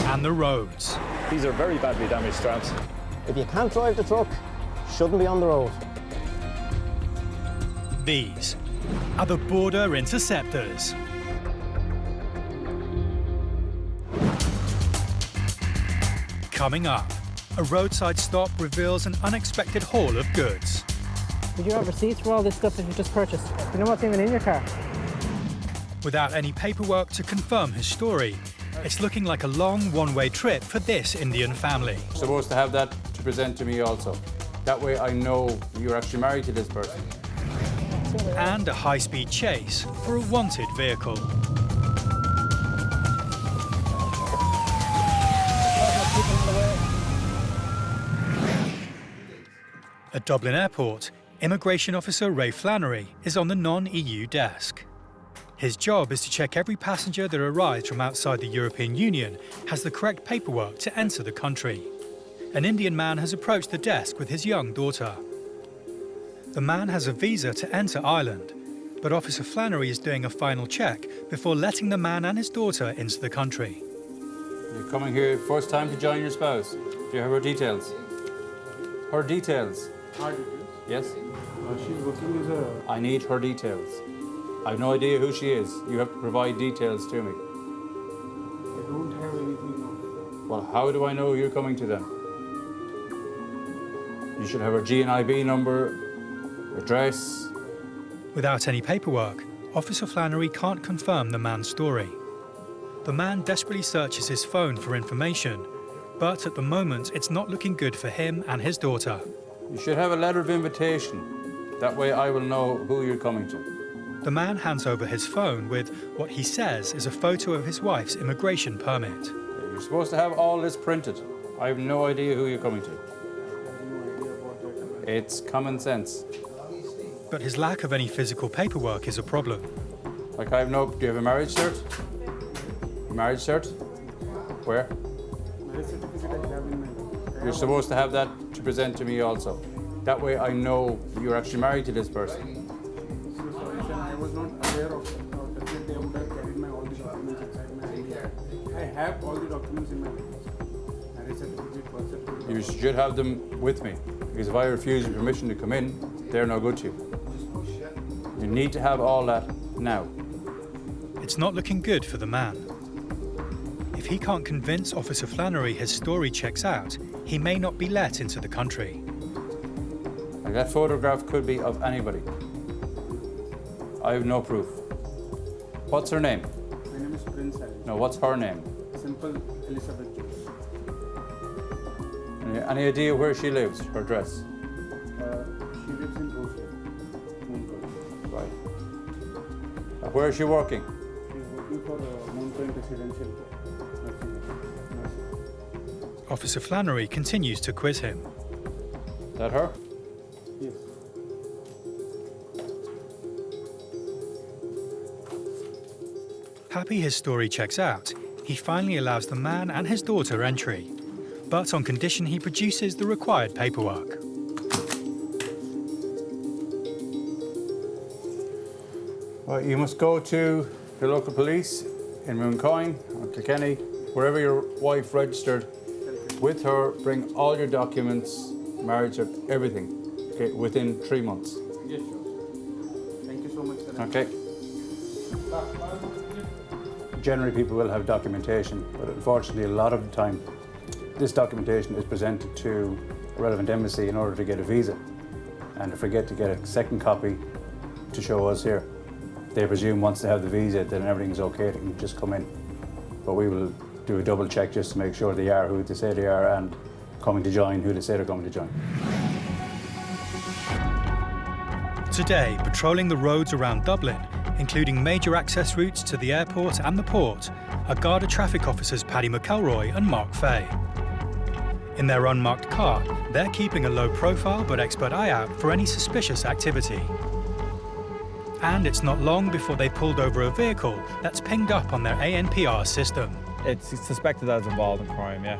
And the roads. These are very badly damaged straps. If you can't drive the truck, shouldn't be on the road. These are the border interceptors. Coming up, a roadside stop reveals an unexpected haul of goods. Did you have receipts for all this stuff that you just purchased? Do you know what's even in your car? Without any paperwork to confirm his story, it's looking like a long one-way trip for this Indian family. You're supposed to have that to present to me also. That way I know you're actually married to this person. And a high-speed chase for a wanted vehicle. At Dublin Airport, Immigration Officer Ray Flannery is on the non-EU desk. His job is to check every passenger that arrives from outside the European Union has the correct paperwork to enter the country. An Indian man has approached the desk with his young daughter. The man has a visa to enter Ireland, but Officer Flannery is doing a final check before letting the man and his daughter into the country. You're coming here first time to join your spouse. Do you have her details? Her details? Yes? She's working as a... I need her details. I have no idea who she is. You have to provide details to me. I don't have anything now. Well, how do I know you're coming to them? You should have her GNIB number, address. Without any paperwork, Officer Flannery can't confirm the man's story. The man desperately searches his phone for information, but at the moment it's not looking good for him and his daughter. You should have a letter of invitation. That way I will know who you're coming to. The man hands over his phone with what he says is a photo of his wife's immigration permit. You're supposed to have all this printed. I have no idea who you're coming to. It's common sense. But his lack of any physical paperwork is a problem. Like do you have a marriage cert? Marriage cert? Where? Marriage certificate I have in my... You're supposed to have that to present to me also. That way I know you're actually married to this person. I was not aware of that they would have carried my all the documents inside my ID. I have all the documents in my marriage certificate, birth certificate. You should have them with me, because if I refuse you permission to come in, they're no good to you. You need to have all that now. It's not looking good for the man. If he can't convince Officer Flannery his story checks out, he may not be let into the country. Like that photograph could be of anybody. I have no proof. What's her name? My name is Prince Ali. No, what's her name? Simple Elizabeth Jones. Any idea where she lives, her address? She lives in Rosehill. Right. Where is she working? She's working for Mountain Residential. Officer Flannery continues to quiz him. Is that her? Yes. Happy his story checks out, he finally allows the man and his daughter entry, but on condition he produces the required paperwork. Well, you must go to the local police in Mooncoin or Kilkenny, wherever your wife registered. With her, bring all your documents, marriage, everything, okay, within 3 months. Yes, sure. Thank you so much, sir. Okay. Generally, people will have documentation, but unfortunately, a lot of the time, this documentation is presented to a relevant embassy in order to get a visa. And if we get to get a second copy to show us here, they presume once they have the visa, then everything's okay, they can just come in. But we will do a double check just to make sure they are who they say they are and coming to join who they say they're coming to join. Today, patrolling the roads around Dublin, including major access routes to the airport and the port, are Garda traffic officers Paddy McElroy and Mark Fay. In their unmarked car, they're keeping a low profile but expert eye out for any suspicious activity. And it's not long before they pulled over a vehicle that's pinged up on their ANPR system. It's suspected that it's involved in crime, yeah.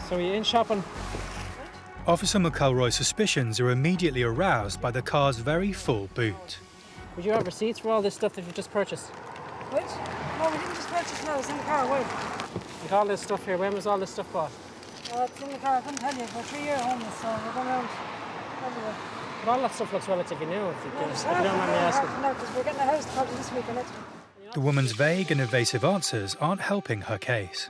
So you're in shopping? Officer McElroy's suspicions are immediately aroused by the car's very full boot. Would you have receipts for all this stuff that you just purchased? What? No, we didn't just purchase now, it's in the car, wait. Like all this stuff here, when was all this stuff bought? It's in the car, I couldn't tell you. We're 3 years homeless, so we're going around everywhere. But all that stuff looks relatively new, if you don't mind me asking. No, because we're getting a house probably this week or next week. The woman's vague and evasive answers aren't helping her case.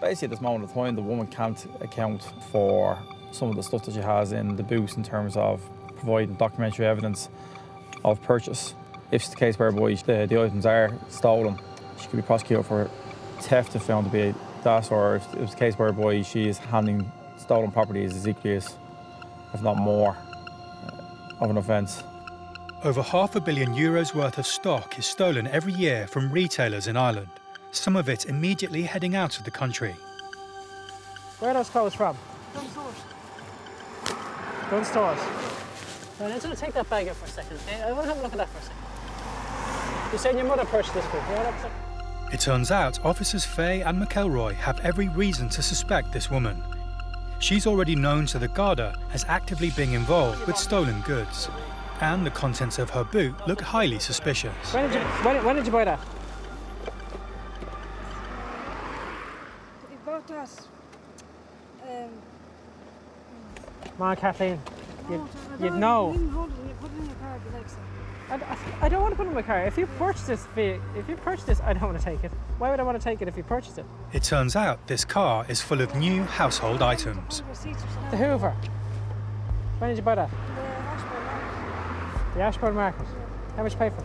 Basically, at this moment of time, the woman can't account for some of the stuff that she has in the boot in terms of providing documentary evidence of purchase. If it's the case whereby the items are stolen, she could be prosecuted for theft if found to be that, or if it's the case whereby she is handling stolen property as equally as, if not more, of an offence. Over €500 million worth of stock is stolen every year from retailers in Ireland, some of it immediately heading out of the country. Where are those clothes from? Gun stores. Gun stores. Right, I'm going to take that bag out for a second, okay? I want to have a look at that for a second. You're saying your mother purchased this book, right? It turns out officers Fay and McElroy have every reason to suspect this woman. She's already known to the Garda as actively being involved with stolen goods, and the contents of her boot look highly suspicious. When did you buy that? We bought that. Come on, Kathleen. You'd know. You hold it and you put it in your car if you like so. I don't want to put it in my car. If you purchase this, I don't want to take it. Why would I want to take it if you purchased it? It turns out this car is full of new household items. The Hoover. When did you buy that? The Ashbourne Market. How much you pay for it?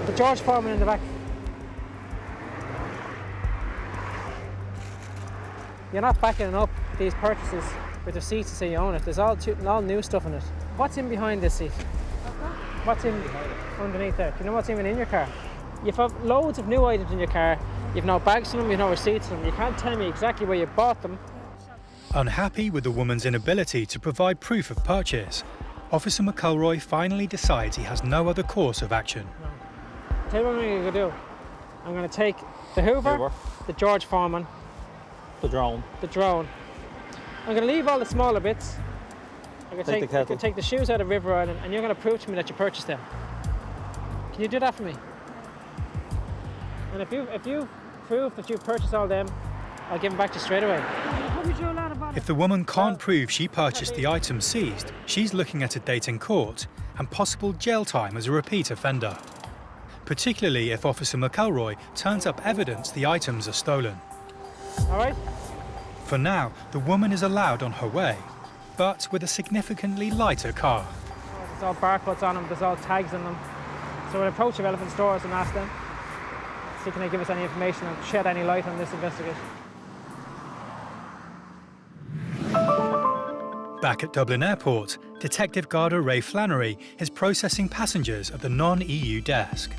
The George Foreman in the back. You're not backing up these purchases with receipts to say you own it. There's all new stuff in it. What's in behind this seat? What's in underneath there? Do you know what's even in your car? You've got loads of new items in your car. You've no bags in them, you've no receipts in them. You can't tell me exactly where you bought them. Unhappy with the woman's inability to provide proof of purchase, Officer McElroy finally decides he has no other course of action. Tell you what I'm going to do. I'm going to take the Hoover, the George Foreman, the drone. I'm going to leave all the smaller bits. I Take the kettle. can take the shoes out of River Island, and you're going to prove to me that you purchased them. Can you do that for me? And if you prove that you purchased all them, I'll give them back to you straight away. If the woman can't prove she purchased the items seized, she's looking at a date in court and possible jail time as a repeat offender. Particularly if Officer McElroy turns up evidence the items are stolen. All right? For now, the woman is allowed on her way, but with a significantly lighter car. There's all barcodes on them, there's all tags on them. So we'll approach the relevant stores and ask them, see can they give us any information and shed any light on this investigation. Back at Dublin Airport, Detective Garda Ray Flannery is processing passengers at the non-EU desk.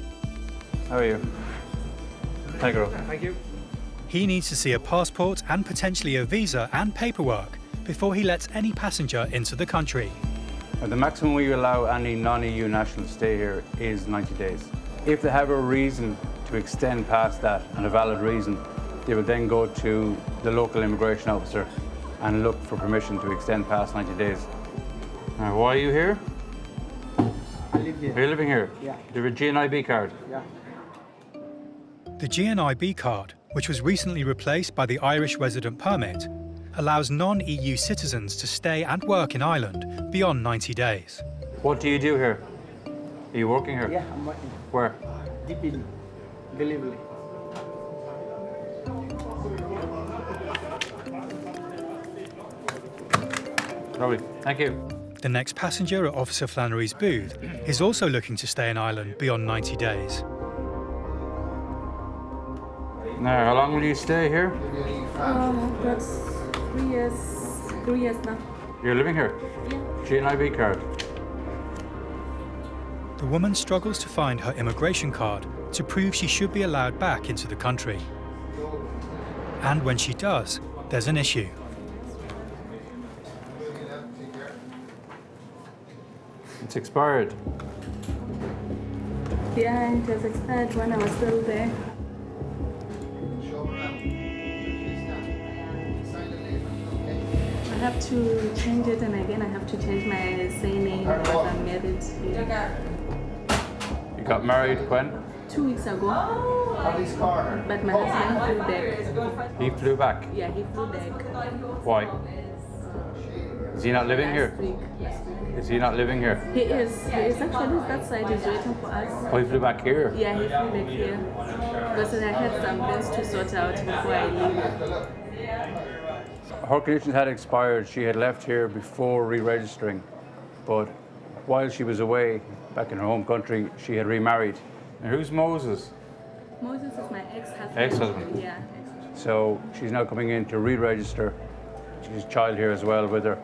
How are you? Hi, girl. Thank you. He needs to see a passport and potentially a visa and paperwork before he lets any passenger into the country. The maximum we allow any non-EU national to stay here is 90 days. If they have a reason to extend past that, and a valid reason, they will then go to the local immigration officer and look for permission to extend past 90 days. Now, why are you here? I live here. Are you living here? Yeah. Do you have a GNIB card? Yeah. The GNIB card, which was recently replaced by the Irish resident permit, allows non-EU citizens to stay and work in Ireland beyond 90 days. What do you do here? Are you working here? Yeah, I'm working. Where? DPD. Delivery. Lovely. Thank you. The next passenger at Officer Flannery's booth is also looking to stay in Ireland beyond 90 days. Now, how long will you stay here? That's 3 years. 3 years now. You're living here? Yeah. GNIB card. The woman struggles to find her immigration card to prove she should be allowed back into the country. And when she does, there's an issue. It's expired. Yeah, it was expired when I was still there. I have to change it, and again I have to change my surname because I'm married here. You got married when? 2 weeks ago. But my husband flew back. He flew back. Yeah, he flew back. Why? Is he not living here? Last week. Is he not living here? He is. He is actually that side. He's waiting for us. Oh, he flew back here? Yeah, he flew back here. Because I had some things to sort out before I leave. Her conditions had expired. She had left here before re-registering, but while she was away back in her home country, she had remarried. And who's Moses? Moses is my ex-husband. Ex-husband? Yeah. So she's now coming in to re-register. She's a child here as well with her.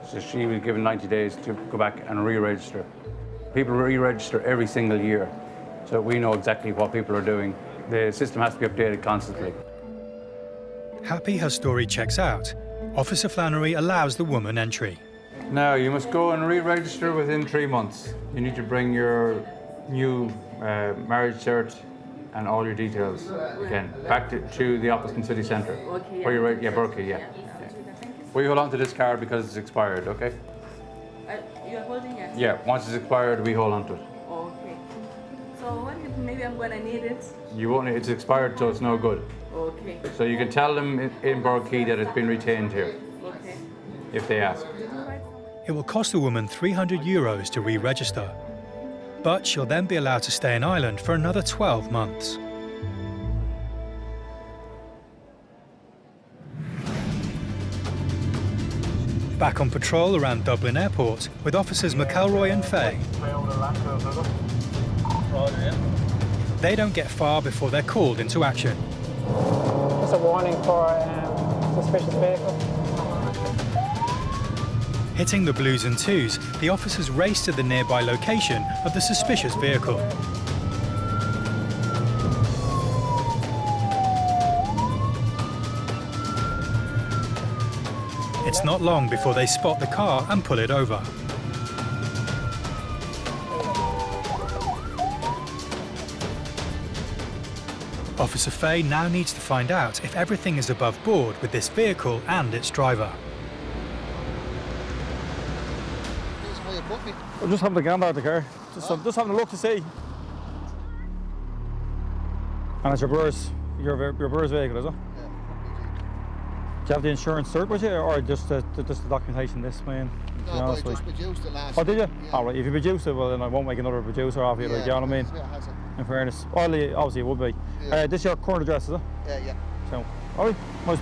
So she was given 90 days to go back and re-register. People re-register every single year, so we know exactly what people are doing. The system has to be updated constantly. Happy her story checks out, Officer Flannery allows the woman entry. Now, you must go and re-register within 3 months. You need to bring your new marriage cert and all your details again back to the office in City Centre. Okay. Where you're, yeah, Berkeley, yeah. We hold on to this card because it's expired, okay? You're holding it? Yeah, once it's expired, we hold on to it. Okay. So what if maybe I'm gonna need it? You won't, it's expired, so it's no good. Okay. So you can tell them in Berkeley that it's been retained here, Okay. if they ask. It will cost the woman €300 to re-register, but she'll then be allowed to stay in Ireland for another 12 months. Back on patrol around Dublin Airport with officers McElroy and Fay. They don't get far before they're called into action. Just a warning for suspicious vehicle. Hitting the blues and twos, the officers race to the nearby location of the suspicious vehicle. It's not long before they spot the car and pull it over. Officer Fay now needs to find out if everything is above board with this vehicle and its driver. I'm just having a gander at the car. Just having a look to see. And it's your brother's vehicle, is it? Yeah. Do you have the insurance cert with you, or just the documentation this man? No, but I just produced it last Oh, did you? Yeah. All right, if you produce it, well then I won't make another producer off you, like, you know what I mean? In fairness. Well, obviously it would be. Yeah. This is your current address, is it? Yeah. So, all right, nice.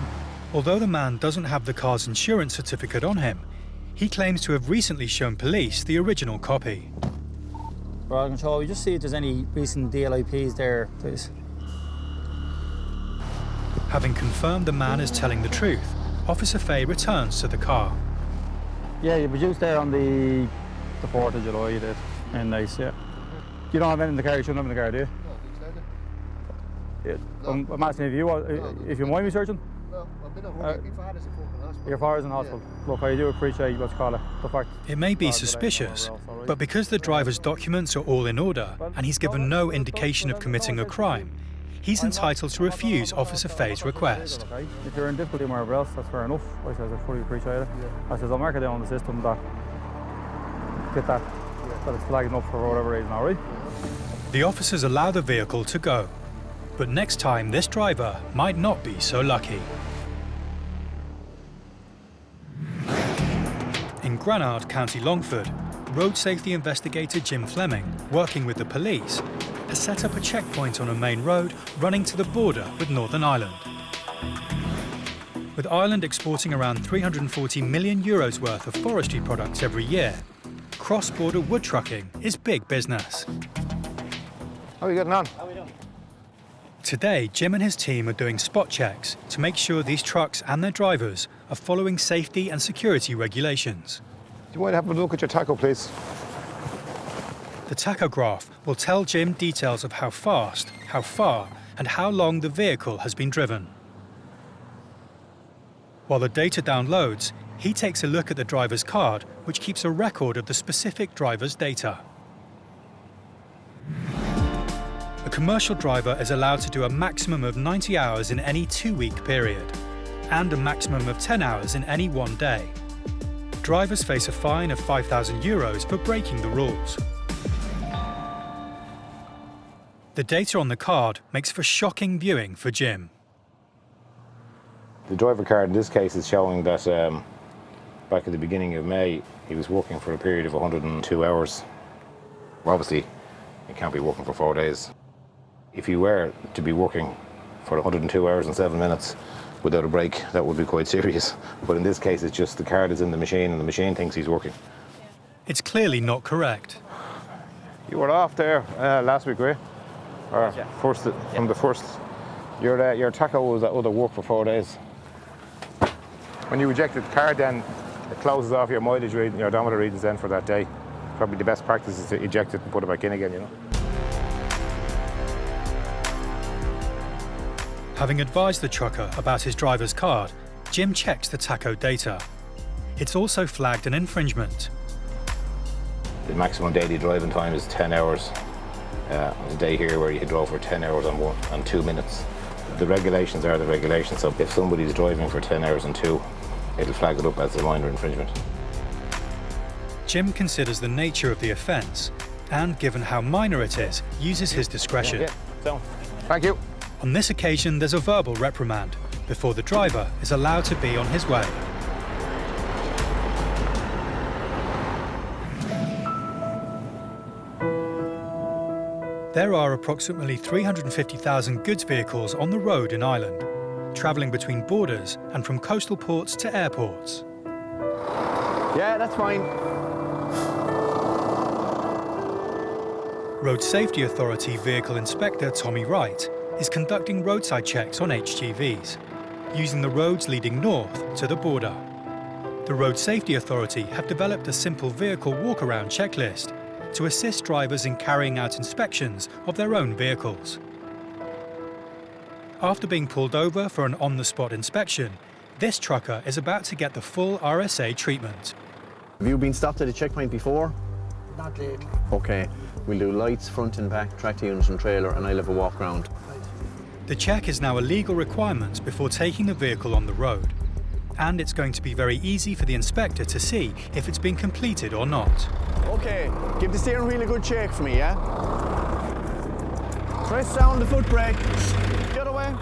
Although the man doesn't have the car's insurance certificate on him, he claims to have recently shown police the original copy. Right, control, we just see if there's any recent DLIPs there, please. Having confirmed the man is telling the truth, Officer Fay returns to the car. Yeah, you produced there on the 4th of July, you did. And nice, yeah. You don't have anything in the car, you shouldn't have in the car, do you? Yeah. I'm asking if you mind me searching? No, I've been at home. My father's in fucking hospital. Your father's in hospital. Yeah. Look, I do appreciate what's called the fact. It may be suspicious, but because the driver's documents are all in order and he's given no indication of committing a crime, he's entitled to refuse Officer Fay's request. If you're in difficulty wherever else, that's fair enough. I says I fully appreciate it. I says I'll mark it down on the system that that it's flagging up for whatever reason, all right? The officers allow the vehicle to go, but next time this driver might not be so lucky. In Granard, County Longford, road safety investigator Jim Fleming, working with the police, has set up a checkpoint on a main road running to the border with Northern Ireland. With Ireland exporting around €340 million worth of forestry products every year, cross-border wood trucking is big business. How are you getting on? Today, Jim and his team are doing spot checks to make sure these trucks and their drivers are following safety and security regulations. Do you mind having a look at your tacho, please? The tachograph will tell Jim details of how fast, how far, and how long the vehicle has been driven. While the data downloads, He takes a look at the driver's card, which keeps a record of the specific driver's data. A commercial driver is allowed to do a maximum of 90 hours in any 2-week period, and a maximum of 10 hours in any 1 day. Drivers face a fine of €5,000 for breaking the rules. The data on the card makes for shocking viewing for Jim. The driver card in this case is showing that back at the beginning of May, he was working for a period of 102 hours. Well, obviously, you can't be working for 4 days. If you were to be working for 102 hours and 7 minutes without a break, that would be quite serious. But in this case, it's just the card is in the machine and the machine thinks he's working. It's clearly not correct. You were off there last week, right? Or from the first. Your taco was at other work for 4 days. When you eject the card, then it closes off your mileage reading, your odometer readings then for that day. Probably the best practice is to eject it and put it back in again, you know. Having advised the trucker about his driver's card, Jim checks the taco data. It's also flagged an infringement. The maximum daily driving time is 10 hours. On a day here where you can drive for 10 hours and 2 minutes. The regulations are the regulations, so if somebody's driving for 10 hours and 2, it'll flag it up as a minor infringement. Jim considers the nature of the offence and, given how minor it is, uses his discretion. Thank you. On this occasion, there's a verbal reprimand before the driver is allowed to be on his way. There are approximately 350,000 goods vehicles on the road in Ireland, travelling between borders and from coastal ports to airports. Yeah, that's fine. Road Safety Authority Vehicle Inspector Tommy Wright is conducting roadside checks on HGVs, using the roads leading north to the border. The Road Safety Authority have developed a simple vehicle walk-around checklist to assist drivers in carrying out inspections of their own vehicles. After being pulled over for an on-the-spot inspection, this trucker is about to get the full RSA treatment. Have you been stopped at a checkpoint before? Not lately. Okay, we'll do lights, front and back, tractor unit and trailer, and I'll have a walk round. The check is now a legal requirement before taking the vehicle on the road, and it's going to be very easy for the inspector to see if it's been completed or not. Okay, give the steering wheel a good shake for me, yeah? Press down the foot brake. The other way.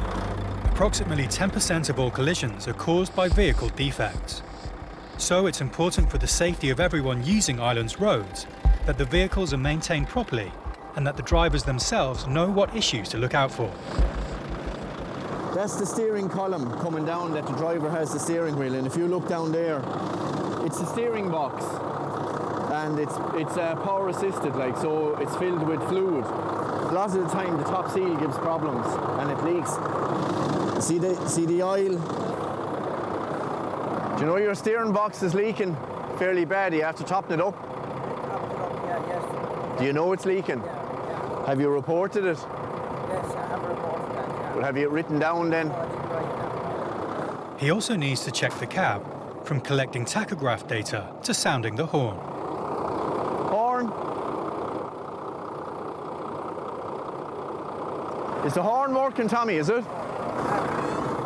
Approximately 10% of all collisions are caused by vehicle defects. So it's important for the safety of everyone using Ireland's roads that the vehicles are maintained properly and that the drivers themselves know what issues to look out for. That's the steering column coming down that the driver has the steering wheel, and if you look down there, it's the steering box, and it's power assisted, like, so it's filled with fluid. A lot of the time the top seal gives problems and it leaks. See the oil? Do you know your steering box is leaking fairly bad? You have to toppen it up. Do you know it's leaking? Have you reported it? Yes, I have reported that. Well, have you it written down then? He also needs to check the cab, from collecting tachograph data to sounding the horn. Horn? Is the horn working, Tommy, is it?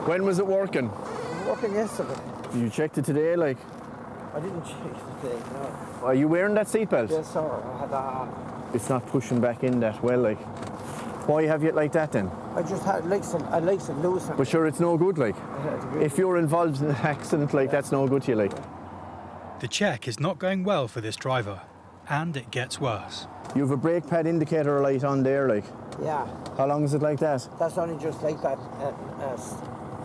When was it working? It was working yesterday. You checked it today, like? I didn't check it today, no. Are you wearing that seatbelt? Yes, sir. I had that. It's not pushing back in that well, like. Why have you it like that then? I just had I like some loose. But sure, it's no good, like. If you're involved in an accident, like, that's no good to you, like. The check is not going well for this driver, and it gets worse. You have a brake pad indicator light on there, like. Yeah. How long is it like that? That's only just like that.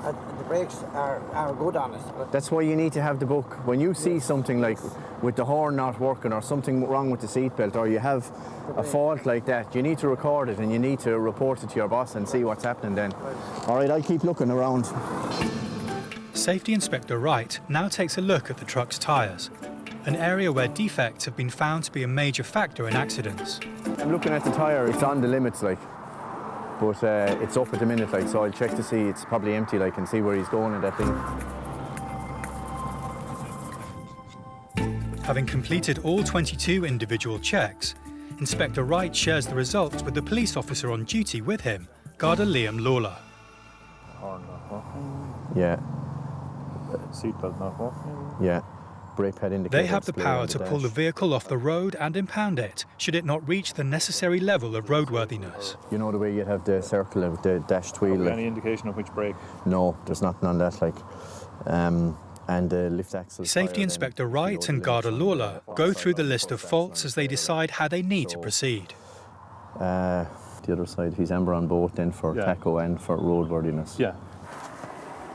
The brakes are good on it. But That's why you need to have the book. When you see something like with the horn not working or something wrong with the seatbelt or you have a fault like that, you need to record it and you need to report it to your boss and see what's happening then. All right, I'll keep looking around. Safety Inspector Wright now takes a look at the truck's tyres, an area where defects have been found to be a major factor in accidents. I'm looking at the tyre, it's on the limits, like. But it's up at the minute, like, so I'll check to see it's probably empty, like, and see where he's going in that thing. Having completed all 22 individual checks, Inspector Wright shares the results with the police officer on duty with him, Garda Liam Lawler. Yeah. Seatbelt not working. Yeah. Brake pad indicator. They have the power to pull the vehicle off the road and impound it, should it not reach the necessary level of roadworthiness. You know the way you'd have the circle of the dashed wheel? Have any indication of which brake? No, there's nothing on that, like. And the lift axle. Safety Inspector Wright and Garda Lawler go through the list of faults as they decide how they need to proceed. The other side, he's amber on both then for tacho and for roadworthiness. Yeah.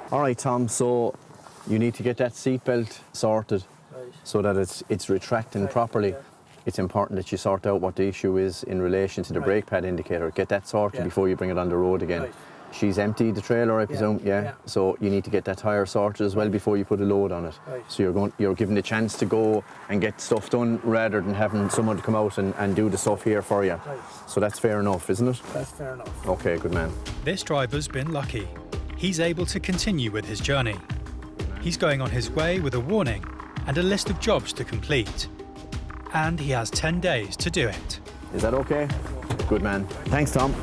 All right, Tom, so you need to get that seatbelt sorted so that it's retracting properly. It's important that you sort out what the issue is in relation to the brake pad indicator. Get that sorted before you bring it on the road again. She's emptied the trailer, I presume, yeah? So you need to get that tyre sorted as well before you put a load on it. So you're given the chance to go and get stuff done rather than having someone to come out and do the stuff here for you. So that's fair enough, isn't it? That's fair enough. Okay, good man. This driver's been lucky. He's able to continue with his journey. He's going on his way with a warning and a list of jobs to complete. And he has 10 days to do it. Is that okay? Good man. Thanks, Tom.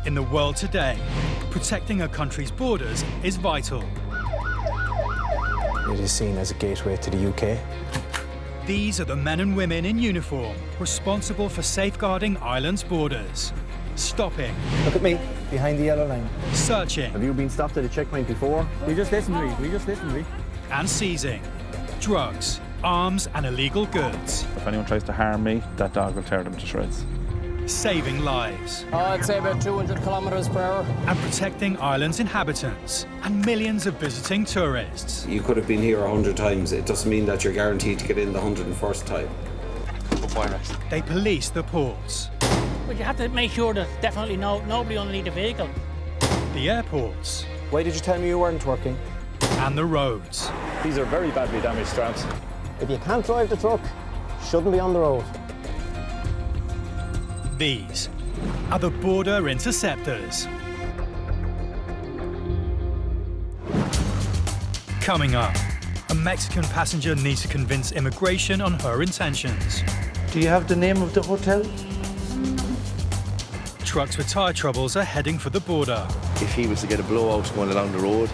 In the world today, protecting a country's borders is vital. It is seen as a gateway to the UK. These are the men and women in uniform responsible for safeguarding Ireland's borders. Stopping. Look at me, behind the yellow line. Searching. Have you been stopped at a checkpoint before? We just listened to me. And seizing drugs, arms and illegal goods. If anyone tries to harm me, that dog will tear them to shreds. Saving lives. I'd say about 200 kilometres per hour. And protecting Ireland's inhabitants and millions of visiting tourists. You could have been here 100 times. It doesn't mean that you're guaranteed to get in the 101st time. They police the ports. But you have to make sure there's definitely nobody underneath the vehicle. The airports. Why did you tell me you weren't working? And the roads. These are very badly damaged straps. If you can't drive the truck, shouldn't be on the road. These are the border interceptors. Coming up, a Mexican passenger needs to convince immigration on her intentions. Do you have the name of the hotel? Trucks with tyre troubles are heading for the border. If he was to get a blowout going along the road,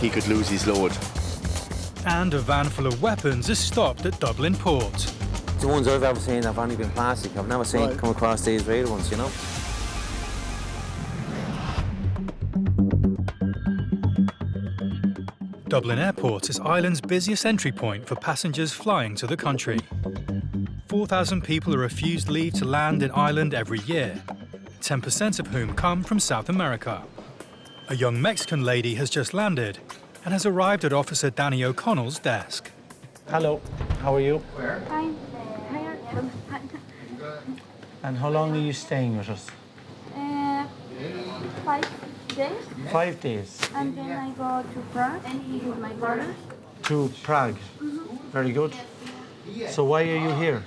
he could lose his load. And a van full of weapons is stopped at Dublin Port. The ones I've ever seen have only been plastic. I've never seen come across these real ones, you know. Dublin Airport is Ireland's busiest entry point for passengers flying to the country. 4,000 people are refused leave to land in Ireland every year, 10% of whom come from South America. A young Mexican lady has just landed and has arrived at Officer Danny O'Connell's desk. Hello, how are you? Fine. And how long are you staying with us? 5 days. 5 days. And then I go to Prague with my brother. To Prague. Very good. So why are you here?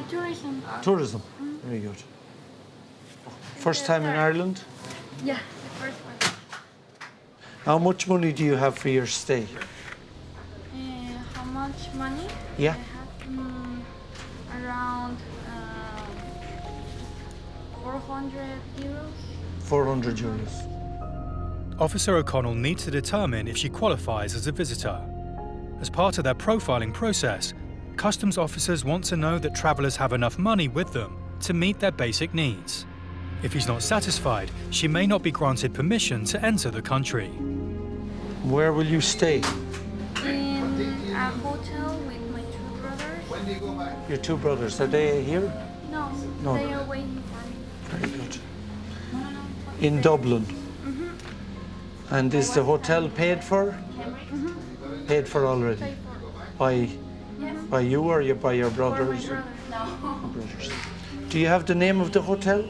Tourism. Tourism. Very good. First time in Ireland? Yeah, the first one. How much money do you have for your stay? How much money? Yeah. I have around 400 euros. 400 euros. Officer O'Connell needs to determine if she qualifies as a visitor. As part of their profiling process, customs officers want to know that travellers have enough money with them to meet their basic needs. If he's not satisfied, she may not be granted permission to enter the country. Where will you stay? In a hotel with my two brothers. Your two brothers, are they here? No, No. they are waiting for me. Very good. In Dublin. And is the hotel paid for? Paid for already? By you or by your brothers? Brothers. Do you have the name of the hotel?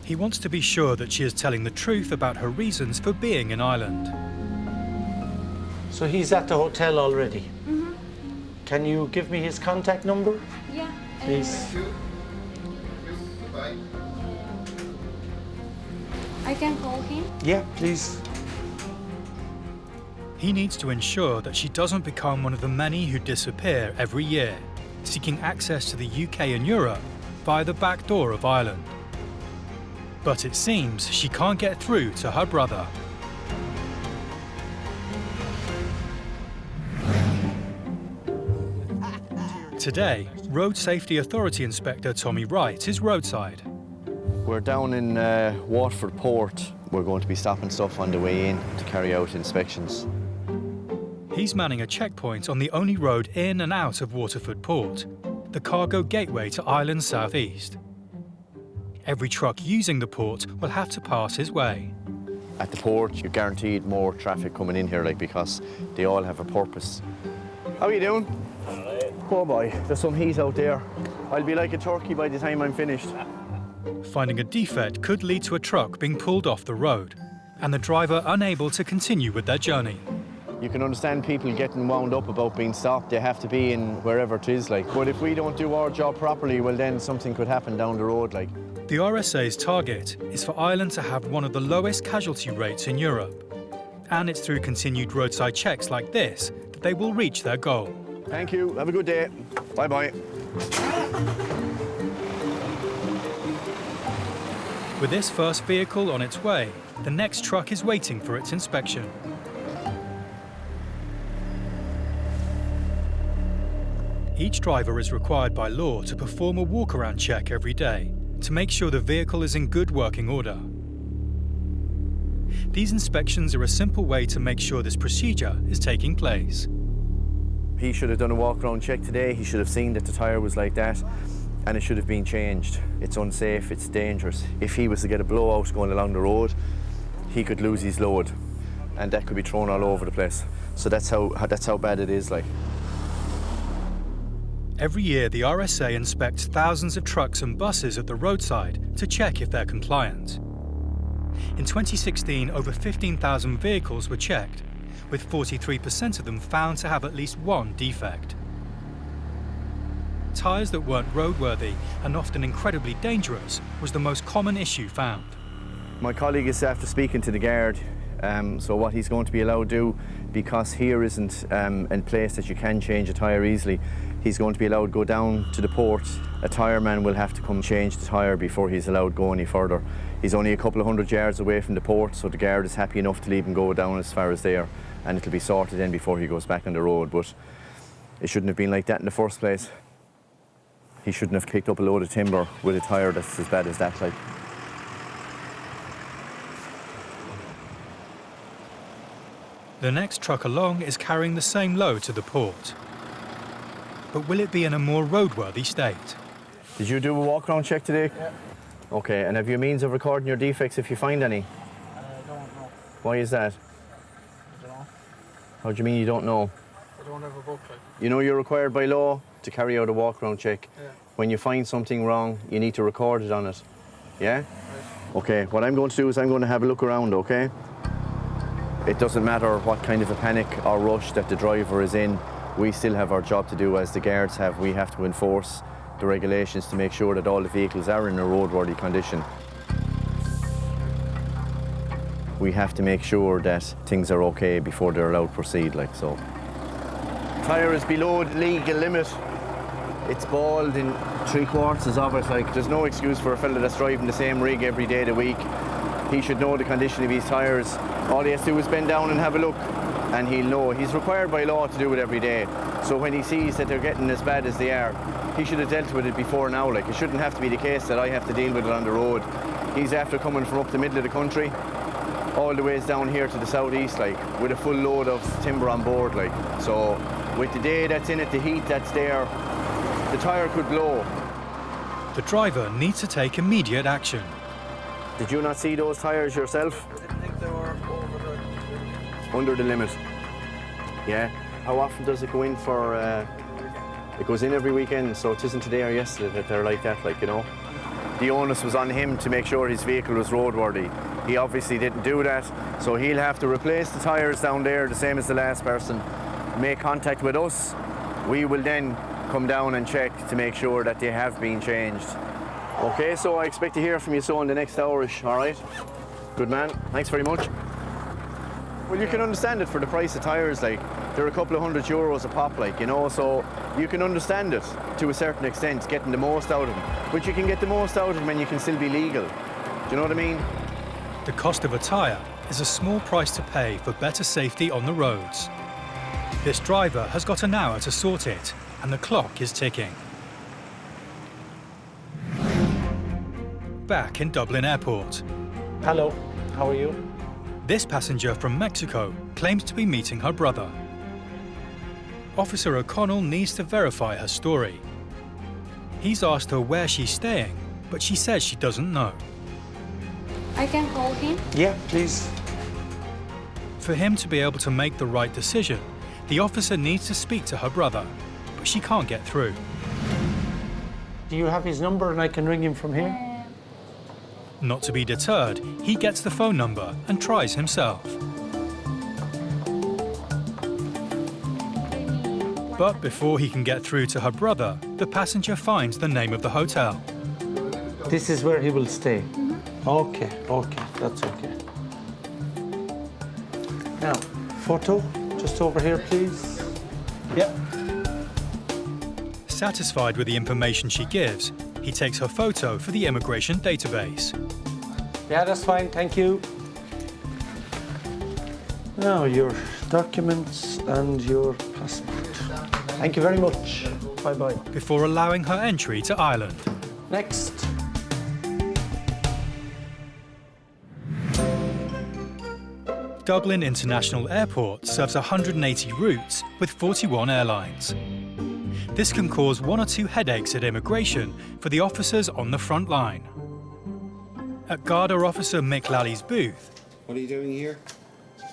He wants to be sure that she is telling the truth about her reasons for being in Ireland. So he's at the hotel already? Can you give me his contact number? Yeah. Please. I can call him. Yeah, please. He needs to ensure that she doesn't become one of the many who disappear every year, seeking access to the UK and Europe via the back door of Ireland. But it seems she can't get through to her brother. Today, Road Safety Authority Inspector Tommy Wright is roadside. We're down in Waterford Port. We're going to be stopping stuff on the way in to carry out inspections. He's manning a checkpoint on the only road in and out of Waterford Port, the cargo gateway to Ireland's southeast. Every truck using the port will have to pass his way. At the port, you're guaranteed more traffic coming in here, because they all have a purpose. How are you doing? Poor boy, there's some heat out there. I'll be like a turkey by the time I'm finished. Finding a defect could lead to a truck being pulled off the road and the driver unable to continue with their journey. You can understand people getting wound up about being stopped. They have to be in wherever it is, But if we don't do our job properly, well then something could happen down the road, The RSA's target is for Ireland to have one of the lowest casualty rates in Europe. And it's through continued roadside checks like this that they will reach their goal. Thank you. Have a good day. Bye-bye. With this first vehicle on its way, the next truck is waiting for its inspection. Each driver is required by law to perform a walk-around check every day to make sure the vehicle is in good working order. These inspections are a simple way to make sure this procedure is taking place. He should have done a walk-around check today. He should have seen that the tyre was like that, and it should have been changed. It's unsafe, it's dangerous. If he was to get a blowout going along the road, he could lose his load, and that could be thrown all over the place. So that's how bad it is, Every year, the RSA inspects thousands of trucks and buses at the roadside to check if they're compliant. In 2016, over 15,000 vehicles were checked, with 43% of them found to have at least one defect. Tyres that weren't roadworthy and often incredibly dangerous was the most common issue found. My colleague is after speaking to the guard, so what he's going to be allowed to do, because here isn't a place that you can change a tyre easily, he's going to be allowed to go down to the port. A tyre man will have to come change the tyre before he's allowed to go any further. He's only a couple of 100 yards away from the port, so the guard is happy enough to leave him go down as far as there, and it'll be sorted in before he goes back on the road. But it shouldn't have been like that in the first place. He shouldn't have picked up a load of timber with a tyre that's as bad as that. The next truck along is carrying the same load to the port. But will it be in a more roadworthy state? Did you do a walk-around check today? Yeah. Okay, and have you means of recording your defects if you find any? I don't know. Why is that? I don't know. How do you mean you don't know? I don't have a book. You know you're required by law to carry out a walk-around check. Yeah. When you find something wrong, you need to record it on it. Yeah? Right. Okay, what I'm going to do is I'm going to have a look around, okay? It doesn't matter what kind of a panic or rush that the driver is in, we still have our job to do as the guards have. We have to enforce the regulations to make sure that all the vehicles are in a roadworthy condition. We have to make sure that things are okay before they're allowed to proceed, so. Tyre is below the legal limit. It's bald in 3/4 of it, there's no excuse for a fella that's driving the same rig every day of the week. He should know the condition of his tyres. All he has to do is bend down and have a look, and he'll know. He's required by law to do it every day. So when he sees that they're getting as bad as they are, he should have dealt with it before now. It shouldn't have to be the case that I have to deal with it on the road. He's after coming from up the middle of the country, all the ways down here to the southeast, with a full load of timber on board, so With the day that's in it, the heat that's there, the tyre could blow. The driver needs to take immediate action. Did you not see those tyres yourself? I think they were Under the limit. Yeah. How often does it go in for? It goes in every weekend, so it isn't today or yesterday that they're like that, like, you know. The onus was on him to make sure his vehicle was roadworthy. He obviously didn't do that, so he'll have to replace the tyres down there, the same as the last person. Make contact with us. We will then come down and check to make sure that they have been changed. Okay, so I expect to hear from you so in the next hour-ish, all right? Good man, thanks very much. Well, you can understand it for the price of tyres, like, they're a couple of €100 a pop, like, you know, so you can understand it to a certain extent, getting the most out of them. But you can get the most out of them and you can still be legal. Do you know what I mean? The cost of a tyre is a small price to pay for better safety on the roads. This driver has got an hour to sort it, and the clock is ticking. Back in Dublin Airport. Hello, how are you? This passenger from Mexico claims to be meeting her brother. Officer O'Connell needs to verify her story. He's asked her where she's staying, but she says she doesn't know. I can call him? Yeah, please. For him to be able to make the right decision, the officer needs to speak to her brother, but she can't get through. Do you have his number and I can ring him from here? Not to be deterred, he gets the phone number and tries himself. But before he can get through to her brother, the passenger finds the name of the hotel. This is where he will stay? Okay, that's okay. Now, photo, just over here, please. Yeah. Satisfied with the information she gives, he takes her photo for the immigration database. Yeah, that's fine, thank you. Now, your documents and your passport. Thank you very much. Bye-bye. Before allowing her entry to Ireland. Next. Dublin International Airport serves 180 routes with 41 airlines. This can cause 1 or 2 headaches at immigration for the officers on the front line. At Garda officer Mick Lally's booth, what are you doing here?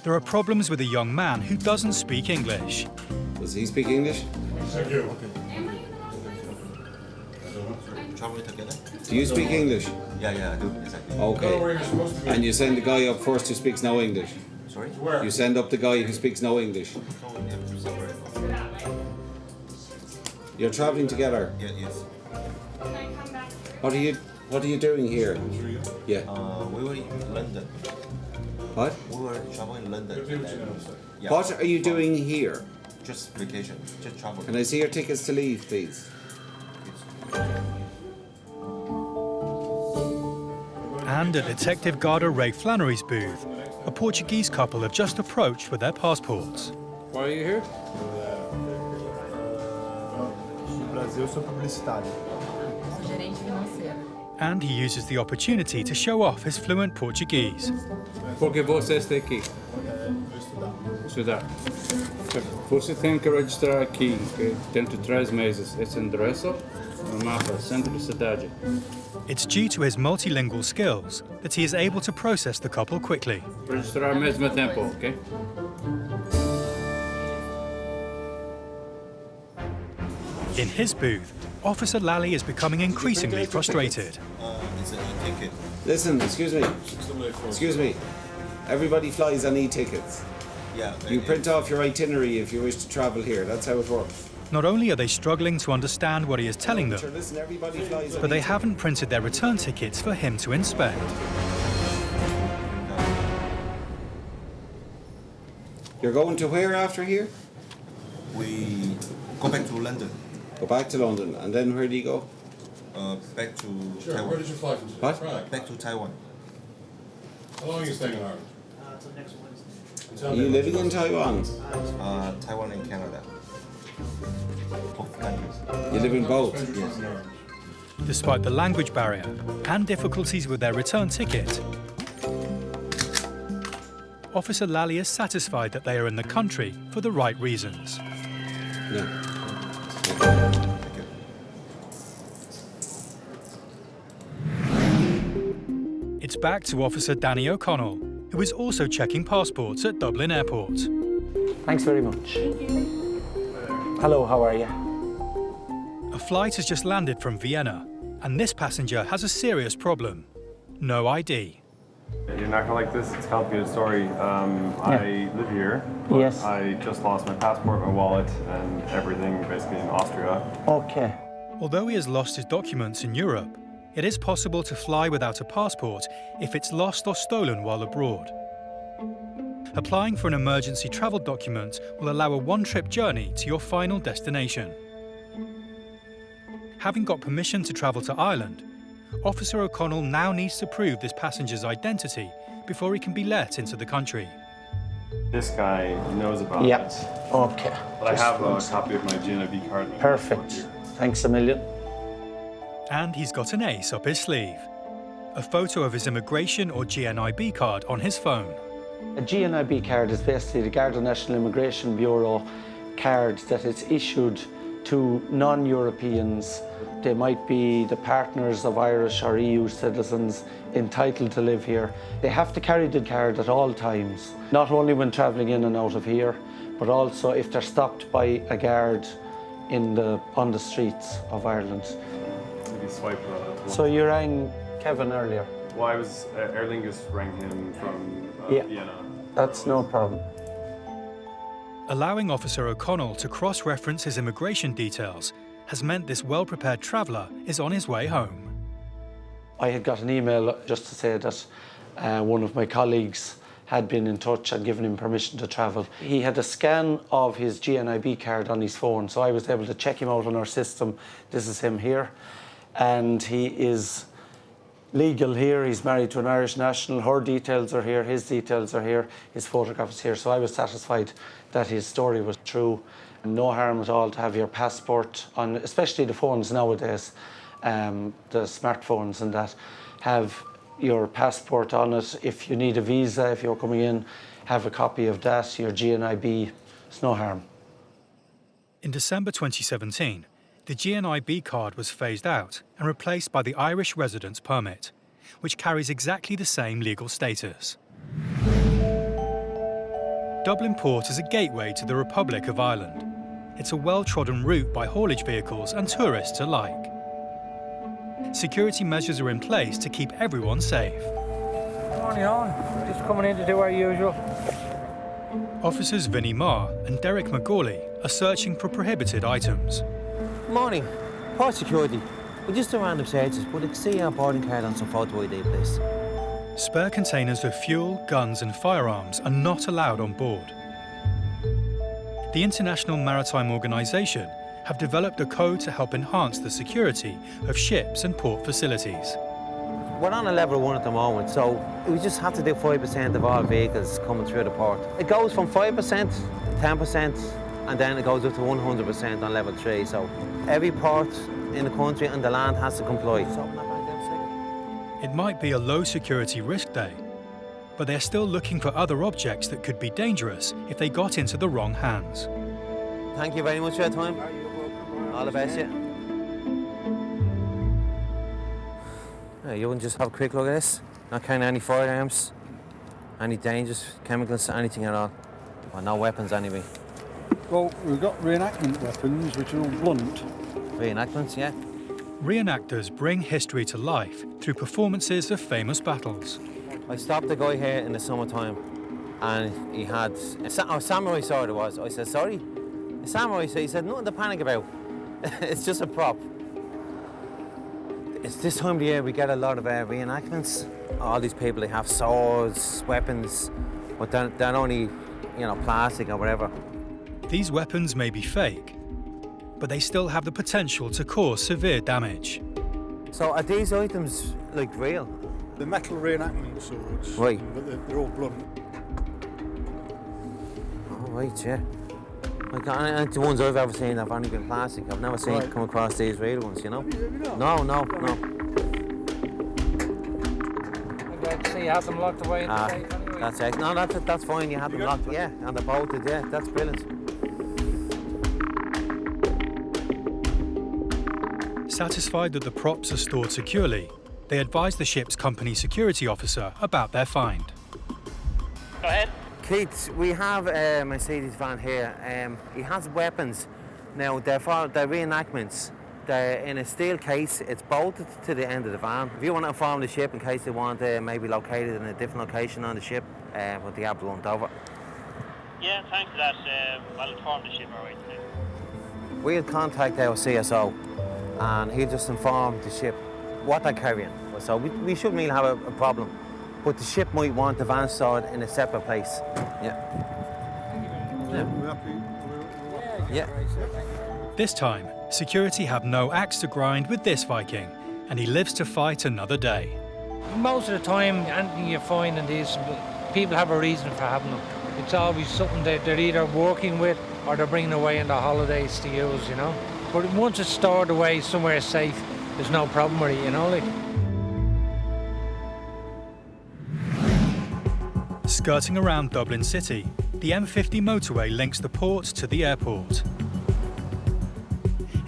There are problems with a young man who doesn't speak English. Does he speak English? Thank you. Do you speak English? Yeah, I do. Exactly. Okay. And you send the guy up first who speaks no English? Sorry? You send up the guy who speaks no English? You're travelling together? Yeah, yes. What are you doing here? Yeah. We were in London. What? We were traveling in London. Yeah. What are you doing here? Just vacation, just travel. Can I see your tickets to leave, please? And at Detective Garda Ray Flannery's booth, a Portuguese couple have just approached with their passports. Why are you here? And he uses the opportunity to show off his fluent Portuguese. Porque você está aqui? Estudar. Você tem que registrar aqui, okay? Dentro de 3 meses. Esse endereço no mapa, centro da cidade. It's due to his multilingual skills that he is able to process the couple quickly. Registrar ao mesmo tempo, okay? In his booth, Officer Lally is becoming increasingly frustrated. It's an e-ticket. Listen, excuse me. Everybody flies on e-tickets. Yeah. You print off your itinerary if you wish to travel here. That's how it works. Not only are they struggling to understand what he is telling them, Listen, everybody flies on but they e-tickets. haven't printed their return tickets for him to inspect. You're going to where after here? We go back to London. Go back to London, and then where do you go? Back to Sure, Taiwan. where did you fly from? What? Back to Taiwan. How long are you staying in Ireland? Are you living in Taiwan? Taiwan and Canada. Both countries. You live in both? Yes. Despite the language barrier and difficulties with their return ticket, Officer Lally is satisfied that they are in the country for the right reasons. It's back to Officer Danny O'Connell, who is also checking passports at Dublin Airport. Thanks very much. Hello, how are you? A flight has just landed from Vienna, and this passenger has a serious problem. No ID. You're not gonna like this, it's a complicated story. I live here, but Yes. I just lost my passport, my wallet, and everything basically in Austria. Okay. Although he has lost his documents in Europe, it is possible to fly without a passport if it's lost or stolen while abroad. Applying for an emergency travel document will allow a one-trip journey to your final destination. Having got permission to travel to Ireland, Officer O'Connell now needs to prove this passenger's identity before he can be let into the country. This guy knows about Yeah. it. Okay. But I have a copy of my GNIB card. and my Perfect. passport here. Thanks a million. And he's got an ace up his sleeve. A photo of his immigration or GNIB card on his phone. A GNIB card is basically the Garda National Immigration Bureau card that is issued to non-Europeans. They might be the partners of Irish or EU citizens entitled to live here. They have to carry the card at all times, not only when travelling in and out of here, but also if they're stopped by a guard on the streets of Ireland. Maybe swipe it. So you rang Kevin earlier? Well, I was, Aer Lingus rang him from Vienna. That's no problem. Allowing Officer O'Connell to cross-reference his immigration details has meant this well-prepared traveller is on his way home. I had got an email just to say that one of my colleagues had been in touch and given him permission to travel. He had a scan of his GNIB card on his phone, so I was able to check him out on our system. This is him here, and he is legal here. He's married to an Irish national. Her details are here, his details are here, his photograph is here. So I was satisfied that his story was true. No harm at all to have your passport on, especially the phones nowadays, the smartphones and that, have your passport on it. If you need a visa, if you're coming in, have a copy of that, your GNIB, it's no harm. In December 2017, the GNIB card was phased out and replaced by the Irish Residence Permit, which carries exactly the same legal status. Dublin Port is a gateway to the Republic of Ireland. It's a well-trodden route by haulage vehicles and tourists alike. Security measures are in place to keep everyone safe. Morning on, just coming in to do our usual. Officers Vinnie Marr and Derek McGawley are searching for prohibited items. Morning. Port security. We just do random searches, but I can see your boarding card on some photo ID, please. Spare containers of fuel, guns and firearms are not allowed on board. The International Maritime Organization have developed a code to help enhance the security of ships and port facilities. We're on a level 1 at the moment, so we just have to do 5% of all vehicles coming through the port. It goes from 5%, 10%, and then it goes up to 100% on level 3. So every port in the country and the land has to comply. It might be a low security risk day, but they're still looking for other objects that could be dangerous if they got into the wrong hands. Thank you very much for your time. All the best, yeah. You wouldn't just have a quick look at this? Not carrying any firearms, any dangerous chemicals, anything at all? Well, no weapons anyway. Well, we've got reenactment weapons, which are all blunt. Reenactments, yeah. Reenactors bring history to life through performances of famous battles. I stopped a guy here in the summertime and he had a samurai sword it was. I said, sorry? A samurai sword? He said, nothing to panic about. It's just a prop. It's this time of the year we get a lot of reenactments. All these people, they have swords, weapons, but they're only, plastic or whatever. These weapons may be fake, but they still have the potential to cause severe damage. So are these items, real? The metal reenactment swords. Right. But they're all blunt. Oh, right, yeah. The ones I've ever seen have only been plastic. I've never seen come across these real ones, No. So you have them locked away in the safe anyway? That's it. No, that's fine. You have them locked, yeah. And they're bolted, yeah. That's brilliant. Satisfied that the props are stored securely, they advise the ship's company security officer about their find. Go ahead. Keith, we have a Mercedes van here. He has weapons. Now, they're reenactments. They're in a steel case. It's bolted to the end of the van. If you want to inform the ship in case they want maybe located in a different location on the ship, but they are blunt over. Yeah, thanks for that. I'll inform the ship, all right. We'll contact our CSO and he'll just inform the ship what they're carrying. So we shouldn't really have a problem. But the ship might want the van stored in a separate place. Yeah. This time, security have no axe to grind with this Viking, and he lives to fight another day. Most of the time, anything you find in these, people have a reason for having them. It's always something that they're either working with or they're bringing away on the holidays to use, you know. But once it's stored away somewhere safe, there's no problem with it, you know. Skirting around Dublin City, the M50 motorway links the port to the airport.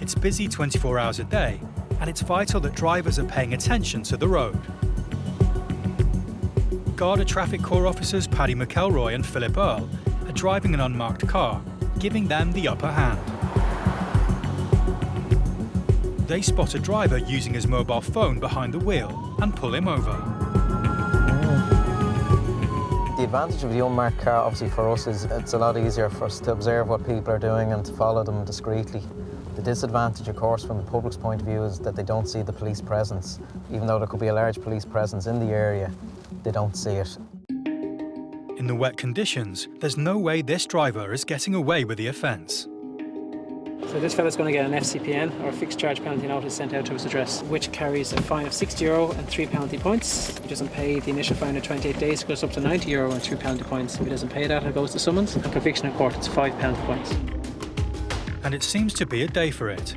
It's busy 24 hours a day, and it's vital that drivers are paying attention to the road. Garda Traffic Corps officers Paddy McElroy and Philip Earl are driving an unmarked car, giving them the upper hand. They spot a driver using his mobile phone behind the wheel and pull him over. The advantage of the unmarked car, obviously for us, is it's a lot easier for us to observe what people are doing and to follow them discreetly. The disadvantage, of course, from the public's point of view is that they don't see the police presence. Even though there could be a large police presence in the area, they don't see it. In the wet conditions, there's no way this driver is getting away with the offence. So this fella's going to get an FCPN, or a fixed charge penalty notice, sent out to his address, which carries a fine of €60 and 3 penalty points. If he doesn't pay the initial fine of 28 days, it goes up to €90 and 3 penalty points. If he doesn't pay that, it goes to summons. And conviction in court, it's 5 penalty points. And it seems to be a day for it.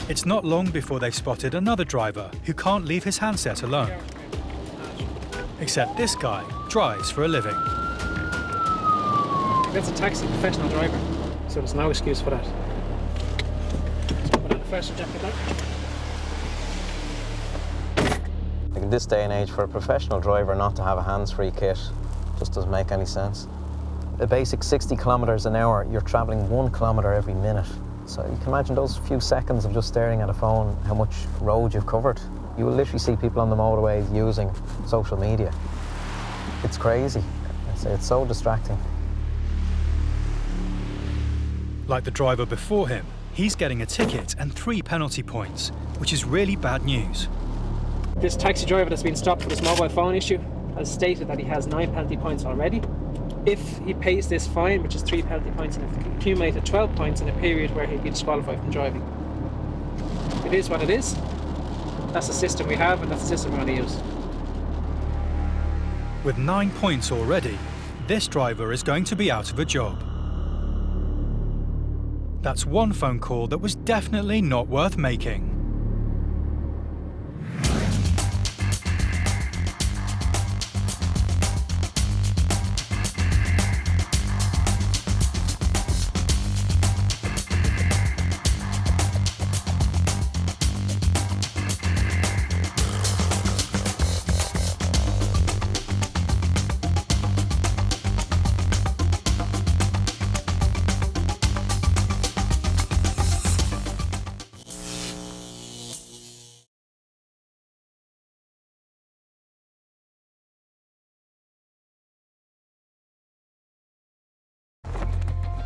It's not long before they've spotted another driver who can't leave his handset alone. Except this guy drives for a living. That's a taxi professional driver, so there's no excuse for that. Put on the first jacket now. In this day and age, for a professional driver not to have a hands-free kit just doesn't make any sense. A basic 60 kilometres an hour, you're travelling 1 kilometre every minute. So you can imagine those few seconds of just staring at a phone, how much road you've covered. You will literally see people on the motorways using social media. It's crazy. It's so distracting. Like the driver before him, he's getting a ticket and 3 penalty points, which is really bad news. This taxi driver that's been stopped for this mobile phone issue has stated that he has 9 penalty points already. If he pays this fine, which is 3 penalty points, and accumulated 12 points in a period where he'd be disqualified from driving. It is what it is. That's the system we have, and that's the system we're going to use. With 9 points already, this driver is going to be out of a job. That's one phone call that was definitely not worth making.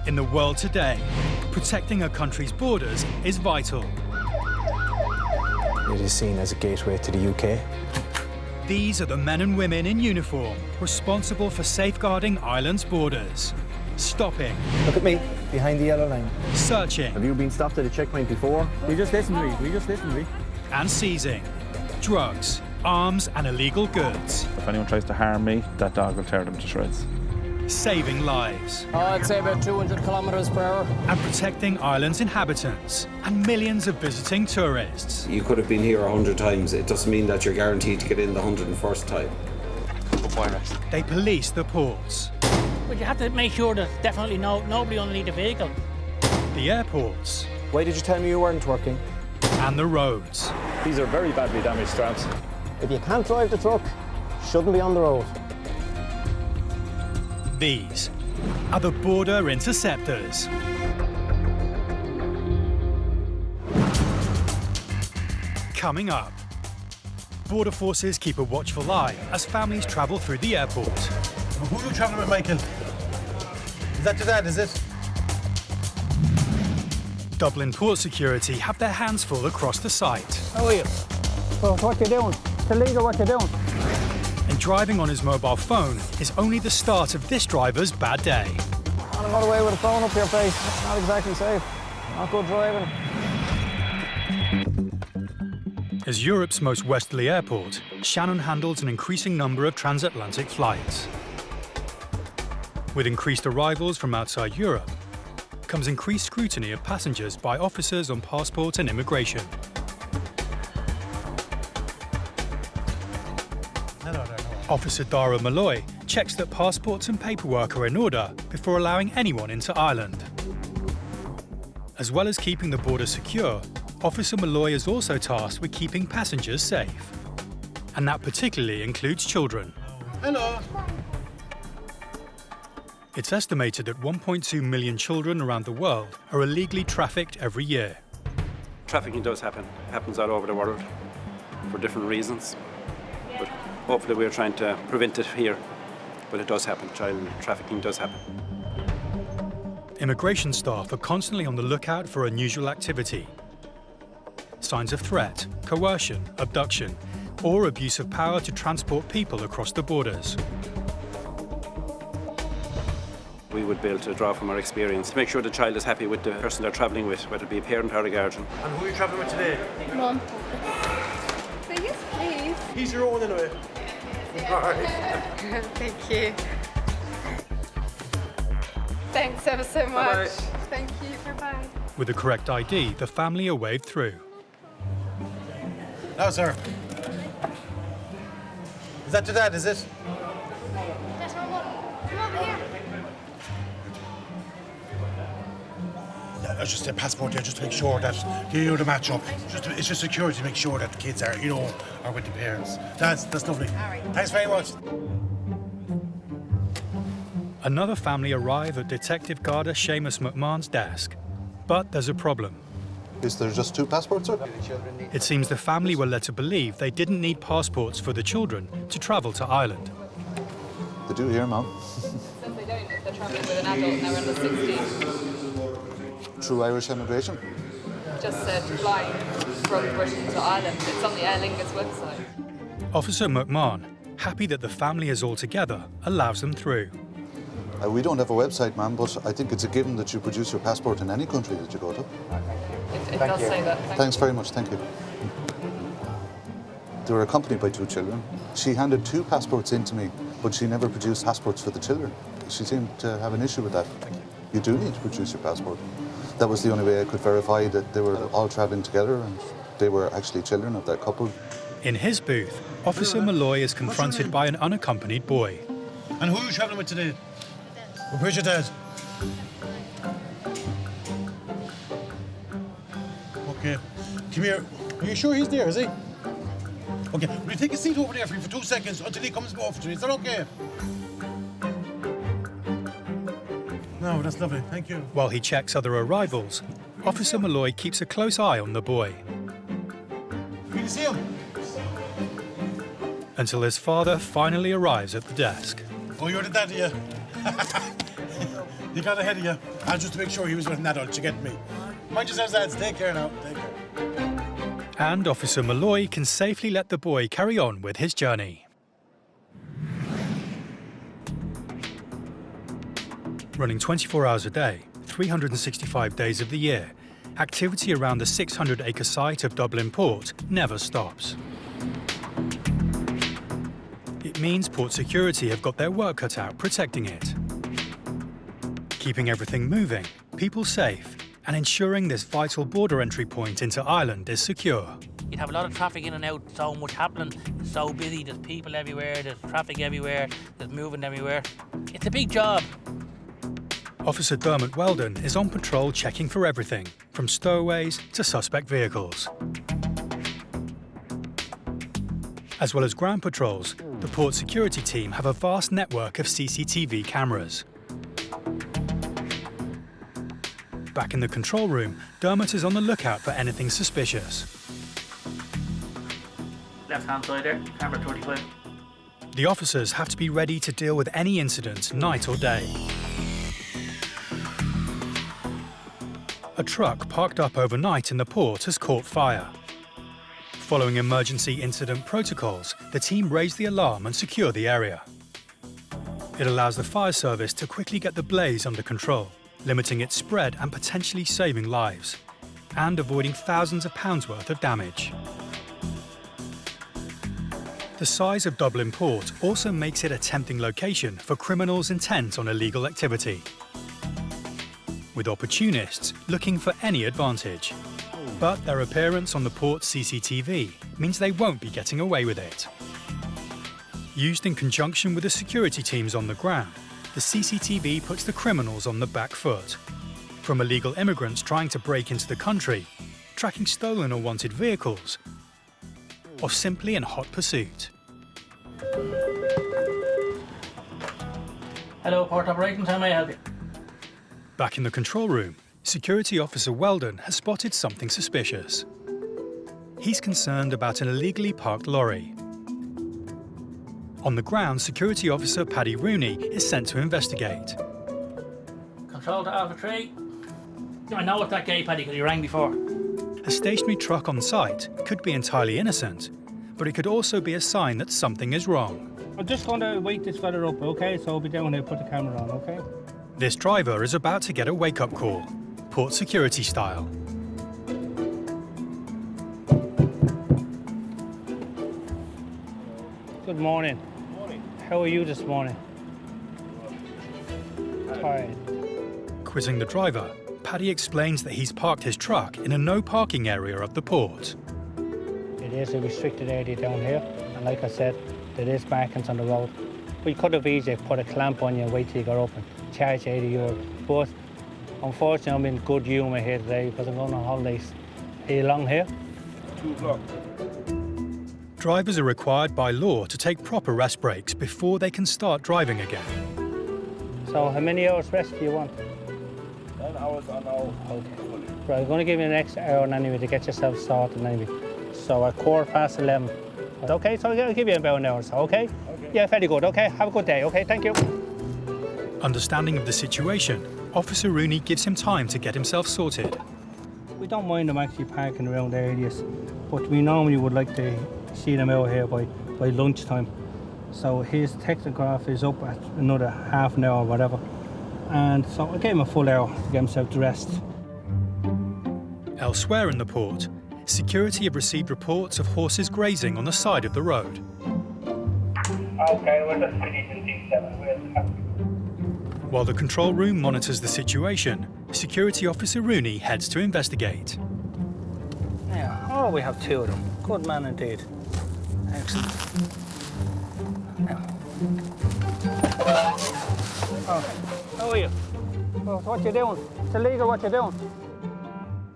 In the world today, protecting a country's borders is vital. It is seen as a gateway to the UK. These are the men and women in uniform responsible for safeguarding Ireland's borders. Stopping. Look at me, behind the yellow line. Searching. Have you been stopped at a checkpoint before? You just listen to me. And seizing drugs, arms and illegal goods. If anyone tries to harm me, that dog will tear them to shreds. Saving lives. I'd say about 200 kilometres per hour. And protecting Ireland's inhabitants and millions of visiting tourists. You could have been here 100 times. It doesn't mean that you're guaranteed to get in the 101st time. They police the ports. But you have to make sure that definitely nobody underneath the vehicle. The airports. Why did you tell me you weren't working? and the roads. These are very badly damaged straps. If you can't drive the truck, shouldn't be on the road. These are the border interceptors. Coming up, border forces keep a watchful eye as families travel through the airport. Who are you travelling with, Michael? Is that your dad, is it? Dublin Port security have their hands full across the site. How are you? Well, what you doing? It's illegal what you're doing. And driving on his mobile phone is only the start of this driver's bad day. On the motorway with a phone up your face, that's not exactly safe. Not good driving. As Europe's most westerly airport, Shannon handles an increasing number of transatlantic flights. With increased arrivals from outside Europe, comes increased scrutiny of passengers by officers on passport and immigration. Officer Dara Malloy checks that passports and paperwork are in order before allowing anyone into Ireland. As well as keeping the border secure, Officer Malloy is also tasked with keeping passengers safe. And that particularly includes children. Hello. It's estimated that 1.2 million children around the world are illegally trafficked every year. Trafficking does happen. It happens all over the world for different reasons. But hopefully we're trying to prevent it here. But it does happen. Child trafficking does happen. Immigration staff are constantly on the lookout for unusual activity. Signs of threat, coercion, abduction, or abuse of power to transport people across the borders. We would be able to draw from our experience to make sure the child is happy with the person they're travelling with, whether it be a parent or a guardian. And who are you travelling with today? Mom. Please, please. He's your own anyway. All right. Thank you. Thanks ever so much. Bye-bye. Thank you. Bye-bye. With the correct ID, the family are waved through. Now, sir. Is that your dad, is it? That's my mom. Come over here. Yeah, that's just a passport there, just to make sure that you know the match up. It's just security to make sure that the kids are, are with the parents. That's lovely. All right. Thanks very much. Another family arrive at Detective Garda Seamus McMahon's desk. But there's a problem. Is there just 2 passports, sir? It seems the family were led to believe they didn't need passports for the children to travel to Ireland. They do here, Mum. Since they don't, if they're travelling with an adult and they're under 16. Through Irish immigration? Just said flying from Britain to Ireland. It's on the Aer Lingus website. Officer McMahon, happy that the family is all together, allows them through. We don't have a website, ma'am, but I think it's a given that you produce your passport in any country that you go to. It does say that. Thanks very much, thank you. They were accompanied by 2 children. She handed 2 passports in to me, but she never produced passports for the children. She seemed to have an issue with that. You do need to produce your passport. That was the only way I could verify that they were all travelling together and they were actually children of that couple. In his booth, Officer Malloy is confronted by an unaccompanied boy. And who are you travelling with today? Where's your dad? Okay. Come here. Are you sure he's there, is he? Okay. Will you take a seat over there for 2 seconds until he comes over to you? Is that okay? No, that's lovely. Thank you. While he checks other arrivals, Officer Malloy keeps a close eye on the boy. Can you see him? Until his father finally arrives at the desk. Oh, you're the daddy, yeah? He got ahead of you. I just to make sure he was with an adult, you get me. Mind yourselves, lads. Take care now. Take care. And Officer Malloy can safely let the boy carry on with his journey. Running 24 hours a day, 365 days of the year, activity around the 600-acre site of Dublin Port never stops. It means port security have got their work cut out protecting it. Keeping everything moving, people safe, and ensuring this vital border entry point into Ireland is secure. You'd have a lot of traffic in and out, so much happening, it's so busy, there's people everywhere, there's traffic everywhere, there's movement everywhere. It's a big job. Officer Dermot Weldon is on patrol checking for everything, from stowaways to suspect vehicles. As well as ground patrols, the port security team have a vast network of CCTV cameras. Back in the control room, Dermot is on the lookout for anything suspicious. Left-hand side there, camera 35. The officers have to be ready to deal with any incident, night or day. A truck parked up overnight in the port has caught fire. Following emergency incident protocols, the team raise the alarm and secure the area. It allows the fire service to quickly get the blaze under control, limiting its spread and potentially saving lives, and avoiding thousands of pounds worth of damage. The size of Dublin Port also makes it a tempting location for criminals intent on illegal activity, with opportunists looking for any advantage. But their appearance on the port's CCTV means they won't be getting away with it. Used in conjunction with the security teams on the ground, the CCTV puts the criminals on the back foot. From illegal immigrants trying to break into the country, tracking stolen or wanted vehicles, or simply in hot pursuit. Hello, Port Operations, how may I help you? Back in the control room, Security Officer Weldon has spotted something suspicious. He's concerned about an illegally parked lorry. On the ground, Security Officer Paddy Rooney is sent to investigate. Control to Alpha 3. I know it's that gate, Paddy, because you rang before. A stationary truck on site could be entirely innocent, but it could also be a sign that something is wrong. I'm just going to wake this fella up, okay? So I'll be down here, put the camera on, okay? This driver is about to get a wake-up call, port security style. Good morning. Morning. How are you this morning? Tired. Quizzing the driver, Paddy explains that he's parked his truck in a no-parking area of the port. It is a restricted area down here, and like I said, there is markings on the road. We could have easily put a clamp on you and wait till you got up and charge €80, but unfortunately I'm in good humour here today because I'm going on holidays. Are you along here? 2 o'clock. Drivers are required by law to take proper rest breaks before they can start driving again. So how many hours rest do you want? 10 hours are now. Okay. Right, I'm going to give you an extra hour anyway to get yourself sorted anyway. So at 11:15. Okay, so I'll give you about an hour, so okay? Yeah, very good, okay? Have a good day, okay? Thank you. Understanding of the situation, Officer Rooney gives him time to get himself sorted. We don't mind them actually parking around areas, but we normally would like to see them out here by lunchtime. So his tachograph is up at another half an hour or whatever. And so I gave him a full hour to get himself dressed. Elsewhere in the port, security have received reports of horses grazing on the side of the road. Okay, we're just finishing D7. While the control room monitors the situation, Security Officer Rooney heads to investigate. Yeah, oh, we have 2 of them. Good man indeed. Excellent. Oh, how are you? Oh, what you doing? It's illegal what you're doing.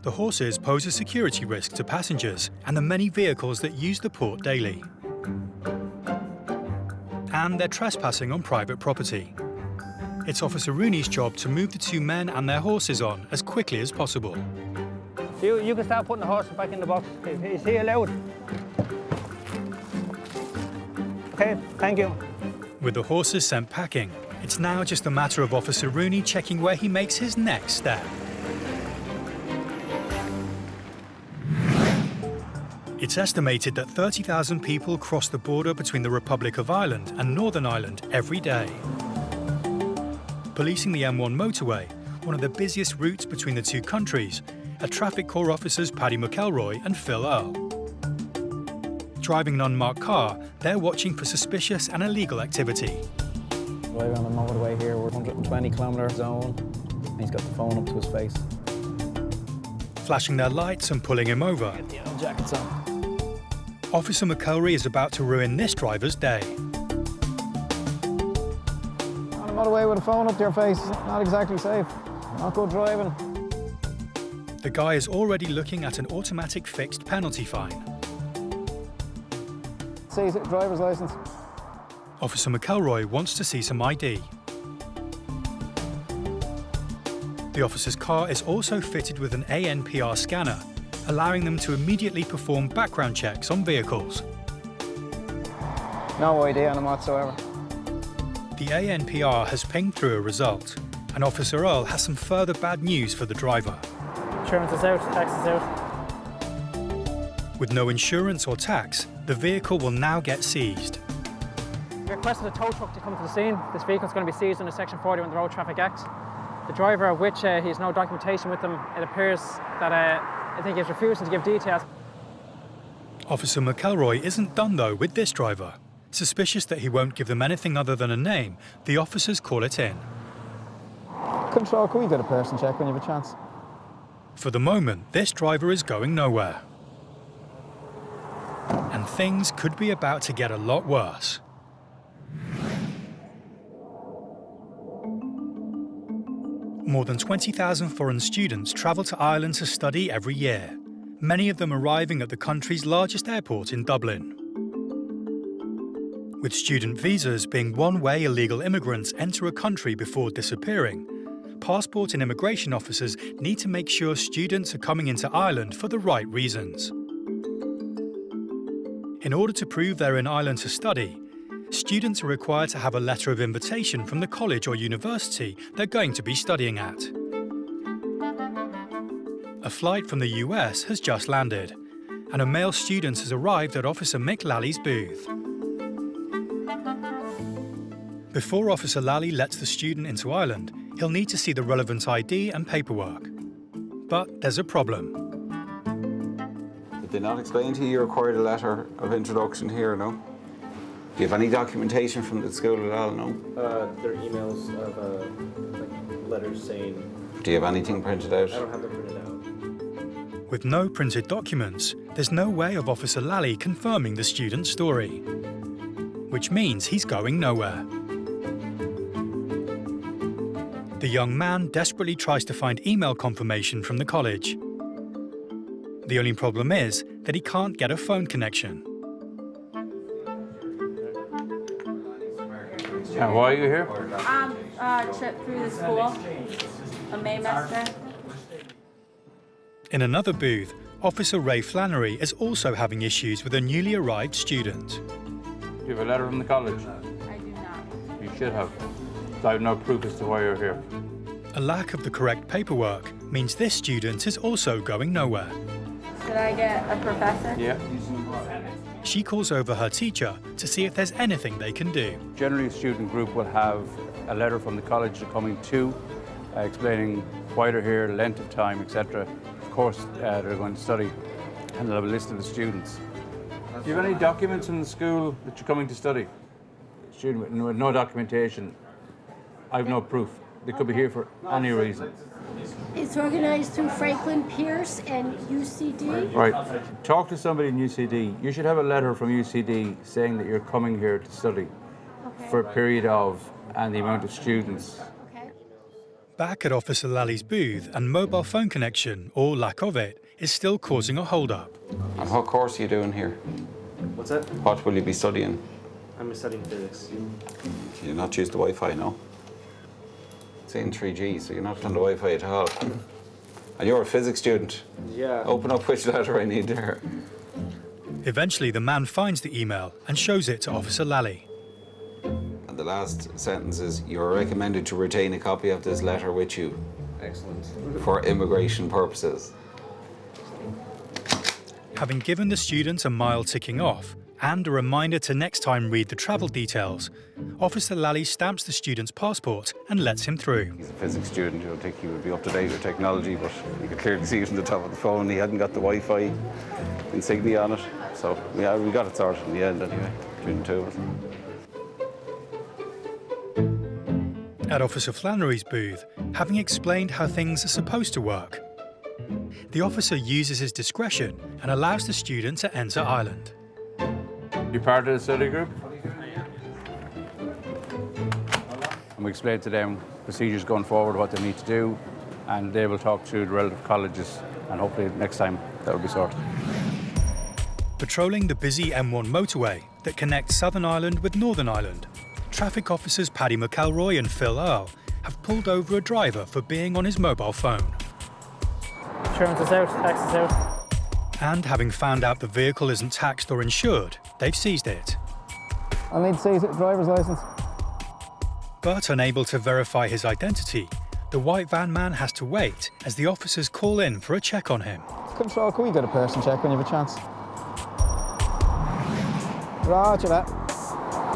The horses pose a security risk to passengers and the many vehicles that use the port daily. And they're trespassing on private property. It's Officer Rooney's job to move the 2 men and their horses on as quickly as possible. You can start putting the horses back in the box. Is he allowed? Okay, thank you. With the horses sent packing, it's now just a matter of Officer Rooney checking where he makes his next step. It's estimated that 30,000 people cross the border between the Republic of Ireland and Northern Ireland every day. Policing the M1 motorway, one of the busiest routes between the 2 countries, are Traffic Corps officers Paddy McElroy and Phil Earl. Driving an unmarked car, they're watching for suspicious and illegal activity. Driving on the motorway here, we're 120 kilometre zone. He's got the phone up to his face. Flashing their lights and pulling him over. Get the yellow jackets on. Officer McElroy is about to ruin this driver's day. On the motorway with a phone up to your face, not exactly safe. Not good driving. The guy is already looking at an automatic fixed penalty fine. See, driver's license. Officer McElroy wants to see some ID. The officer's car is also fitted with an ANPR scanner, allowing them to immediately perform background checks on vehicles. No ID on him whatsoever. The ANPR has pinged through a result, and Officer Earl has some further bad news for the driver. Insurance is out, tax is out. With no insurance or tax, the vehicle will now get seized. We requested a tow truck to come to the scene. This vehicle is going to be seized under Section 41 of the Road Traffic Act. The driver, of which he has no documentation with him, it appears that I think he's refusing to give details. Officer McElroy isn't done though with this driver. Suspicious that he won't give them anything other than a name, the officers call it in. Control, can we get a person check when you have a chance? For the moment, this driver is going nowhere. And things could be about to get a lot worse. More than 20,000 foreign students travel to Ireland to study every year, many of them arriving at the country's largest airport in Dublin. With student visas being one way illegal immigrants enter a country before disappearing, passport and immigration officers need to make sure students are coming into Ireland for the right reasons. In order to prove they're in Ireland to study, students are required to have a letter of invitation from the college or university they're going to be studying at. A flight from the US has just landed, and a male student has arrived at Officer Mick Lally's booth. Before Officer Lally lets the student into Ireland, he'll need to see the relevant ID and paperwork. But there's a problem. Did they not explain to you you required a letter of introduction here, no? Do you have any documentation from the school at all, no? There are emails of like letters saying... Do you have anything printed out? I don't have them printed out. With no printed documents, there's no way of Officer Lally confirming the student's story. Which means he's going nowhere. The young man desperately tries to find email confirmation from the college. The only problem is that he can't get a phone connection. And why are you here? Trip through the school, a May semester. In another booth, Officer Ray Flannery is also having issues with a newly arrived student. Do you have a letter from the college? I do not. You should have. So I have no proof as to why you're here. A lack of the correct paperwork means this student is also going nowhere. Could I get a professor? Yeah. She calls over her teacher to see if there's anything they can do. Generally, a student group will have a letter from the college they're coming to, explaining why they're here, length of time, etc. Of course, they're going to study, and they'll have a list of the students. Do you have any documents from the school that you're coming to study? Student with no documentation. I have no proof. They could be here for any reason. It's organised through Franklin Pierce and UCD. Right. Talk to somebody in UCD. You should have a letter from UCD saying that you're coming here to study for a period of and the amount of students. Back at Officer Lally's booth, and mobile phone connection, or lack of it, is still causing a hold-up. And what course are you doing here? What's that? What will you be studying? I'm studying physics. You're not used to Wi-Fi, no? It's in 3G, so you're not on the Wi-Fi at all. And you're a physics student. Yeah. Open up which letter I need there. Eventually, the man finds the email and shows it to Officer Lally. And the last sentence is, you are recommended to retain a copy of this letter with you. Excellent. For immigration purposes. Having given the student a mile ticking off, and a reminder to next time read the travel details, Officer Lally stamps the student's passport and lets him through. He's a physics student, you don't think he would be up to date with technology, but you could clearly see it on the top of the phone. He hadn't got the Wi-Fi insignia on it, so yeah, we got it sorted in the end anyway, between the two of us. At Officer Flannery's booth, having explained how things are supposed to work, the officer uses his discretion and allows the student to enter Ireland. You part of the study group? And we explain to them procedures going forward, what they need to do, and they will talk to the relative colleges and hopefully next time that will be sorted. Patrolling the busy M1 motorway that connects Southern Ireland with Northern Ireland, traffic officers Paddy McElroy and Phil Earle have pulled over a driver for being on his mobile phone. Insurance is out, tax is out. And having found out the vehicle isn't taxed or insured, they've seized it. I need to see his driver's licence. But unable to verify his identity, the white van man has to wait as the officers call in for a check on him. Control, can we get a person check when you have a chance? Roger that.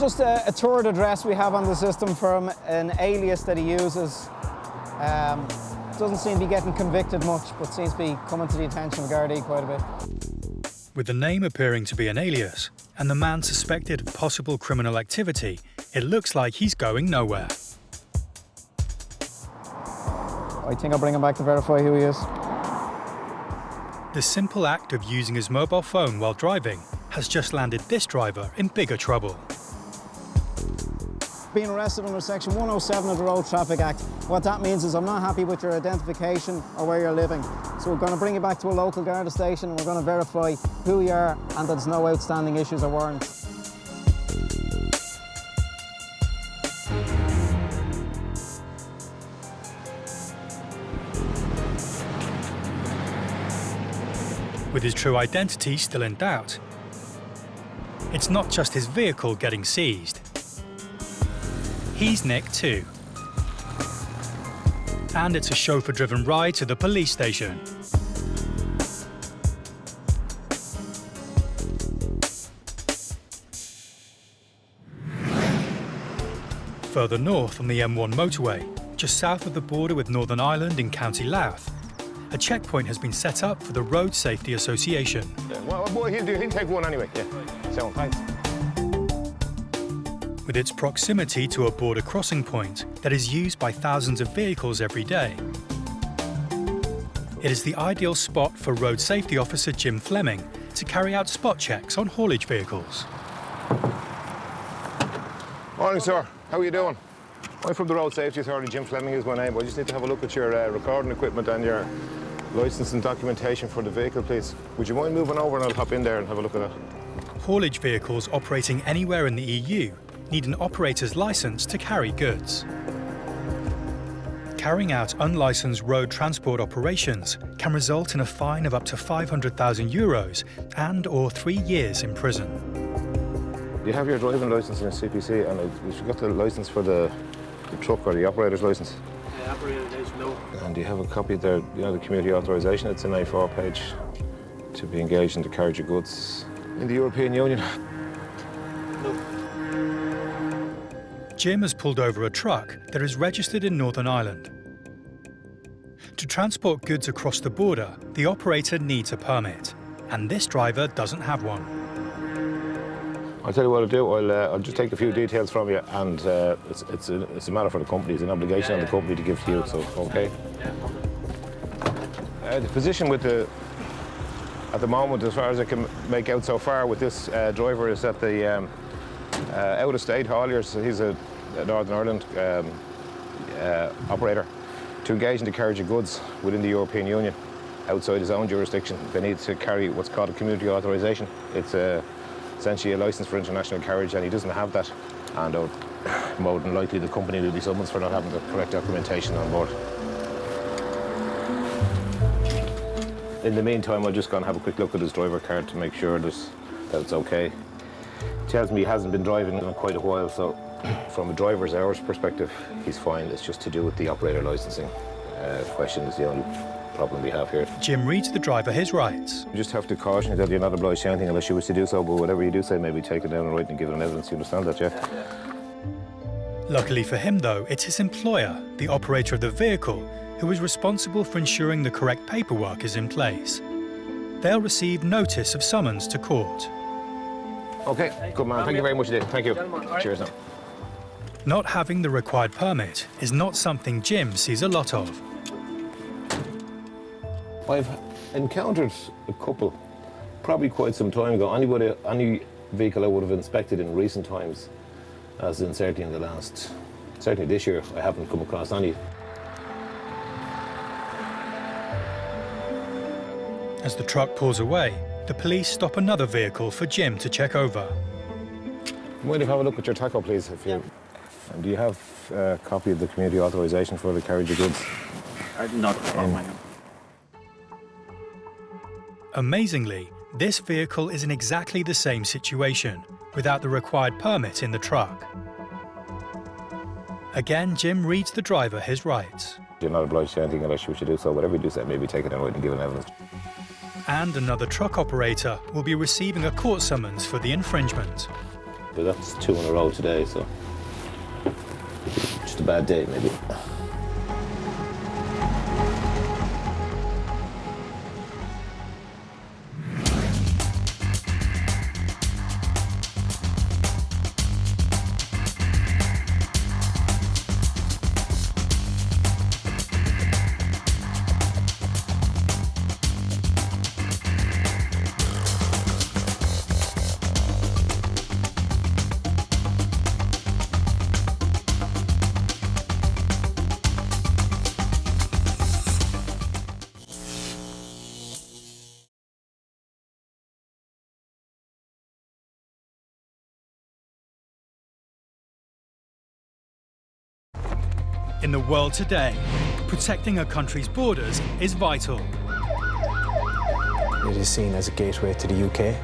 Just a third address we have on the system from an alias that he uses. Doesn't seem to be getting convicted much, but seems to be coming to the attention of Gardaí quite a bit. With the name appearing to be an alias and the man suspected of possible criminal activity, it looks like he's going nowhere. I think I'll bring him back to verify who he is. The simple act of using his mobile phone while driving has just landed this driver in bigger trouble. Being arrested under Section 107 of the Road Traffic Act. What that means is I'm not happy with your identification or where you're living. So we're going to bring you back to a local Garda station and we're going to verify who you are and that there's no outstanding issues or warrants. With his true identity still in doubt, it's not just his vehicle getting seized. He's nicked too. And it's a chauffeur-driven ride to the police station. Further north on the M1 motorway, just south of the border with Northern Ireland in County Louth, a checkpoint has been set up for the Road Safety Association. Well, he'll take one anyway. Yeah. So, thanks. With its proximity to a border crossing point that is used by thousands of vehicles every day, it is the ideal spot for Road Safety Officer Jim Fleming to carry out spot checks on haulage vehicles. Morning, sir. How are you doing? I'm from the Road Safety Authority. Jim Fleming is my name. I just need to have a look at your recording equipment and your licence and documentation for the vehicle, please. Would you mind moving over and I'll hop in there and have a look at that? Haulage vehicles operating anywhere in the EU need an operator's licence to carry goods. Carrying out unlicensed road transport operations can result in a fine of up to €500,000 and/or 3 years in prison. You have your driving licence and a CPC, and you've got the licence for the truck or the operator's licence. Yeah, operator's licence, no. And do you have a copy there, you know, the community authorisation? It's an A4 page to be engaged in the carriage of goods in the European Union. Jim has pulled over a truck that is registered in Northern Ireland. To transport goods across the border, the operator needs a permit, and this driver doesn't have one. I'll tell you what I'll do. I'll just take a few details from you, and it's a matter for the company. It's an obligation on the company to give to you. So, okay. The position with at the moment, as far as I can make out so far with this driver, is that the out-of-state hauliers. He's a Northern Ireland operator. To engage in the carriage of goods within the European Union, outside his own jurisdiction, they need to carry what's called a community authorisation. It's essentially a licence for international carriage, and he doesn't have that. And more than likely, the company will be summoned for not having the correct documentation on board. In the meantime, I'll just go and have a quick look at his driver card to make sure that it's okay. Tells me he hasn't been driving in quite a while, so from a driver's hours perspective, he's fine. It's just to do with the operator licensing question is the only problem we have here. Jim reads the driver his rights. You just have to caution you that you're not obliged to anything unless you wish to do so, but whatever you do say, maybe take it down and write and give it an evidence. You understand that, yeah? Luckily for him, though, it's his employer, the operator of the vehicle, who is responsible for ensuring the correct paperwork is in place. They'll receive notice of summons to court. Okay, good man. Thank you very much indeed. Thank you. Cheers now. Not having the required permit is not something Jim sees a lot of. I've encountered a couple, probably quite some time ago. Any vehicle I would have inspected in recent times, as in certainly this year, I haven't come across any. As the truck pulls away, the police stop another vehicle for Jim to check over. Mind if I have a look at your taco, please? And do you have a copy of the community authorisation for the carriage of goods? Not Amazingly, this vehicle is in exactly the same situation, without the required permit in the truck. Again, Jim reads the driver his rights. You're not obliged to anything unless you wish to do so. Whatever you do, say, maybe take it in and give an evidence. And another truck operator will be receiving a court summons for the infringement. But that's 2 in a row today, so just a bad day, maybe. In the world today, protecting a country's borders is vital. It is seen as a gateway to the UK.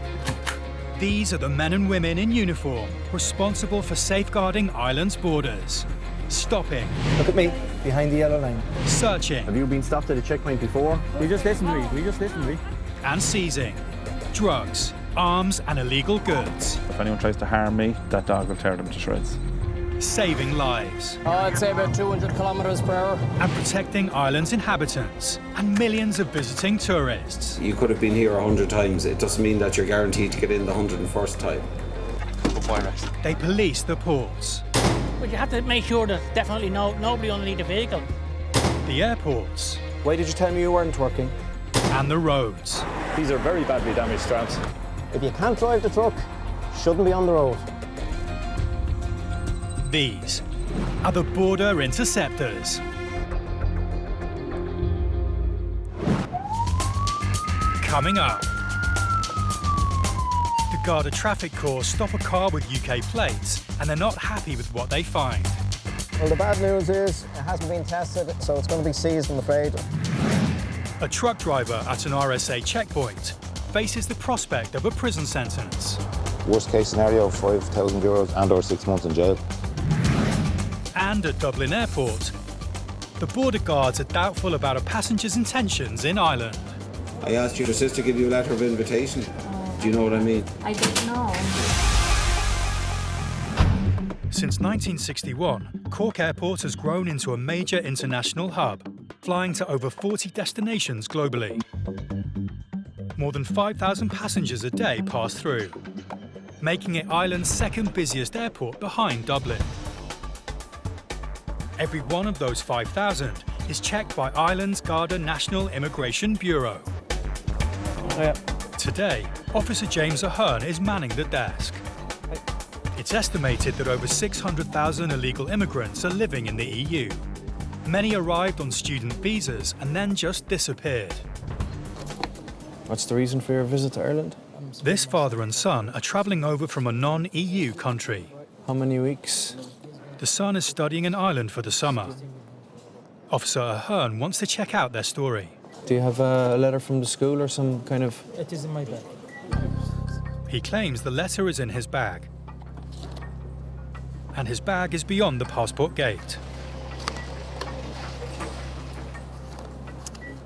These are the men and women in uniform responsible for safeguarding Ireland's borders. Stopping. Look at me, behind the yellow line. Searching. Have you been stopped at a checkpoint before? You just listen to me, And seizing drugs, arms and illegal goods. If anyone tries to harm me, that dog will tear them to shreds. Saving lives. I'd say about 200 kilometres per hour. And protecting Ireland's inhabitants and millions of visiting tourists. You could have been here 100 times. It doesn't mean that you're guaranteed to get in the 101st time. They police the ports. But you have to make sure there's definitely nobody underneath the vehicle. The airports. Why did you tell me you weren't working? And the roads. These are very badly damaged straps. If you can't drive the truck, shouldn't be on the road. These are the Border Interceptors. Coming up. The Garda Traffic Corps stop a car with UK plates and they're not happy with what they find. Well, the bad news is it hasn't been tested, so it's going to be seized, I'm afraid. A truck driver at an RSA checkpoint faces the prospect of a prison sentence. Worst case scenario, €5,000 and or 6 months in jail. And at Dublin Airport, the border guards are doubtful about a passenger's intentions in Ireland. I asked your sister to give you a letter of invitation. Do you know what I mean? I don't know. Since 1961, Cork Airport has grown into a major international hub, flying to over 40 destinations globally. More than 5,000 passengers a day pass through, making it Ireland's second busiest airport behind Dublin. Every one of those 5,000 is checked by Ireland's Garda National Immigration Bureau. Today, Officer James Ahern is manning the desk. It's estimated that over 600,000 illegal immigrants are living in the EU. Many arrived on student visas and then just disappeared. What's the reason for your visit to Ireland? This father and son are travelling over from a non-EU country. How many weeks? The son is studying in Ireland for the summer. Officer Ahern wants to check out their story. Do you have a letter from the school or some kind of... It is in my bag. He claims the letter is in his bag. And his bag is beyond the passport gate.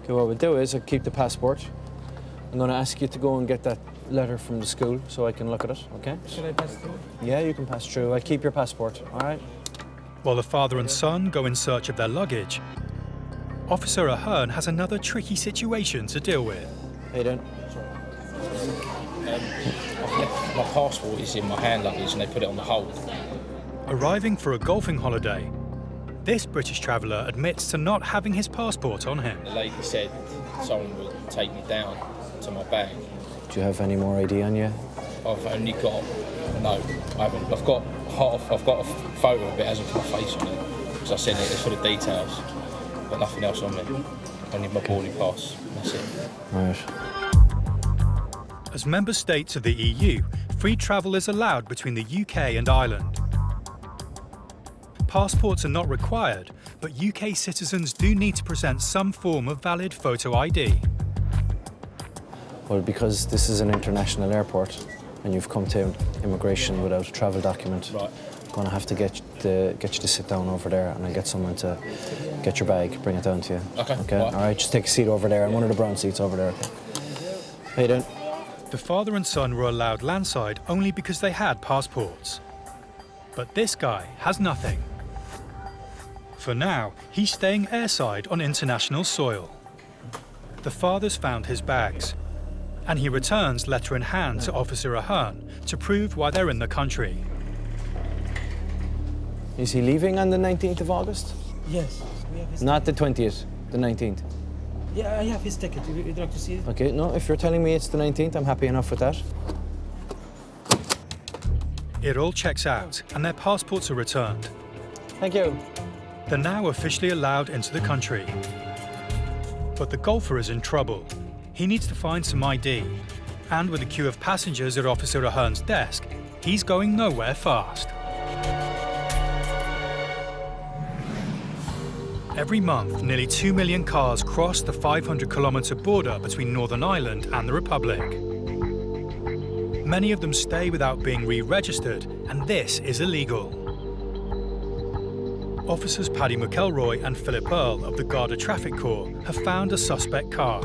Okay, what we'll do is I'll keep the passport. I'm going to ask you to go and get that letter from the school so I can look at it, okay? Should I pass through? Yeah, you can pass through. I'll keep your passport, all right? While the father and son go in search of their luggage, Officer Ahern has another tricky situation to deal with. How you doing? I've left my passport is in my hand luggage and they put it on the hold. Arriving for a golfing holiday, this British traveller admits to not having his passport on him. The lady said someone would take me down to my bag. Do you have any more ID on you? I've only got, no, I haven't. I've got a photo of it, hasn't got my face on it, because I sent it, it's for the details. Got nothing else on me. I need my boarding pass, that's it. Right. As member states of the EU, free travel is allowed between the UK and Ireland. Passports are not required, but UK citizens do need to present some form of valid photo ID. Well, because this is an international airport and you've come to immigration without a travel document, right. I'm going to have to get you to sit down over there, and I'll get someone to get your bag, bring it down to you. Okay. All right, just take a seat over there, and one of the brown seats over there. How you doing? The father and son were allowed landside only because they had passports. But this guy has nothing. For now, he's staying airside on international soil. The father's found his bags, and he returns letter in hand to Officer Ahern to prove why they're in the country. Is he leaving on the 19th of August? Yes. We have his Not the 20th, the 19th. Yeah, I have his ticket. Would you like to see it? Okay, no, if you're telling me it's the 19th, I'm happy enough with that. It all checks out, and their passports are returned. Thank you. They're now officially allowed into the country. But the golfer is in trouble. He needs to find some ID. And with a queue of passengers at Officer Ahern's desk, he's going nowhere fast. Every month, nearly 2 million cars cross the 500-kilometre border between Northern Ireland and the Republic. Many of them stay without being re-registered, and this is illegal. Officers Paddy McElroy and Philip Earle of the Garda Traffic Corps have found a suspect car.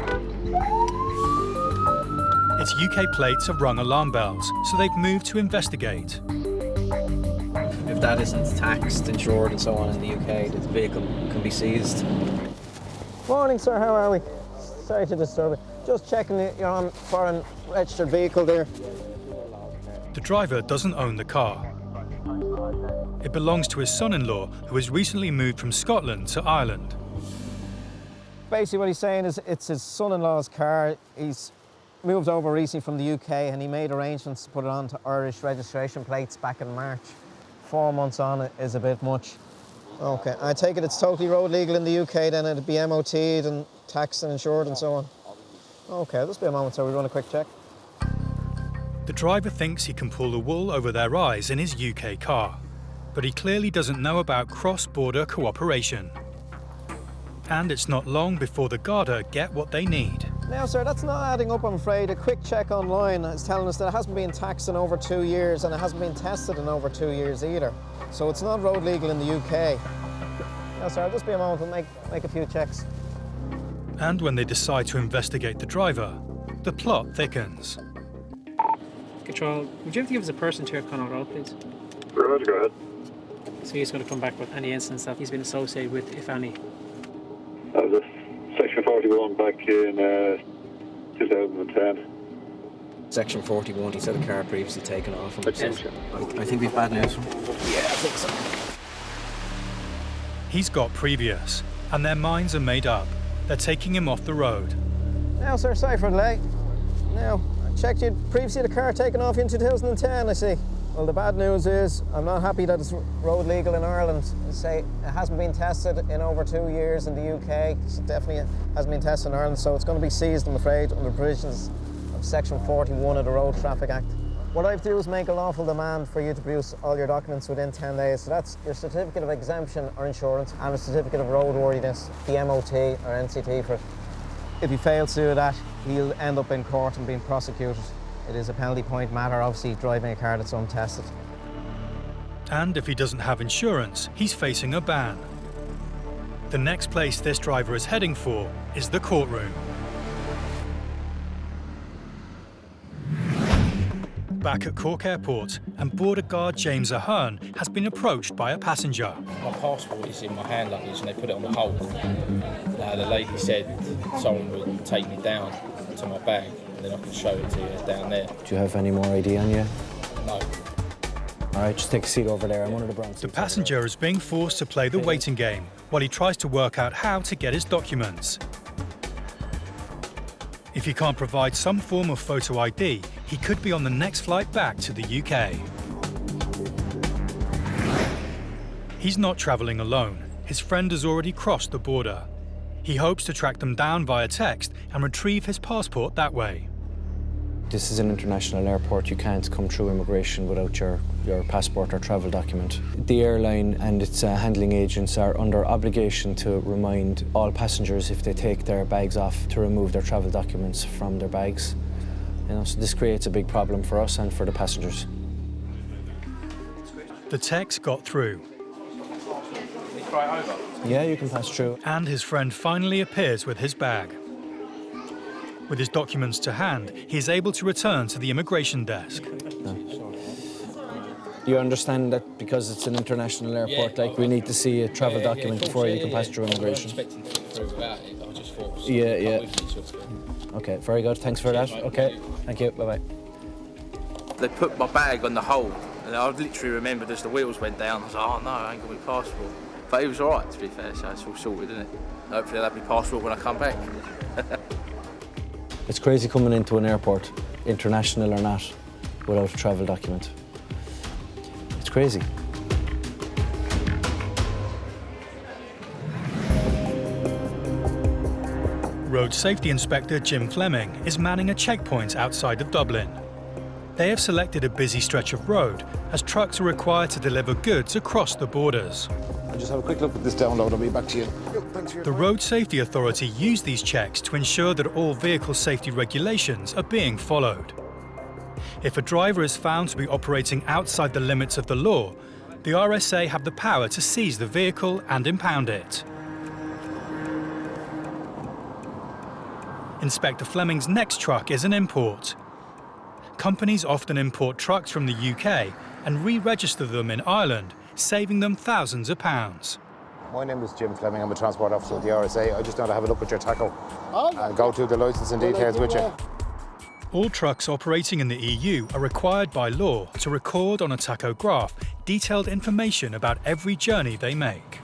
Its UK plates have rung alarm bells, so they've moved to investigate. If that isn't taxed, insured and so on in the UK, the vehicle can be seized. Morning, sir, how are we? Sorry to disturb you. Just checking that you're on foreign registered vehicle there. The driver doesn't own the car. It belongs to his son-in-law, who has recently moved from Scotland to Ireland. Basically what he's saying is it's his son-in-law's car. He's moved over recently from the UK and he made arrangements to put it onto Irish registration plates back in March. 4 months on it is a bit much. Okay, I take it it's totally road legal in the UK, then it'd be MOT'd and taxed and insured and so on. Okay, just be a moment, so we run a quick check. The driver thinks he can pull the wool over their eyes in his UK car, but he clearly doesn't know about cross-border cooperation. And it's not long before the Garda get what they need. Now, sir, that's not adding up, I'm afraid. A quick check online is telling us that it hasn't been taxed in over 2 years and it hasn't been tested in over 2 years either. So it's not road legal in the UK. Now, sir, just be a moment, we'll make a few checks. And when they decide to investigate the driver, the plot thickens. Control, would you have to give us a person to your Connaught Road, please? Roger, go ahead. So he's going to come back with any incidents that he's been associated with, if any. That was Section 41 back in 2010. Section 41, he said a car previously taken off him. I think we've bad news from him. Yeah, I think so. He's got previous, and their minds are made up. They're taking him off the road. Now, sir, sorry for the delay. Now, I checked you'd previously had a car taken off you in 2010, I see. Well, the bad news is I'm not happy that it's road legal in Ireland. I say it hasn't been tested in over 2 years in the UK. It definitely hasn't been tested in Ireland, so it's going to be seized, I'm afraid, under provisions of Section 41 of the Road Traffic Act. What I have to do is make a lawful demand for you to produce all your documents within 10 days. So that's your certificate of exemption or insurance and a certificate of roadworthiness, the MOT or NCT for it. If he fails to do that, he'll end up in court and being prosecuted. It is a penalty point matter, obviously, driving a car that's untested. And if he doesn't have insurance, he's facing a ban. The next place this driver is heading for is the courtroom. Back at Cork Airport, and border guard James Ahern has been approached by a passenger. My passport is in my hand luggage and they put it on the hold. The lady said someone would take me down to my bag and then I can show it to you down there. Do you have any more ID on you? No. All right, just take a seat over there. I'm one of the brown seats. The passenger is being forced to play the waiting game while he tries to work out how to get his documents. If he can't provide some form of photo ID, he could be on the next flight back to the UK. He's not travelling alone. His friend has already crossed the border. He hopes to track them down via text and retrieve his passport that way. This is an international airport. You can't come through immigration without your passport or travel document. The airline and its handling agents are under obligation to remind all passengers if they take their bags off to remove their travel documents from their bags. So this creates a big problem for us and for the passengers. The text got through. Yeah, you can pass through. And his friend finally appears with his bag. With his documents to hand, he is able to return to the immigration desk. You understand that because it's an international airport, we need to see a travel document before you can pass through immigration? I wasn't expecting to get through without it. I just thought... Yeah. Okay, very good. Thanks for that. Okay, thank you. Bye-bye. They put my bag on the hold, and I literally remembered as the wheels went down, I was like, oh no, I ain't got my passport. But it was all right, to be fair, so it's all sorted, isn't it? Hopefully I'll have my passport when I come back. It's crazy coming into an airport, international or not, without a travel document. It's crazy. Road Safety Inspector Jim Fleming is manning a checkpoint outside of Dublin. They have selected a busy stretch of road as trucks are required to deliver goods across the borders. I'll just have a quick look at this download. I'll be back to you. The Road Safety Authority use these checks to ensure that all vehicle safety regulations are being followed. If a driver is found to be operating outside the limits of the law, the RSA have the power to seize the vehicle and impound it. Inspector Fleming's next truck is an import. Companies often import trucks from the UK and re-register them in Ireland, saving them thousands of pounds. My name is Jim Fleming. I'm a transport officer at the RSA. I just want to have a look at your tacho and go through the licensing details with you. All trucks operating in the EU are required by law to record on a tachograph detailed information about every journey they make.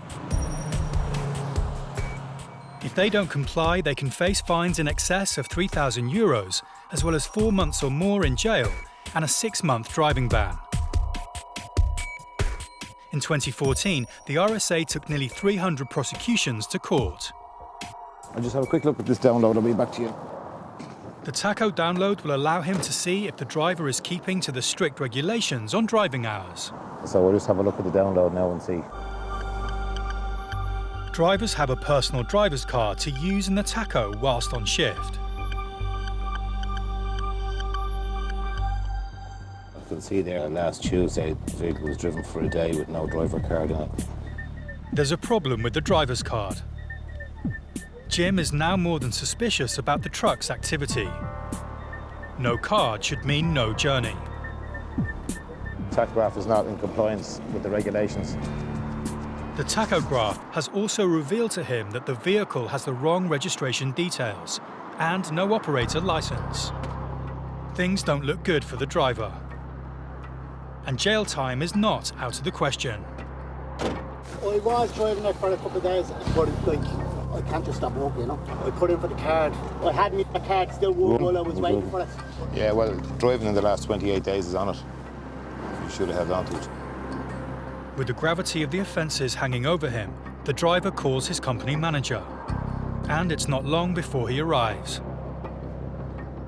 If they don't comply, they can face fines in excess of €3,000, as well as 4 months or more in jail and a 6-month driving ban. In 2014, the RSA took nearly 300 prosecutions to court. I'll just have a quick look at this download. I'll be back to you. The tacho download will allow him to see if the driver is keeping to the strict regulations on driving hours. So we'll just have a look at the download now and see. Drivers have a personal driver's card to use in the tacho whilst on shift. I can see there last Tuesday the vehicle was driven for a day with no driver card in it. There's a problem with the driver's card. Jim is now more than suspicious about the truck's activity. No card should mean no journey. Tachograph is not in compliance with the regulations. The tachograph has also revealed to him that the vehicle has the wrong registration details and no operator license. Things don't look good for the driver. And jail time is not out of the question. I was driving there for a couple of days, but I can't just stop walking, I put in for the card. I had my card still working while I was waiting for it. Yeah, well, driving in the last 28 days is on it. You should have held on to it. With the gravity of the offences hanging over him, the driver calls his company manager. And it's not long before he arrives.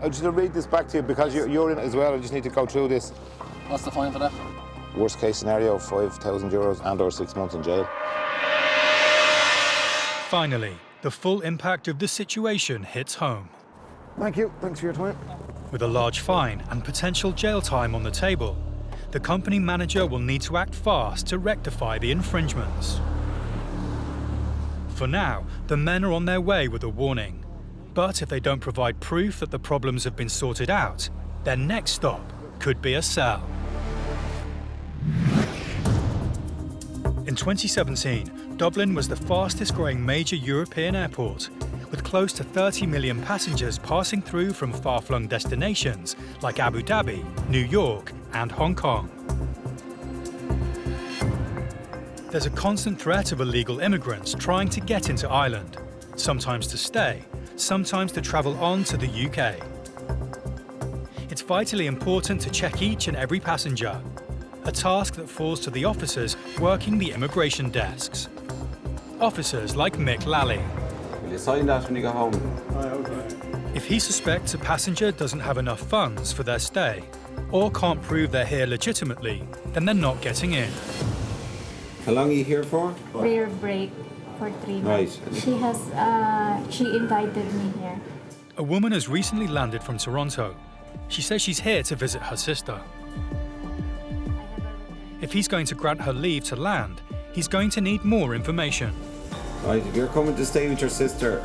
I'm just going to read this back to you because you're in it as well. I just need to go through this. What's the fine for that? Worst case scenario, €5,000 and or 6 months in jail. Finally, the full impact of the situation hits home. Thank you. Thanks for your time. With a large fine and potential jail time on the table, the company manager will need to act fast to rectify the infringements. For now, the men are on their way with a warning. But if they don't provide proof that the problems have been sorted out, their next stop could be a cell. In 2017, Dublin was the fastest growing major European airport, with close to 30 million passengers passing through from far-flung destinations like Abu Dhabi, New York, and Hong Kong. There's a constant threat of illegal immigrants trying to get into Ireland, sometimes to stay, sometimes to travel on to the UK. It's vitally important to check each and every passenger, a task that falls to the officers working the immigration desks. Officers like Mick Lally. Will you sign that when you go home? If he suspects a passenger doesn't have enough funds for their stay or can't prove they're here legitimately, then they're not getting in. How long are you here for? Prayer break for 3 months. Right. She invited me here. A woman has recently landed from Toronto. She says she's here to visit her sister. If he's going to grant her leave to land, he's going to need more information. Right, if you're coming to stay with your sister,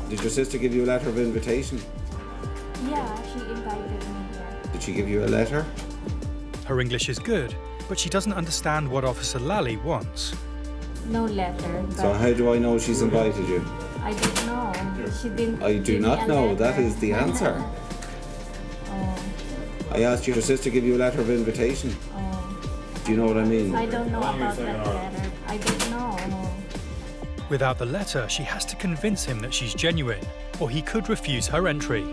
did your sister give you a letter of invitation? Yeah, she invited me here. Did she give you a letter? Her English is good, but she doesn't understand what Officer Lally wants. No letter. So how do I know she's invited you? I don't know. She didn't. I do not know. That is the answer. I asked your sister give you a letter of invitation. Do you know what I mean? I don't know about that letter. I don't know. Without the letter, she has to convince him that she's genuine, or he could refuse her entry.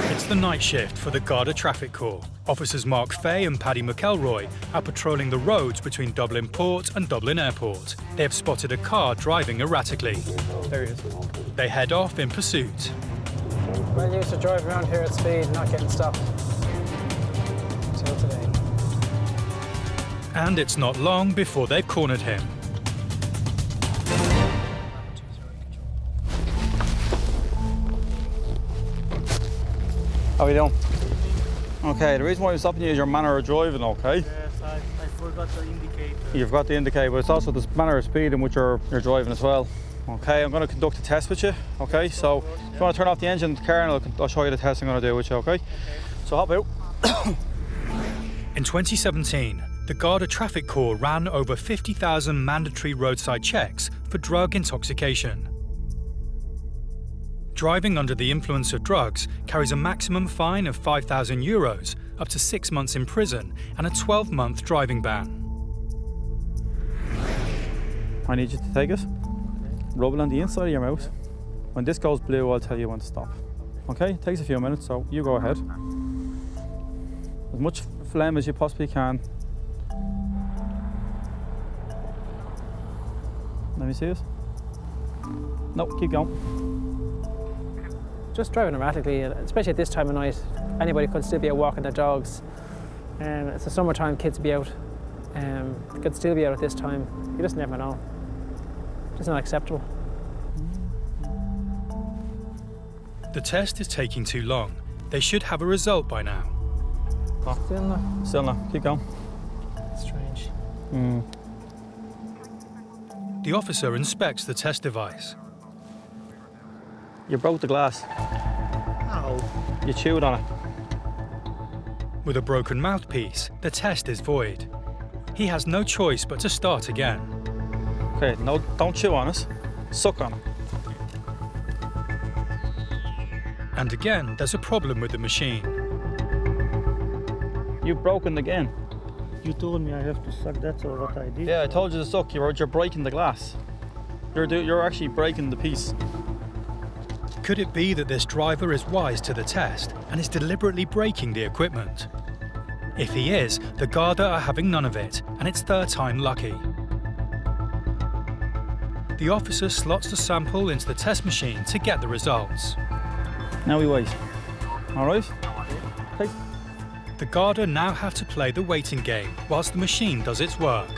It's the night shift for the Garda Traffic Corps. Officers Mark Fay and Paddy McElroy are patrolling the roads between Dublin Port and Dublin Airport. They have spotted a car driving erratically. There he is. They head off in pursuit. Well used to drive around here at speed, not getting stopped. Until today. And it's not long before they've cornered him. How are you doing? Okay, the reason why I'm stopping you is your manner of driving, okay? Yes, I forgot to indicate. You've got to indicate, but it's also the manner of speed in which you're driving as well. Okay, I'm going to conduct a test with you, okay? So if you want to turn off the engine of the car and I'll show you the test I'm going to do with you, okay? So hop out. In 2017, the Garda Traffic Corps ran over 50,000 mandatory roadside checks for drug intoxication. Driving under the influence of drugs carries a maximum fine of €5,000, up to 6 months in prison, and a 12-month driving ban. I need you to take it, rub it on the inside of your mouth. When this goes blue, I'll tell you when to stop. Okay, it takes a few minutes, so you go ahead. As much phlegm as you possibly can. Let me see it. No, keep going. Just driving erratically, especially at this time of night. Anybody could still be out walking their dogs. It's the summertime, kids be out. They could still be out at this time. You just never know. It's not acceptable. The test is taking too long. They should have a result by now. Oh. Still no. Keep going. Strange. The officer inspects the test device. You broke the glass. Ow. You chewed on it. With a broken mouthpiece, the test is void. He has no choice but to start again. Okay, no, don't chew on it. Suck on it. And again, there's a problem with the machine. You've broken again. You told me I have to suck, that's all what I did. Yeah, I told you to suck. You're breaking the glass. You're actually breaking the piece. Could it be that this driver is wise to the test and is deliberately breaking the equipment? If he is, the Garda are having none of it, and it's their time lucky. The officer slots the sample into the test machine to get the results. Now we wait. All right? Hey. The Garda now have to play the waiting game whilst the machine does its work.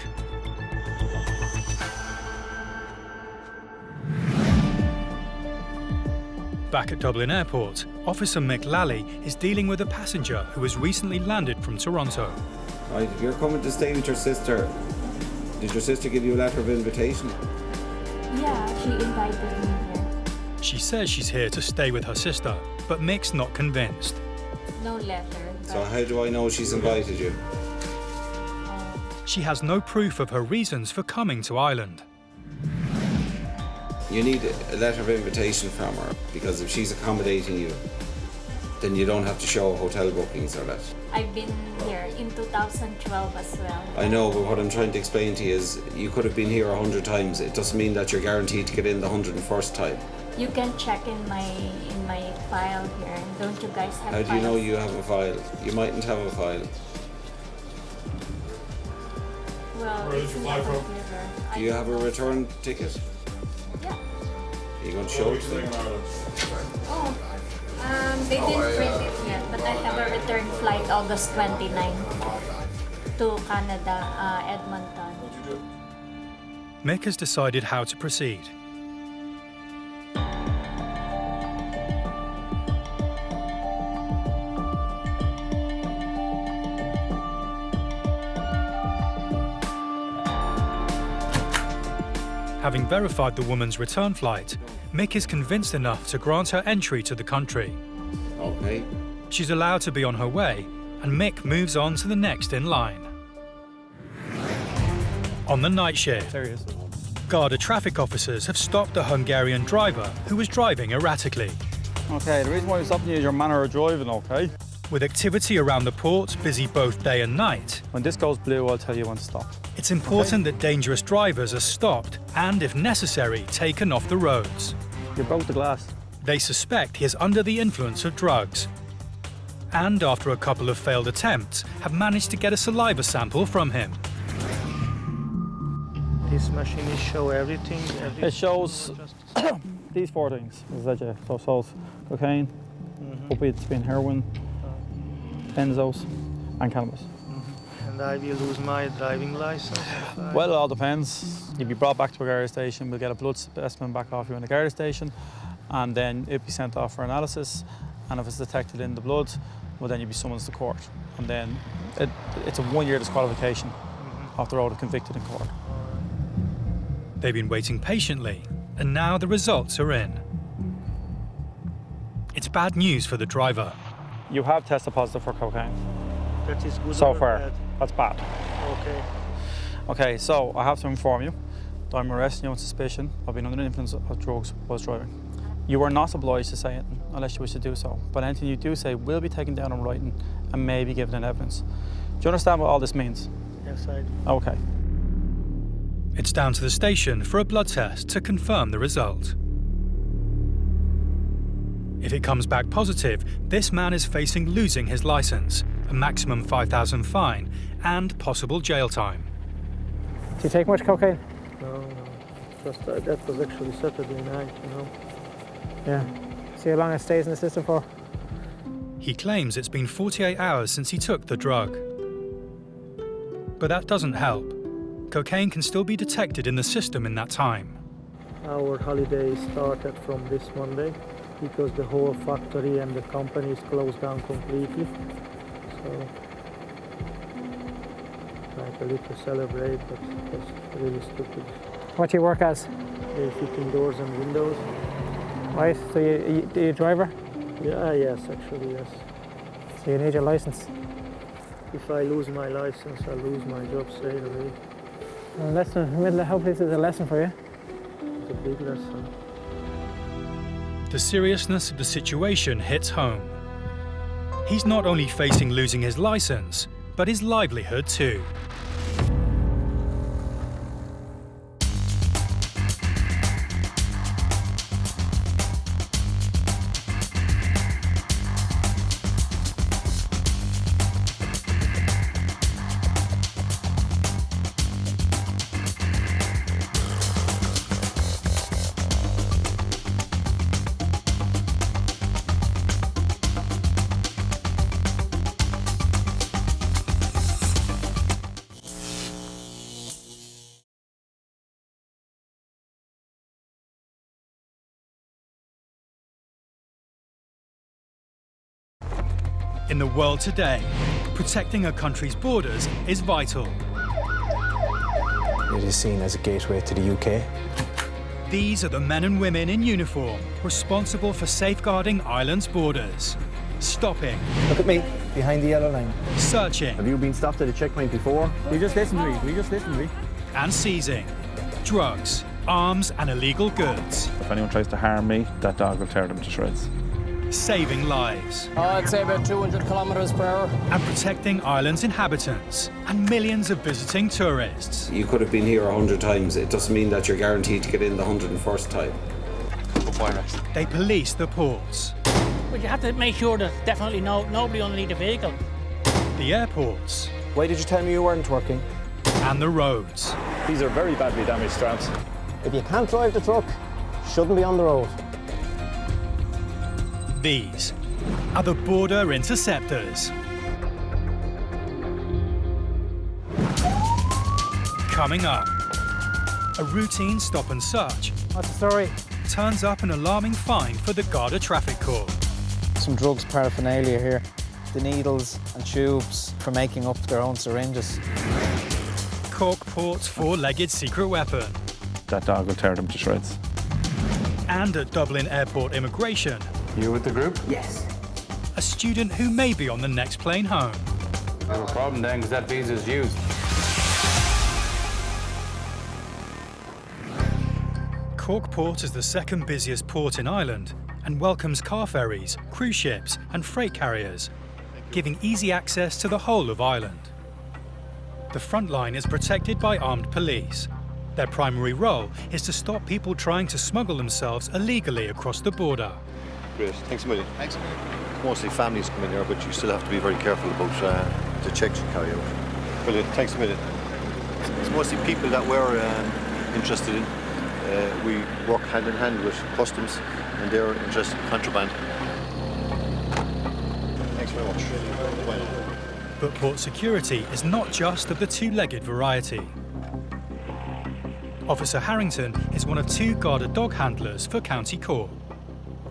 Back at Dublin Airport, Officer Mick Lally is dealing with a passenger who has recently landed from Toronto. Right, if you're coming to stay with your sister, did your sister give you a letter of invitation? Yeah, she invited me here. She says she's here to stay with her sister, but Mick's not convinced. No letter. So how do I know she's invited you? She has no proof of her reasons for coming to Ireland. You need a letter of invitation from her, because if she's accommodating you, then you don't have to show hotel bookings or that. I've been here in 2012 as well. I know, but what I'm trying to explain to you is you could have been here 100 times. It doesn't mean that you're guaranteed to get in the 101st time. You can check in my file here. Don't you guys have How do you know you have a file? You mightn't have a file. Well, it's in the computer. Do you have a return ticket? Yeah. Are you going to show it to them? Oh, they didn't print it yet, but I have a return flight August 29 to Canada, Edmonton. Mick has decided how to proceed. Having verified the woman's return flight, Mick is convinced enough to grant her entry to the country. Okay. She's allowed to be on her way, and Mick moves on to the next in line. On the night shift, There he is. Garda traffic officers have stopped the Hungarian driver who was driving erratically. Okay, the reason why we're stopping you is your manner of driving, okay? With activity around the port busy both day and night, When this goes blue, I'll tell you when to stop. it's important that dangerous drivers are stopped and, if necessary, taken off the roads. You broke the glass. They suspect he is under the influence of drugs, and after a couple of failed attempts, have managed to get a saliva sample from him. This machine is show everything. It shows these 4 things. So it shows cocaine, opiates being heroin, benzos, and cannabis. And I will lose my driving license. Well, it all depends. You'll be brought back to a guard station. We'll get a blood specimen back off you in the guard station, and then it'll be sent off for analysis. And if it's detected in the blood, well, then you'll be summoned to court. And then it's a 1-year disqualification after all convicted in court. They've been waiting patiently, and now the results are in. It's bad news for the driver. You have tested positive for cocaine. That is good So or far, bad? that's bad. Okay. Okay, so I have to inform you that I'm arresting you on suspicion of being under the influence of drugs whilst driving. You are not obliged to say it unless you wish to do so, but anything you do say will be taken down in writing and may be given in evidence. Do you understand what all this means? Yes, I do. Okay. It's down to the station for a blood test to confirm the result. If it comes back positive, this man is facing losing his license, a maximum £5,000 fine, and possible jail time. Do you take much cocaine? No. Just that was actually Saturday night, you know. Yeah. See how long it stays in the system for? He claims it's been 48 hours since he took the drug. But that doesn't help. Cocaine can still be detected in the system in that time. Our holiday started from this Monday because the whole factory and the company is closed down completely. So, like a little celebrate, but it was really stupid. What do you work as? They're fitting doors and windows. Right, so are you a driver? Yeah, yes, actually, yes. So you need your license. If I lose my license, I'll lose my job straight away. A lesson, hopefully this is a lesson for you. It's a big lesson. The seriousness of the situation hits home. He's not only facing losing his license, but his livelihood too. In the world today, protecting a country's borders is vital. It is seen as a gateway to the UK. These are the men and women in uniform responsible for safeguarding Ireland's borders. Stopping. Look at me, behind the yellow line. Searching. Have you been stopped at a checkpoint before? You just listen to me. And seizing drugs, arms and illegal goods. If anyone tries to harm me, that dog will tear them to shreds. Saving lives. I'd say about 200 kilometers per hour. And protecting Ireland's inhabitants and millions of visiting tourists. You could have been here 100 times. It doesn't mean that you're guaranteed to get in the 101st time. They police the ports. But you have to make sure there's definitely nobody underneath the vehicle. The airports. Why did you tell me you weren't working? And the roads. These are very badly damaged straps. If you can't drive the truck, shouldn't be on the road. These are the border interceptors. Coming up, a routine stop and search. What's the story? Turns up an alarming find for the Garda Traffic Corps. Some drugs paraphernalia here. The needles and tubes for making up their own syringes. Cork Port's four-legged secret weapon. That dog will tear them to shreds. And at Dublin Airport Immigration. You with the group? Yes. A student who may be on the next plane home. No problem then, because that visa is used. Cork Port is the second busiest port in Ireland and welcomes car ferries, cruise ships and freight carriers, giving easy access to the whole of Ireland. The front line is protected by armed police. Their primary role is to stop people trying to smuggle themselves illegally across the border. Great, thanks a million. Thanks. Mostly families come in here, but you still have to be very careful about the checks you carry out. Brilliant, thanks a million. It's mostly people that we're interested in. We work hand in hand with customs and they're interested in contraband. Thanks very much. Bye. But port security is not just of the two-legged variety. Officer Harrington is one of two Garda dog handlers for County Cork,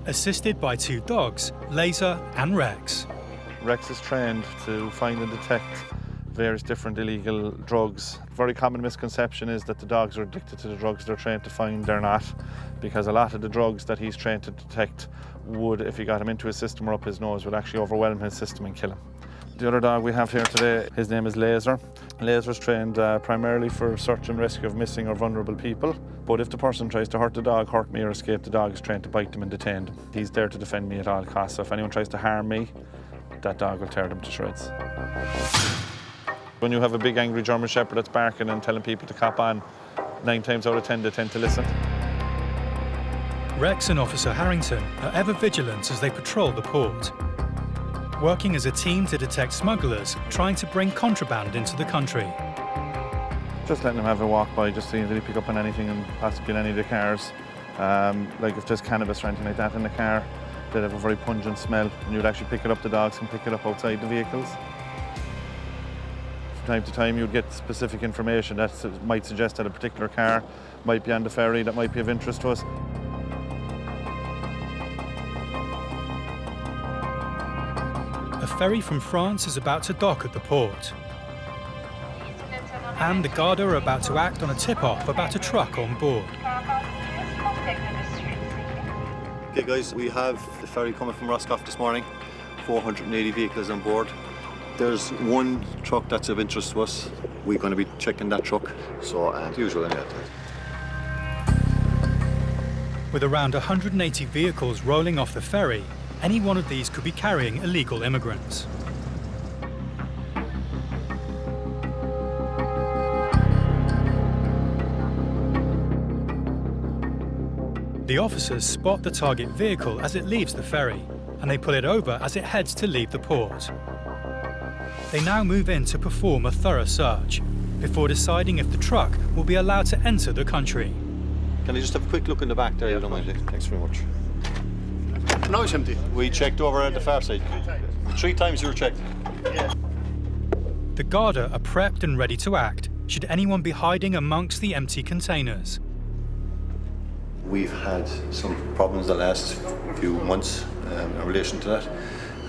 assisted by two dogs, Laser and Rex. Rex is trained to find and detect various different illegal drugs. Very common misconception is that the dogs are addicted to the drugs they're trained to find. They're not, because a lot of the drugs that he's trained to detect would, if you got him into his system or up his nose, would actually overwhelm his system and kill him. The other dog we have here today, his name is Laser. Laser's trained primarily for search and rescue of missing or vulnerable people. But if the person tries to hurt the dog, hurt me or escape, the dog is trained to bite them and detain them. He's there to defend me at all costs. So if anyone tries to harm me, that dog will tear them to shreds. When you have a big angry German Shepherd that's barking and telling people to cop on, 9 times out of 10 they tend to listen. Rex and Officer Harrington are ever vigilant as they patrol the port, working as a team to detect smugglers trying to bring contraband into the country. Just letting them have a walk by, just seeing if they pick up on anything and possibly in any of the cars. Like if there's cannabis or anything like that in the car, they'd have a very pungent smell and you'd actually pick it up, the dogs can pick it up outside the vehicles. From time to time you'd get specific information that might suggest that a particular car might be on the ferry that might be of interest to us. A ferry from France is about to dock at the port. And the Garda are about to act on a tip-off about a truck on board. Okay guys, we have the ferry coming from Roscoff this morning, 480 vehicles on board. There's one truck that's of interest to us. We're going to be checking that truck, so usual anyway. With around 180 vehicles rolling off the ferry, any one of these could be carrying illegal immigrants. The officers spot the target vehicle as it leaves the ferry, and they pull it over as it heads to leave the port. They now move in to perform a thorough search, before deciding if the truck will be allowed to enter the country. Can I just have a quick look in the back there? You don't mind? Thanks very much. No, it's empty. We checked over at the far side. 3 times you were checked. Yeah. The Garda are prepped and ready to act, should anyone be hiding amongst the empty containers. We've had some problems the last few months in relation to that.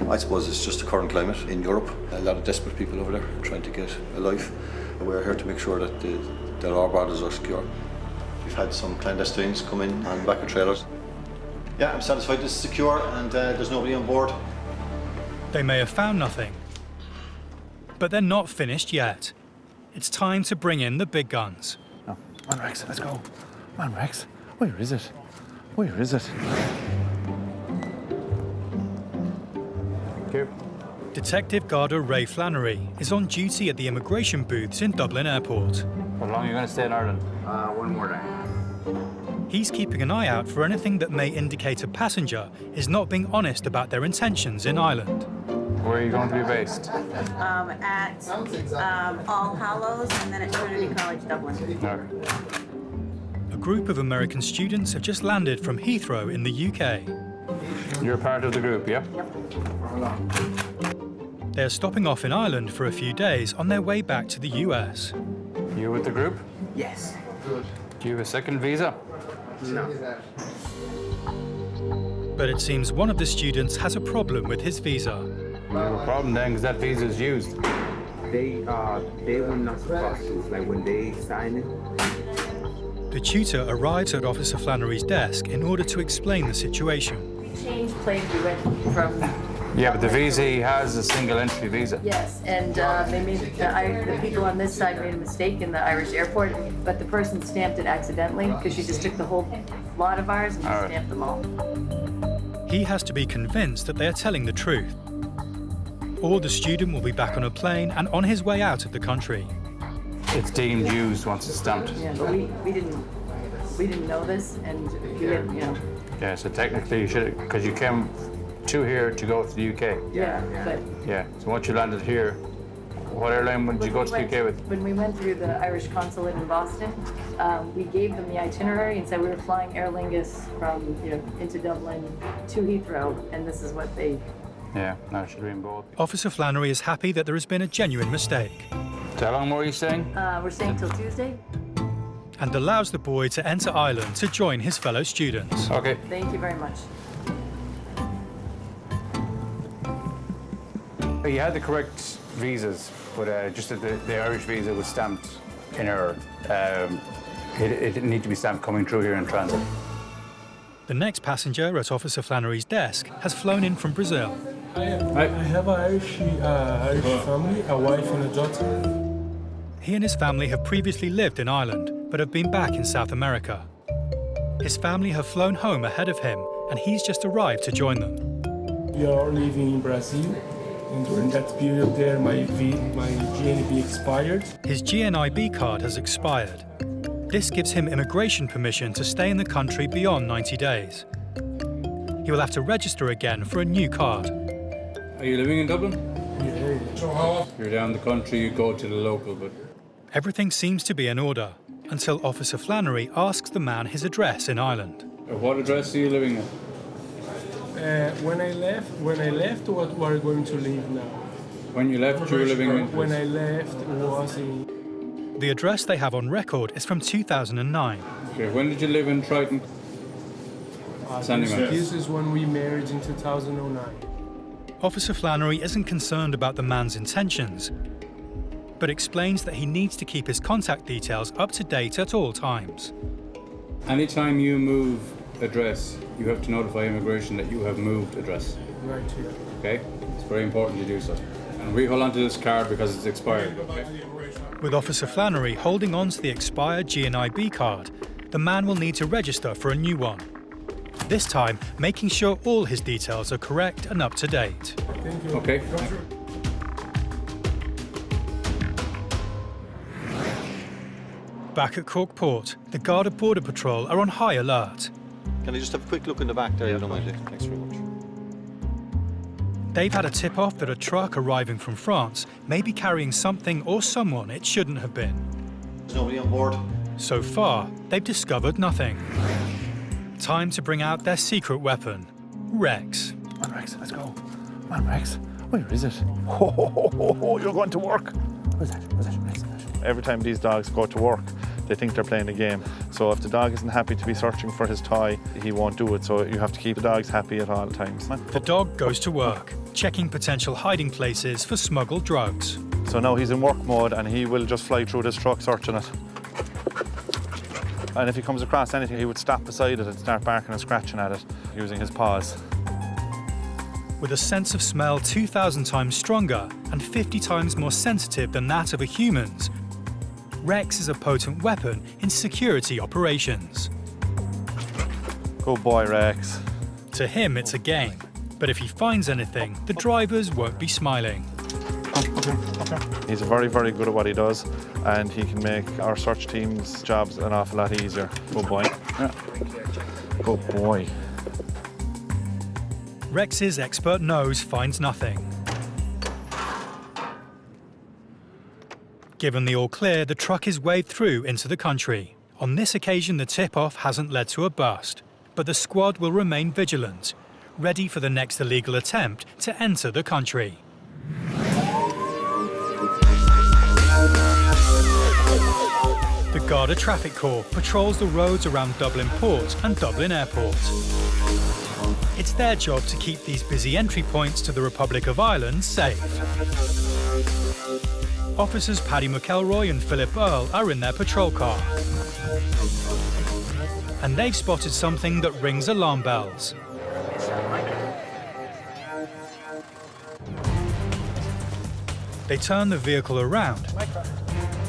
I suppose it's just the current climate in Europe. A lot of desperate people over there trying to get a life. We're here to make sure that our borders are secure. We've had some clandestines come in on the back of trailers. Yeah, I'm satisfied this is secure and there's nobody on board. They may have found nothing, but they're not finished yet. It's time to bring in the big guns. Oh, come on Rex, let's go. Come on Rex, where is it? Where is it? Here. Detective Garda Ray Flannery is on duty at the immigration booths in Dublin Airport. How long are you going to stay in Ireland? One more day. He's keeping an eye out for anything that may indicate a passenger is not being honest about their intentions in Ireland. Where are you going to be based? At All Hallows and then at Trinity College, Dublin. A group of American students have just landed from Heathrow in the UK. You're part of the group, yeah? They're stopping off in Ireland for a few days on their way back to the US. You with the group? Yes. Do you have a second visa? No. But it seems one of the students has a problem with his visa. You have a problem then, because that visa is used. They were not supposed to, like when they sign it. The tutor arrives at Officer Flannery's desk in order to explain the situation. We changed planes, we went from... Yeah, but the visa he has is a single entry visa. Yes, and they made, the people on this side made a mistake in the Irish airport, but the person stamped it accidentally because she just took the whole lot of ours and just stamped them all. He has to be convinced that they are telling the truth, or the student will be back on a plane and on his way out of the country. It's deemed used once it's stamped. Yeah, but we didn't know this, and we didn't, you know. Yeah, so technically you should, because you came to here to go to the UK. Yeah, but Yeah, so once you landed here, what airline did you go to the UK with? when we went through the Irish consulate in Boston, we gave them the itinerary and said we were flying Aer Lingus from, into Dublin to Heathrow, and this is what they. Yeah, no, it should be in both. Officer Flannery is happy that there has been a genuine mistake. So how long more are you staying? We're staying till Tuesday. And allows the boy to enter Ireland to join his fellow students. Okay. Thank you very much. You had the correct visas, but just that the Irish visa was stamped in error. It didn't need to be stamped coming through here in transit. The next passenger at Officer Flannery's desk has flown in from Brazil. I have an Irish family, a wife and a daughter. He and his family have previously lived in Ireland, but have been back in South America. His family have flown home ahead of him, and he's just arrived to join them. We are living in Brazil, and during that period there, my GNIB expired. His GNIB card has expired. This gives him immigration permission to stay in the country beyond 90 days. He will have to register again for a new card. Are you living in Dublin? Yeah. You're down the country, you go to the local, but... Everything seems to be in order, until Officer Flannery asks the man his address in Ireland. What address are you living at? When I left, what we're going to live now? When you left, you were living in... When I left, was in... The address they have on record is from 2009. Okay, when did you live in Triton? This is when we married in 2009. Officer Flannery isn't concerned about the man's intentions, but explains that he needs to keep his contact details up to date at all times. Anytime you move address, you have to notify immigration that you have moved address. Right, yeah. Okay? It's very important you do so. And we hold on to this card because it's expired. With Officer Flannery holding on to the expired GNIB card, the man will need to register for a new one. This time, making sure all his details are correct and up to date. Thank you. Okay. Back at Cork Port, the Garda Border Patrol are on high alert. Can I just have a quick look in the back there? You don't mind it? Thanks very much. They've had a tip-off that a truck arriving from France may be carrying something or someone it shouldn't have been. There's nobody on board? So far, they've discovered nothing. Time to bring out their secret weapon, Rex. Come on, Rex, let's go. Come on, Rex. Where is it? Oh, you're going to work. Where's that? Rex? Every time these dogs go to work, they think they're playing a game. So if the dog isn't happy to be searching for his toy, he won't do it. So you have to keep the dogs happy at all times. The dog goes to work, checking potential hiding places for smuggled drugs. So now he's in work mode and he will just fly through this truck searching it. And if he comes across anything, he would stop beside it and start barking and scratching at it using his paws. With a sense of smell 2,000 times stronger and 50 times more sensitive than that of a human's, Rex is a potent weapon in security operations. Good boy, Rex. To him, it's a game. But if he finds anything, the drivers won't be smiling. He's very, very good at what he does, and he can make our search team's jobs an awful lot easier. Good boy. Yeah. Good boy. Rex's expert nose finds nothing. Given the all clear, the truck is waved through into the country. On this occasion, the tip-off hasn't led to a bust, but the squad will remain vigilant, ready for the next illegal attempt to enter the country. The Garda Traffic Corps patrols the roads around Dublin Port and Dublin Airport. It's their job to keep these busy entry points to the Republic of Ireland safe. Officers Paddy McElroy and Philip Earle are in their patrol car. And they've spotted something that rings alarm bells. They turn the vehicle around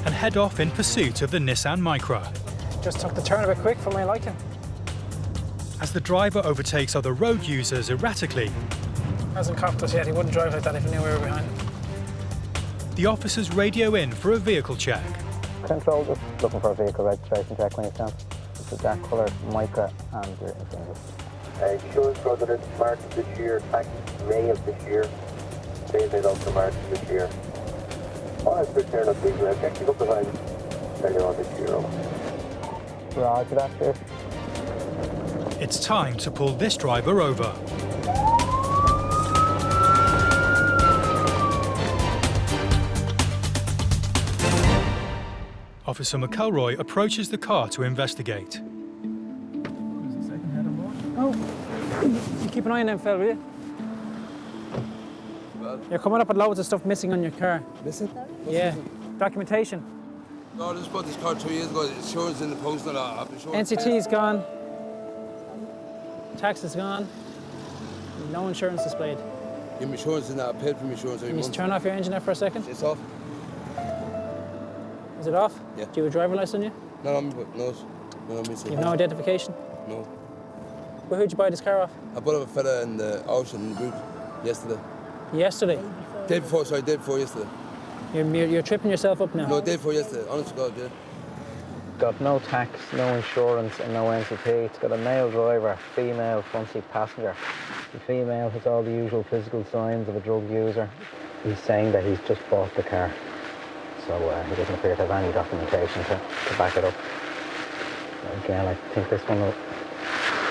and head off in pursuit of the Nissan Micra. Just took the turn a bit quick for my liking. As the driver overtakes other road users erratically, Hasn't copped us yet. He wouldn't drive like that if he knew we were behind him. the officers radio in for a vehicle check. Control, just looking for a vehicle registration check when you stand. It's a dark coloured Micra and your insurance. Insurance brother, it's March of this year, tax May of this year, payment out to March of this year. Oh, it's good turn up big. I checked it up the line earlier on this year. Roger that, sir. It's time to pull this driver over. Officer McElroy approaches the car to investigate. Oh, you keep an eye on them, fella, will you? You're coming up with loads of stuff missing on your car. Missing? Yeah, documentation. No, I just bought this car 2 years ago. Insurance in the post and I have insurance. NCT's gone. Tax is gone. No insurance displayed. Give me insurance and I paid for my insurance every Can you month. turn off your engine there for a second? It's off. Is it off? Yeah. Do you have a driver license on you? No, I'm missing. You have no identification? No. Well, who'd you buy this car off? I bought a fella in the auction in the boot yesterday. Yesterday? Day before yesterday. You're tripping yourself up now. No, day before yesterday, honest to God, yeah. Got no tax, no insurance and no NCT. It's got a male driver, female front seat passenger. The female has all the usual physical signs of a drug user. He's saying that he's just bought the car. So he doesn't appear to have any documentation to back it up. Again, I think this one will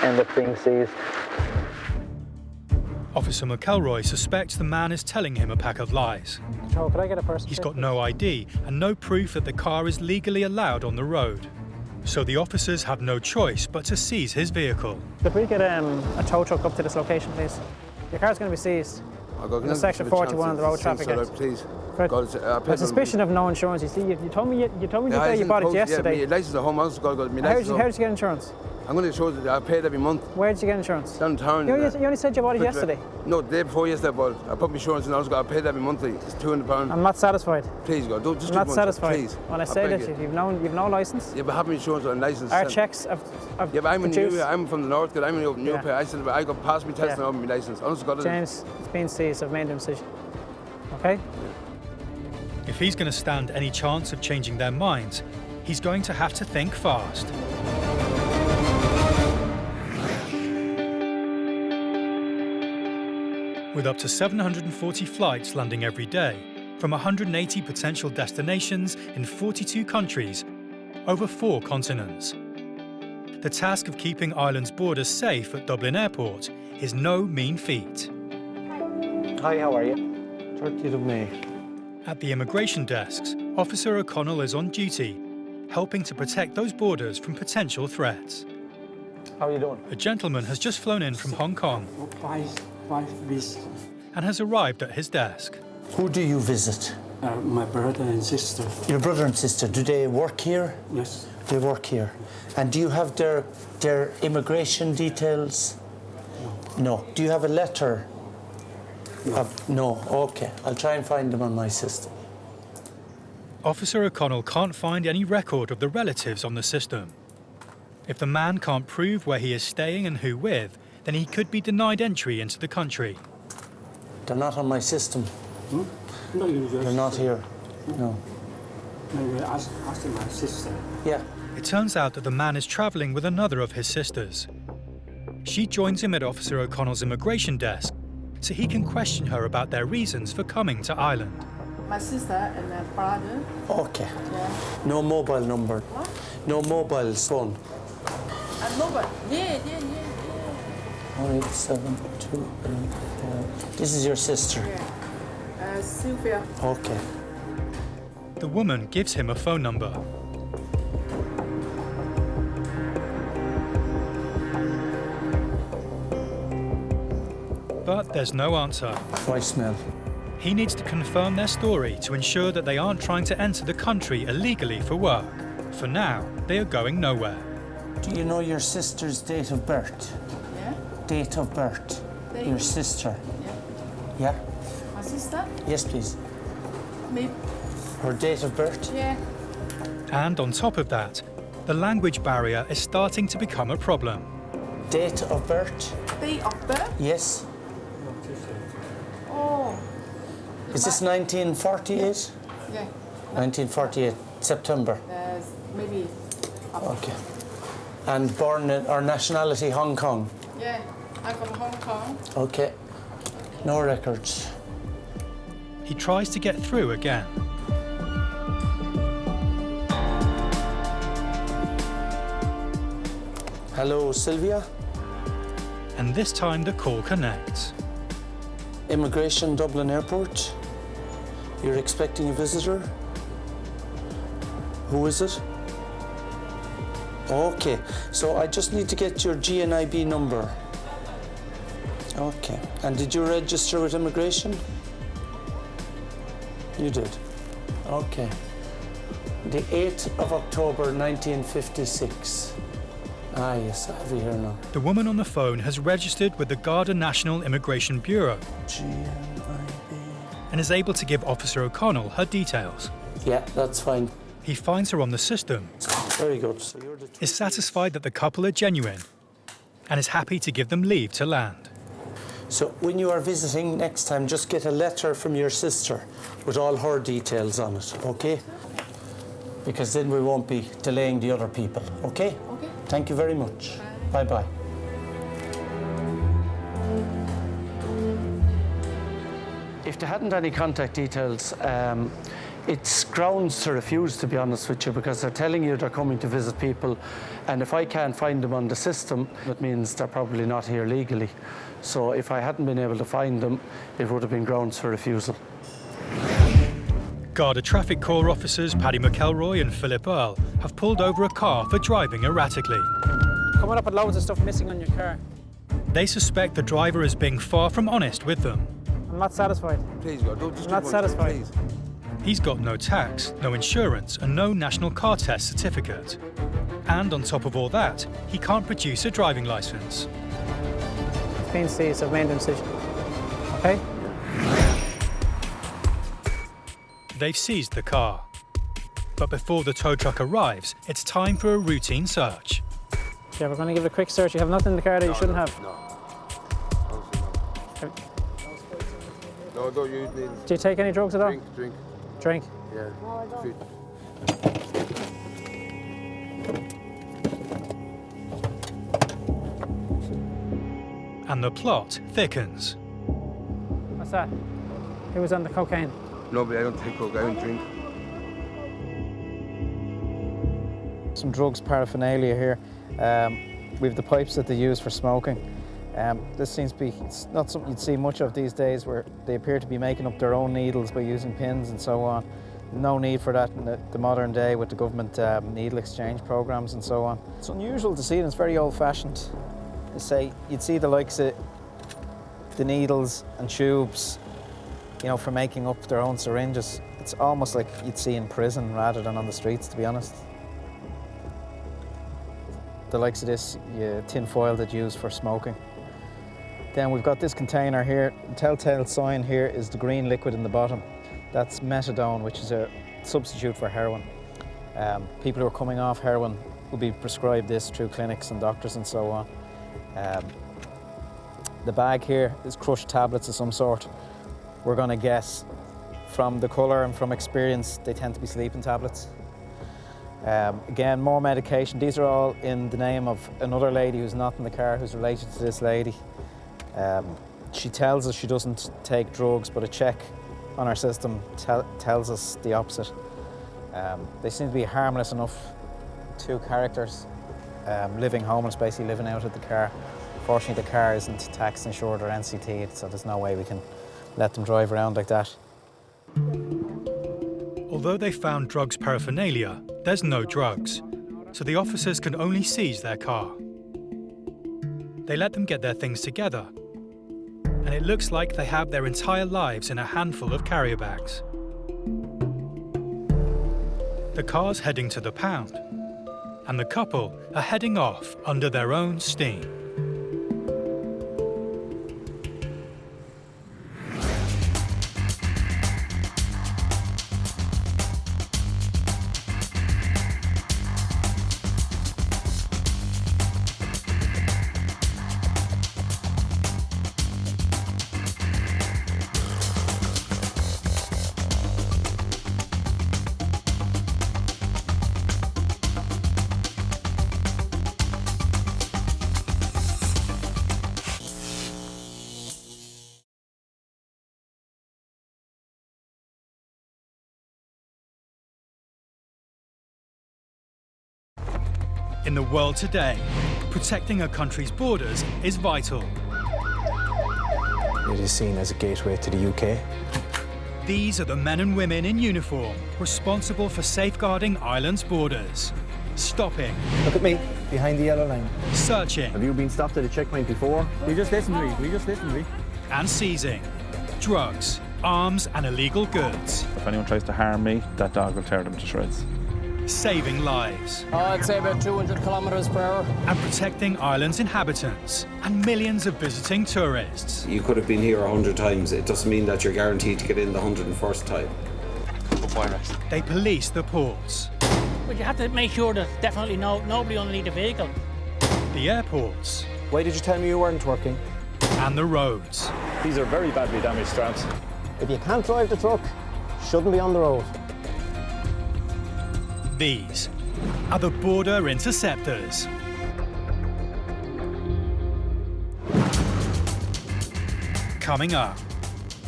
end up being seized. Officer McElroy suspects the man is telling him a pack of lies. Control, could I get a person? He's got no ID and no proof that the car is legally allowed on the road. So the officers have no choice but to seize his vehicle. Could we get a tow truck up to this location, please? Your car's going to be seized. Under Section 41 of the Road Traffic Act. Please. For suspicion of no insurance, you see, you told me that you bought it yesterday. Yeah, my license at home, I got my How license. did you get insurance? I'm going to show you, I paid every month. Where did you get insurance? Downtown. You only said you bought it yesterday. No, the day before yesterday, but I put my insurance in, I paid every monthly. It's £200. I'm not satisfied. Please, God, don't just I'm not satisfied. Please. When I say that, you've no license. Yeah, but I have my insurance and license. Our checks have yeah, but produced. I'm from the north, I'm in New Pay. I got past my test and my license. Honestly, God, James, it's been seized. I've made a decision. Okay? If he's going to stand any chance of changing their minds, he's going to have to think fast. With up to 740 flights landing every day, from 180 potential destinations in 42 countries, over 4 continents. The task of keeping Ireland's borders safe at Dublin Airport is no mean feat. Hi, how are you? 30th of May. At the immigration desks, Officer O'Connell is on duty, helping to protect those borders from potential threats. How are you doing? A gentleman has just flown in from Hong Kong and has arrived at his desk. Who do you visit? My brother and sister. Your brother and sister, do they work here? Yes. They work here. And do you have their immigration details? No. Do you have a letter? No. No, okay. I'll try and find them on my system. Officer O'Connell can't find any record of the relatives on the system. If the man can't prove where he is staying and who with, then he could be denied entry into the country. They're not on my system. Hmm? No, you just... They're not here. No. Maybe ask my sister. Yeah. It turns out that the man is travelling with another of his sisters. She joins him at Officer O'Connell's immigration desk so he can question her about their reasons for coming to Ireland. My sister and my brother. Okay. Yeah. No mobile number. What? No mobile phone. Mobile? Yeah. 0872. This is your sister? Yeah. Sylvia. Okay. The woman gives him a phone number. But there's no answer. Voicemail. He needs to confirm their story to ensure that they aren't trying to enter the country illegally for work. For now, they are going nowhere. Do you know your sister's date of birth? Yeah. Date of birth. Your sister. Yeah. Yeah? My sister? Yes, please. Maybe. Her date of birth? Yeah. And on top of that, the language barrier is starting to become a problem. Date of birth? Date of birth? Yes. Oh. Is this 1948? Yeah. 1948, September. Maybe. Okay. And born in, or nationality, Hong Kong? Yeah, I'm from Hong Kong. Okay. No records. He tries to get through again. Hello, Sylvia? And this time the call connects. Immigration, Dublin Airport. You're expecting a visitor? Who is it? Okay, so I just need to get your GNIB number. Okay, and did you register with immigration? You did. Okay. The 8th of October 1956. Ah, yes, I have you here now. The woman on the phone has registered with the Garda National Immigration Bureau and is able to give Officer O'Connell her details. Yeah, that's fine. He finds her on the system, Very good. So you're the is satisfied that the couple are genuine, and is happy to give them leave to land. So when you are visiting next time, just get a letter from your sister with all her details on it, okay? Because then we won't be delaying the other people, okay? Okay. Thank you very much. Bye-bye. If they hadn't any contact details, it's grounds to refuse, to be honest with you, because they're telling you they're coming to visit people, and if I can't find them on the system, it means they're probably not here legally. So if I hadn't been able to find them, it would have been grounds for refusal. Garda Traffic Corps officers Paddy McElroy and Philip Earl have pulled over a car for driving erratically. Coming up with loads of stuff missing on your car. They suspect the driver is being far from honest with them. I'm not satisfied. Please, God, don't just I'm not satisfied. Please. He's got no tax, no insurance, and no national car test certificate. And on top of all that, he can't produce a driving licence. It's been seized, I've made a decision. Okay? They've seized the car. But before the tow truck arrives, it's time for a routine search. Yeah, we're going to give it a quick search. You have nothing in the car that you shouldn't have. No, don't use me. Do you take any drugs at all? Drink. Drink? Yeah. Food. And the plot thickens. What's that? Who was on the cocaine? No, but I don't take coke, I don't drink. Some drugs paraphernalia here. We have the pipes that they use for smoking. This seems to be, it's not something you'd see much of these days, where they appear to be making up their own needles by using pins and so on. No need for that in the modern day with the government needle exchange programs and so on. It's unusual to see it, it's very old-fashioned. You'd see the likes of the needles and tubes, you know, for making up their own syringes. It's almost like you'd see in prison rather than on the streets, to be honest. The likes of this tin foil that you use for smoking. Then we've got this container here. The telltale sign here is the green liquid in the bottom. That's methadone, which is a substitute for heroin. People who are coming off heroin will be prescribed this through clinics and doctors and so on. The bag here is crushed tablets of some sort. We're going to guess from the colour and from experience, they tend to be sleeping tablets. Again, more medication. These are all in the name of another lady who's not in the car, who's related to this lady. She tells us she doesn't take drugs, but a check on our system tells us the opposite. They seem to be harmless enough two characters living homeless, basically living out of the car. Fortunately, the car isn't tax insured or NCT'd, so there's no way we can let them drive around like that. Although they found drugs paraphernalia, there's no drugs, so the officers can only seize their car. They let them get their things together, and it looks like they have their entire lives in a handful of carrier bags. The car's heading to the pound, and the couple are heading off under their own steam. In the world today, protecting a country's borders is vital. It is seen as a gateway to the UK. These are the men and women in uniform responsible for safeguarding Ireland's borders. Stopping. Look at me, behind the yellow line. Searching. Have you been stopped at a checkpoint before? We just listened to me. And seizing drugs, arms and illegal goods. If anyone tries to harm me, that dog will tear them to shreds. Saving lives. I'd say about 200 kilometres per hour. And protecting Ireland's inhabitants and millions of visiting tourists. You could have been here 100 times. It doesn't mean that you're guaranteed to get in the 101st time. They police the ports. But you have to make sure there's definitely nobody underneath the vehicle. The airports. Why did you tell me you weren't working? And the roads. These are very badly damaged straps. If you can't drive the truck, shouldn't be on the road. These are the border interceptors. Coming up,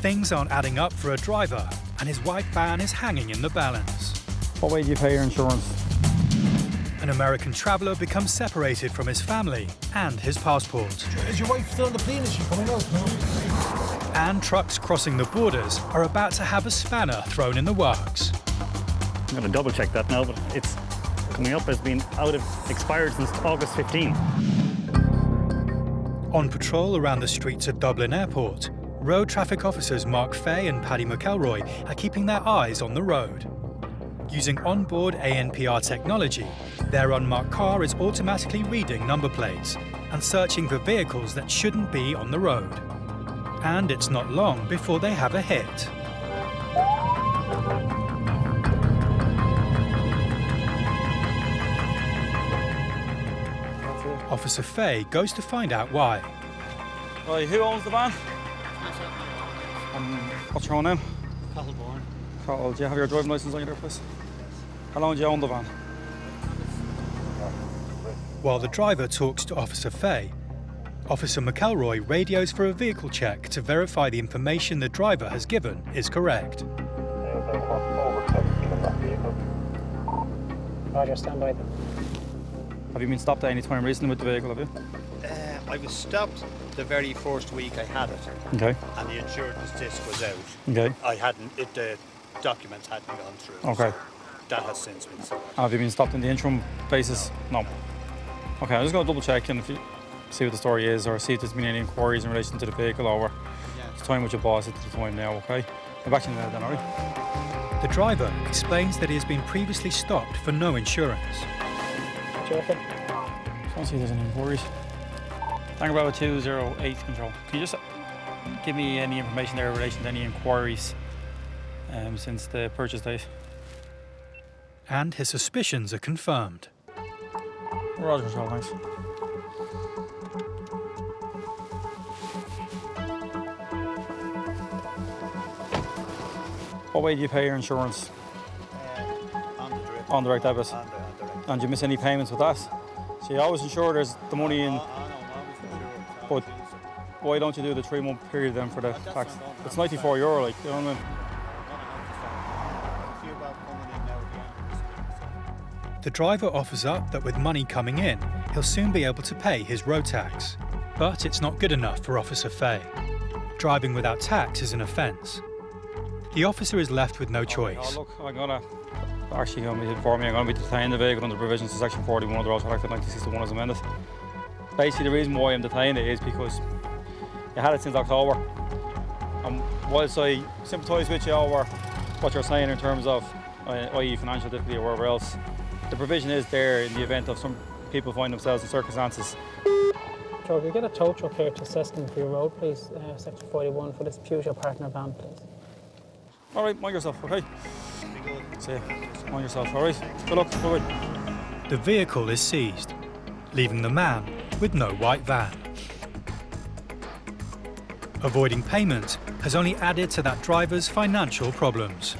things aren't adding up for a driver, and his white van is hanging in the balance. What way do you pay your insurance? An American traveller becomes separated from his family and his passport. Is your wife still on the plane? Is she coming out? No? And trucks crossing the borders are about to have a spanner thrown in the works. I'm going to double check that now, but it's coming up as being expired since August 15. On patrol around the streets of Dublin Airport, road traffic officers Mark Fay and Paddy McElroy are keeping their eyes on the road. Using onboard ANPR technology, their unmarked car is automatically reading number plates and searching for vehicles that shouldn't be on the road. And it's not long before they have a hit. Officer Fay goes to find out why. Right, who owns the van? What's your own name? Carl, do you have your driving licence on you there, please? How long do you own the van? While the driver talks to Officer Fay, Officer McElroy radios for a vehicle check to verify the information the driver has given is correct. Roger, stand by them. Have you been stopped at any time recently with the vehicle, have you? I was stopped the very first week I had it. Okay. And the insurance disc was out. Okay. The documents hadn't gone through. Okay. So that has since been sorted. Have you been stopped on the interim basis? No. Okay, I'm just going to double check and see what the story is or see if there's been any inquiries in relation to the vehicle over the time with your boss at the time now, okay? I'm back to you now then, alright? The driver explains that he has been previously stopped for no insurance. Checking. Just want to see if there's any inquiries. Tango Bravo 208 control. Can you just give me any information there in relation to any inquiries since the purchase date? And his suspicions are confirmed. Roger, control, thanks. What way do you pay your insurance? On direct debit. And do you miss any payments with that? So you always ensure there's the money in. But why don't you do the 3-month period then for the tax? It's €94, like, you know what I mean? The driver offers up that with money coming in, he'll soon be able to pay his road tax. But it's not good enough for Officer Fay. Driving without tax is an offence. The officer is left with no choice. Oh, look, I'm going to be detaining the vehicle under provisions of Section 41 of the Road Traffic Act 1961 as amended. Basically, the reason why I'm detaining it is because you had it since October. And whilst I sympathise with you over what you're saying in terms of i.e. financial difficulty or wherever else, the provision is there in the event of some people find themselves in circumstances. Joe, can you get a tow truck here to assess them for your road, please? Section 41 for this Peugeot partner van, please. All right, mind yourself, okay? See you. Mind yourself, all right? Good luck, bye-bye. The vehicle is seized, leaving the man with no white van. Avoiding payment has only added to that driver's financial problems.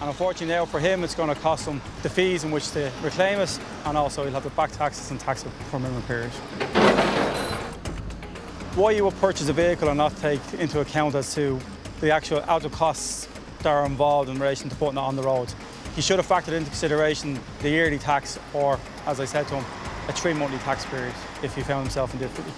And unfortunately now for him it's going to cost him the fees in which to reclaim it, and also he'll have to back taxes and tax it for a minimum period. Why you would purchase a vehicle and not take into account as to the actual outer costs that are involved in relation to putting it on the road. He should have factored into consideration the yearly tax, or, as I said to him, a 3-monthly tax period if he found himself in difficulty.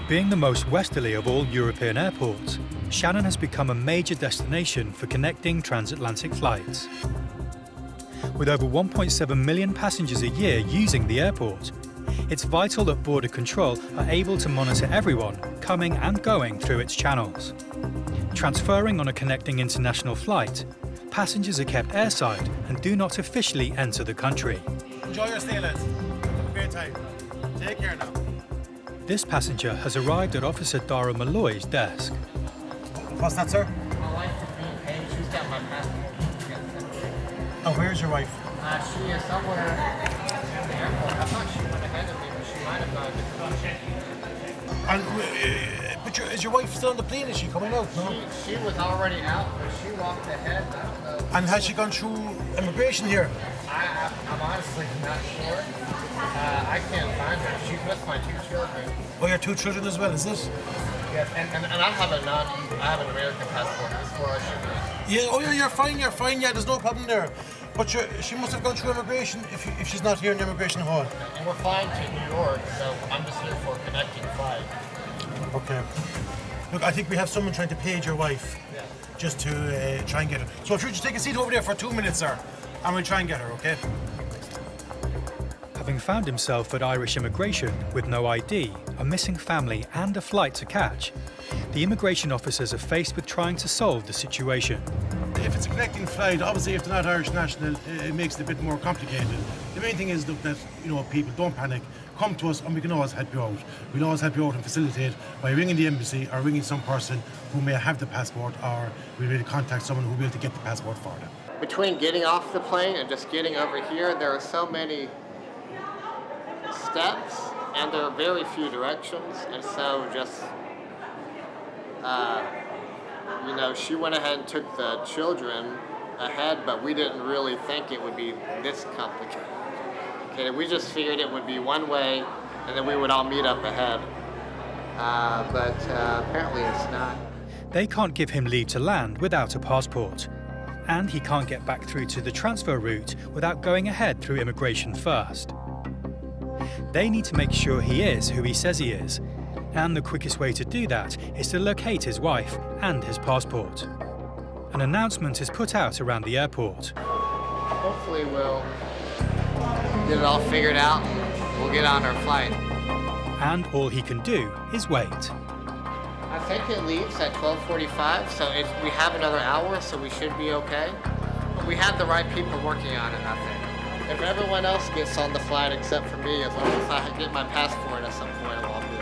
Being the most westerly of all European airports, Shannon has become a major destination for connecting transatlantic flights. With over 1.7 million passengers a year using the airport, it's vital that Border Control are able to monitor everyone coming and going through its channels. Transferring on a connecting international flight, passengers are kept airside and do not officially enter the country. Enjoy your stay, lads. Have a great time. Take care now. This passenger has arrived at Officer Dara Malloy's desk. What's that, sir? My wife is being paid. She's got my passport. Oh, where's your wife? She is somewhere at the airport. I thought she went ahead of me, but she might have gone And, but is your wife still on the plane? Is she coming out? No? She was already out, but she walked ahead. And has she gone through immigration here? I'm honestly not sure. I can't find her. She's with my 2 children. Oh, your 2 children as well, is it? Yes, and I have an American passport. That's where I should be. Yeah, oh yeah, you're fine, yeah, there's no problem there. But she must have gone through immigration if she's not here in the immigration hall. And we're flying to New York, so I'm just here for a connecting flight. Okay. Look, I think we have someone trying to page your wife, just to try and get her. So if you just take a seat over there for 2 minutes, sir, and we'll try and get her, okay? Having found himself at Irish immigration with no ID, a missing family and a flight to catch, the immigration officers are faced with trying to solve the situation. If it's a connecting flight, obviously if they're not Irish national, it makes it a bit more complicated. The main thing is, look, that, people don't panic. Come to us and we can always help you out. We'll always help you out and facilitate by ringing the embassy or ringing some person who may have the passport, or we'll be able to contact someone who will be able to get the passport for them. Between getting off the plane and just getting over here, there are so many steps and there are very few directions, and so just she went ahead and took the children ahead, but we didn't really think it would be this complicated. Okay, we just figured it would be one way and then we would all meet up ahead, but apparently it's not. They can't give him leave to land without a passport, and he can't get back through to the transfer route without going ahead through immigration first. They need to make sure he is who he says he is, and the quickest way to do that is to locate his wife and his passport. An announcement is put out around the airport. Hopefully we'll get it all figured out and we'll get on our flight. And all he can do is wait. I think it leaves at 12:45, so we have another hour, so we should be okay. But we have the right people working on it, I think. If everyone else gets on the flight except for me, as long as I get my passport at some point, I'll be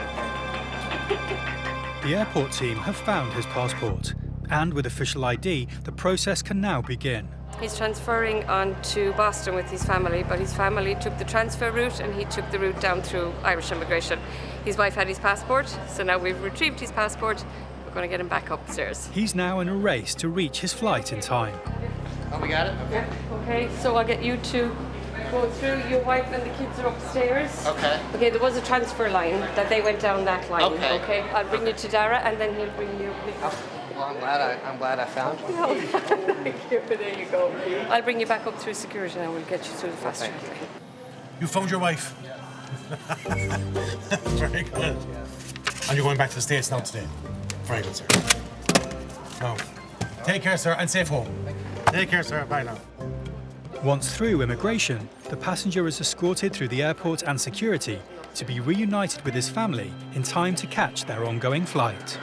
okay. The airport team have found his passport, and with official ID, the process can now begin. He's transferring on to Boston with his family, but his family took the transfer route and he took the route down through Irish immigration. His wife had his passport, so now we've retrieved his passport. We're going to get him back upstairs. He's now in a race to reach his flight in time. Oh, we got it? Okay. Okay, so I'll get you to go through. Your wife and the kids are upstairs. Okay. Okay, there was a transfer line that they went down that line. Okay. Okay, I'll bring you to Dara and then he'll bring you. Well, I'm glad I found you. No, thank you. There you go. I'll bring you back up through security and we'll get you through the fast track. You found your wife. Very good. And you're going back to the States now today. Very good, sir. Now, take care, sir, and safe home. Take care, sir. Bye now. Once through immigration, the passenger is escorted through the airport and security to be reunited with his family in time to catch their ongoing flight.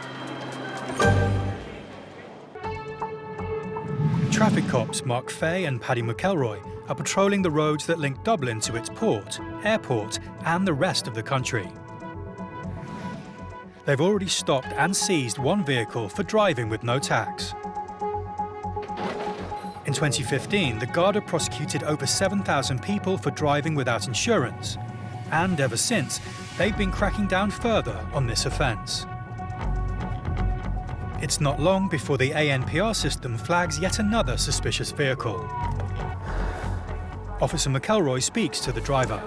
Traffic cops Mark Fay and Paddy McElroy are patrolling the roads that link Dublin to its port, airport and the rest of the country. They've already stopped and seized one vehicle for driving with no tax. In 2015, the Garda prosecuted over 7,000 people for driving without insurance. And ever since, they've been cracking down further on this offence. It's not long before the ANPR system flags yet another suspicious vehicle. Officer McElroy speaks to the driver.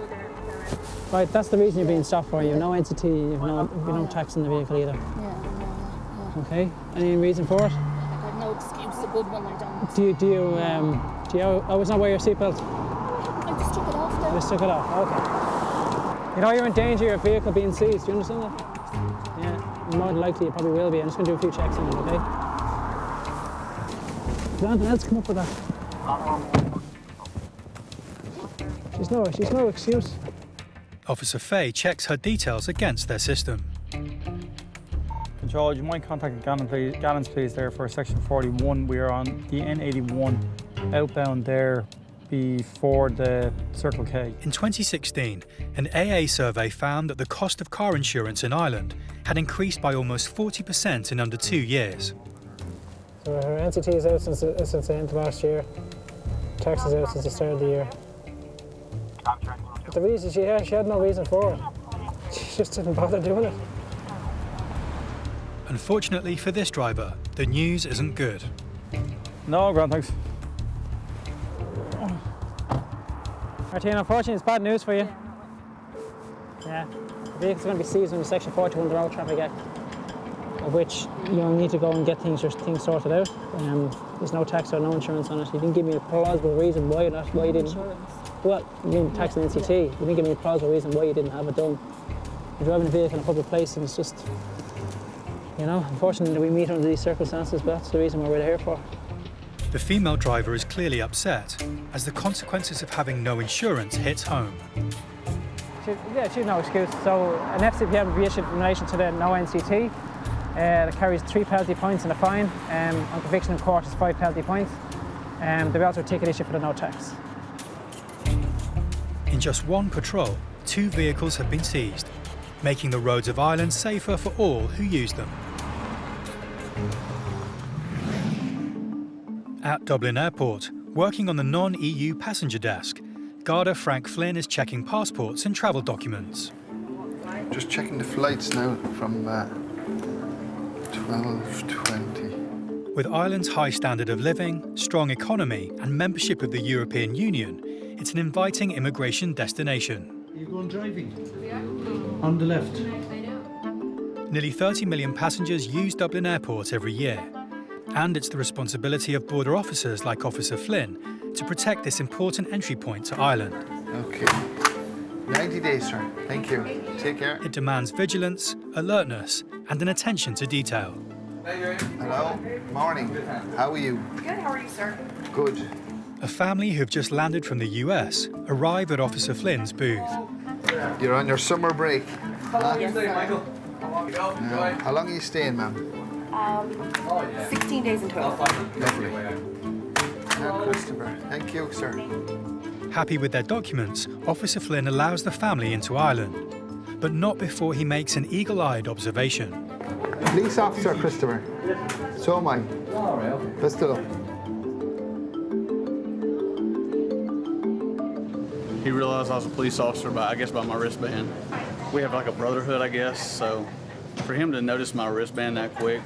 Right, that's the reason you're being stopped for. You have no entity, you have no tax in the vehicle either. Yeah. Okay, any reason for it? I have no excuse, a good one I don't. Do you always not wear your seatbelt? I just took it off there. You just took it off, okay. You know you're in danger of your vehicle being seized, do you understand that? Yeah, more than likely you probably will be. I'm just going to do a few checks on it, okay? Did anything else come up with that? She's no excuse. Officer Fay checks her details against their system. Control, you might contact Gallons please there for section 41. We are on the N81 outbound there before the Circle K. In 2016, an AA survey found that the cost of car insurance in Ireland had increased by almost 40% in under 2 years. So her NCT is out since the end of last year. Tax is out since the start of the year. But the reason she had no reason for it. She just didn't bother doing it. Unfortunately for this driver, the news isn't good. No, grand, thanks. Martina, unfortunately it's bad news for you. Yeah, the vehicle's going to be seized under Section 41 of the Road Traffic Act, of which you'll need to go and get things sorted out. There's no tax or no insurance on it. You didn't give me a plausible reason why you didn't. Insurance. Well, you mean tax and NCT. You didn't give me a plausible reason why you didn't have it done. You're driving a vehicle in a public place and it's just, unfortunately we meet under these circumstances, but that's the reason why we're here for. The female driver is clearly upset as the consequences of having no insurance hits home. She's no excuse. So an FCPM will be issued in relation to the no NCT that carries 3 penalty points and a fine. On conviction in court is 5 penalty points. There'll be also a ticket issue for the no tax. In just one patrol, 2 vehicles have been seized, making the roads of Ireland safer for all who use them. At Dublin Airport, working on the non-EU passenger desk, Garda Frank Flynn is checking passports and travel documents. Just checking the flights now from 12:20. With Ireland's high standard of living, strong economy and membership of the European Union, it's an inviting immigration destination. Are you going driving? On the left. Nearly 30 million passengers use Dublin Airport every year. And it's the responsibility of border officers like Officer Flynn to protect this important entry point to Ireland. Okay. 90 days, sir. Thank you. Take care. It demands vigilance, alertness, and an attention to detail. Hello. Morning. How are you? Good, how are you, sir? Good. A family who've just landed from the US arrive at Officer Flynn's booth. You're on your summer break. Yes, sir. Now, how long are you staying, ma'am? 16 days and 12. Lovely. Now, Christopher. Thank you, sir. Happy with their documents, Officer Flynn allows the family into Ireland, but not before he makes an eagle-eyed observation. Police officer, Christopher. So am I. Best of luck. He realized I was a police officer by my wristband. We have like a brotherhood, I guess, so for him to notice my wristband that quick,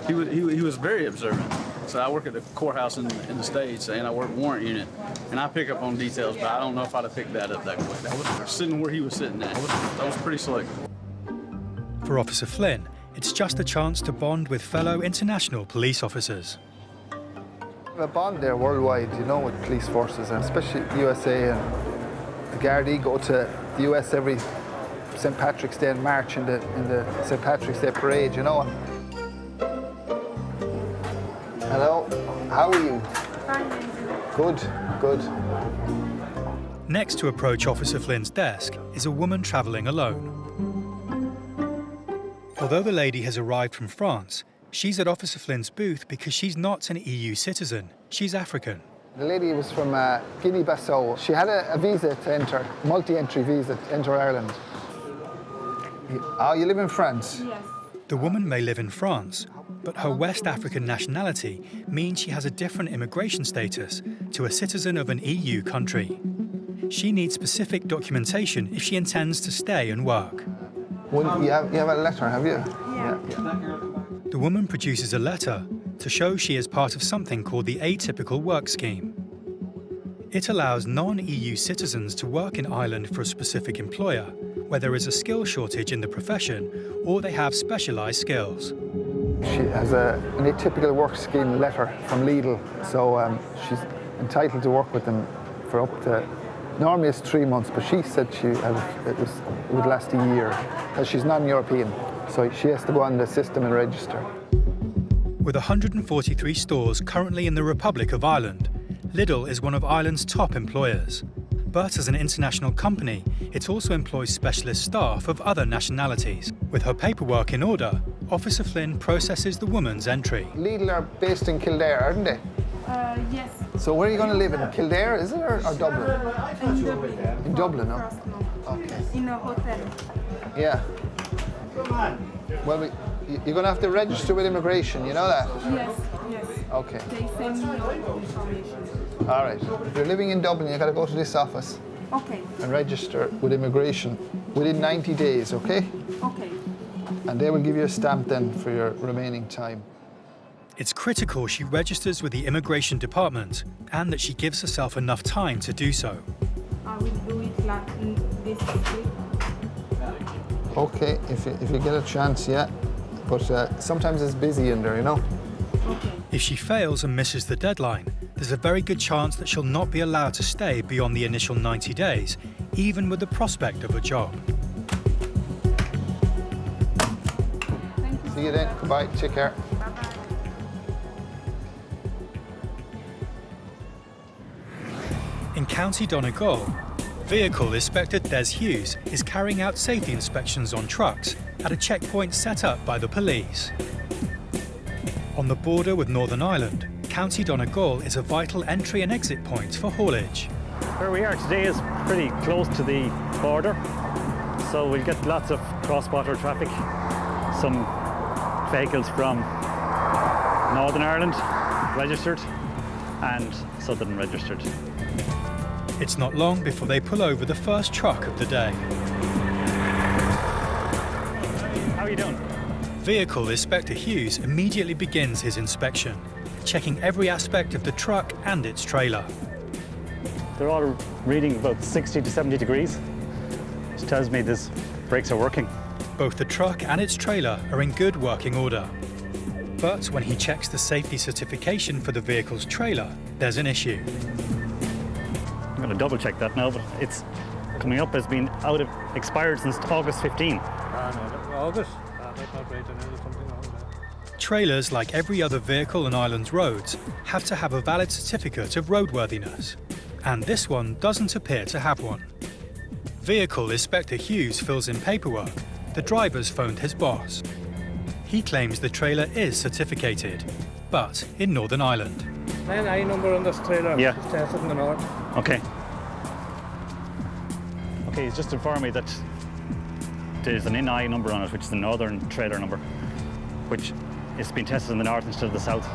he was very observant. So I work at the courthouse in the States, and I work warrant unit, and I pick up on details, but I don't know if I'd have picked that up that quick. I was sitting where he was sitting at. That was pretty slick. For Officer Flynn, it's just a chance to bond with fellow international police officers. A bond there worldwide, you know, with police forces, and especially USA and the Gardaí go to the US every St. Patrick's Day and march in the St. Patrick's Day parade, you know. Hello, how are you? Fine. Good, good. Next to approach Officer Flynn's desk is a woman travelling alone. Although the lady has arrived from France, she's at Officer Flynn's booth because she's not an EU citizen. She's African. The lady was from Guinea-Bissau. She had a visa to enter, multi-entry visa to enter Ireland. Oh, you live in France? Yes. The woman may live in France, but her West African nationality means she has a different immigration status to a citizen of an EU country. She needs specific documentation if she intends to stay and work. You have a letter, have you? Yeah. The woman produces a letter to show she is part of something called the Atypical Work Scheme. It allows non-EU citizens to work in Ireland for a specific employer, where there is a skill shortage in the profession or they have specialised skills. She has an atypical work scheme letter from Lidl, so she's entitled to work with them for up to, normally it's 3 months, but she said it would last a year, because she's non-European, so she has to go on the system and register. With 143 stores currently in the Republic of Ireland, Lidl is one of Ireland's top employers. But as an international company, it also employs specialist staff of other nationalities. With her paperwork in order, Officer Flynn processes the woman's entry. Lidl are based in Kildare, aren't they? Yes. So where are you going to live? In Kildare, is it, or Dublin? In Dublin. In Dublin, oh. Okay. In a hotel. Yeah. Well, you're going to have to register with immigration, you know that? Yes. Okay. They send me all the information. All right. If you're living in Dublin, you've got to go to this office. Okay. And register with immigration within 90 days, okay? Okay. And they will give you a stamp then for your remaining time. It's critical she registers with the immigration department and that she gives herself enough time to do so. I will do it this week. Okay, if you get a chance, yeah. But sometimes it's busy in there, you know? Okay. If she fails and misses the deadline, there's a very good chance that she'll not be allowed to stay beyond the initial 90 days, even with the prospect of a job. See you then. Goodbye. Take care. In County Donegal, Vehicle Inspector Des Hughes is carrying out safety inspections on trucks at a checkpoint set up by the police. On the border with Northern Ireland, County Donegal is a vital entry and exit point for haulage. Where we are today is pretty close to the border, so we'll get lots of cross-border traffic. Some vehicles from Northern Ireland registered and Southern registered. It's not long before they pull over the first truck of the day. How are you doing? Vehicle Inspector Hughes immediately begins his inspection, checking every aspect of the truck and its trailer. They're all reading about 60 to 70 degrees, which tells me these brakes are working. Both the truck and its trailer are in good working order. But when he checks the safety certification for the vehicle's trailer, there's an issue. I'm going to double check that now, but it's coming up as being expired since August 15. August? Trailers, like every other vehicle on Ireland's roads, have to have a valid certificate of roadworthiness, and this one doesn't appear to have one. Vehicle Inspector Hughes fills in paperwork. The driver's phoned his boss. He claims the trailer is certificated, but in Northern Ireland. A&E number on this trailer. Yeah. It's tested in the north. Okay. Okay, he's just informed me that there's an NI number on it, which is the northern trailer number, which is being tested in the north instead of the south.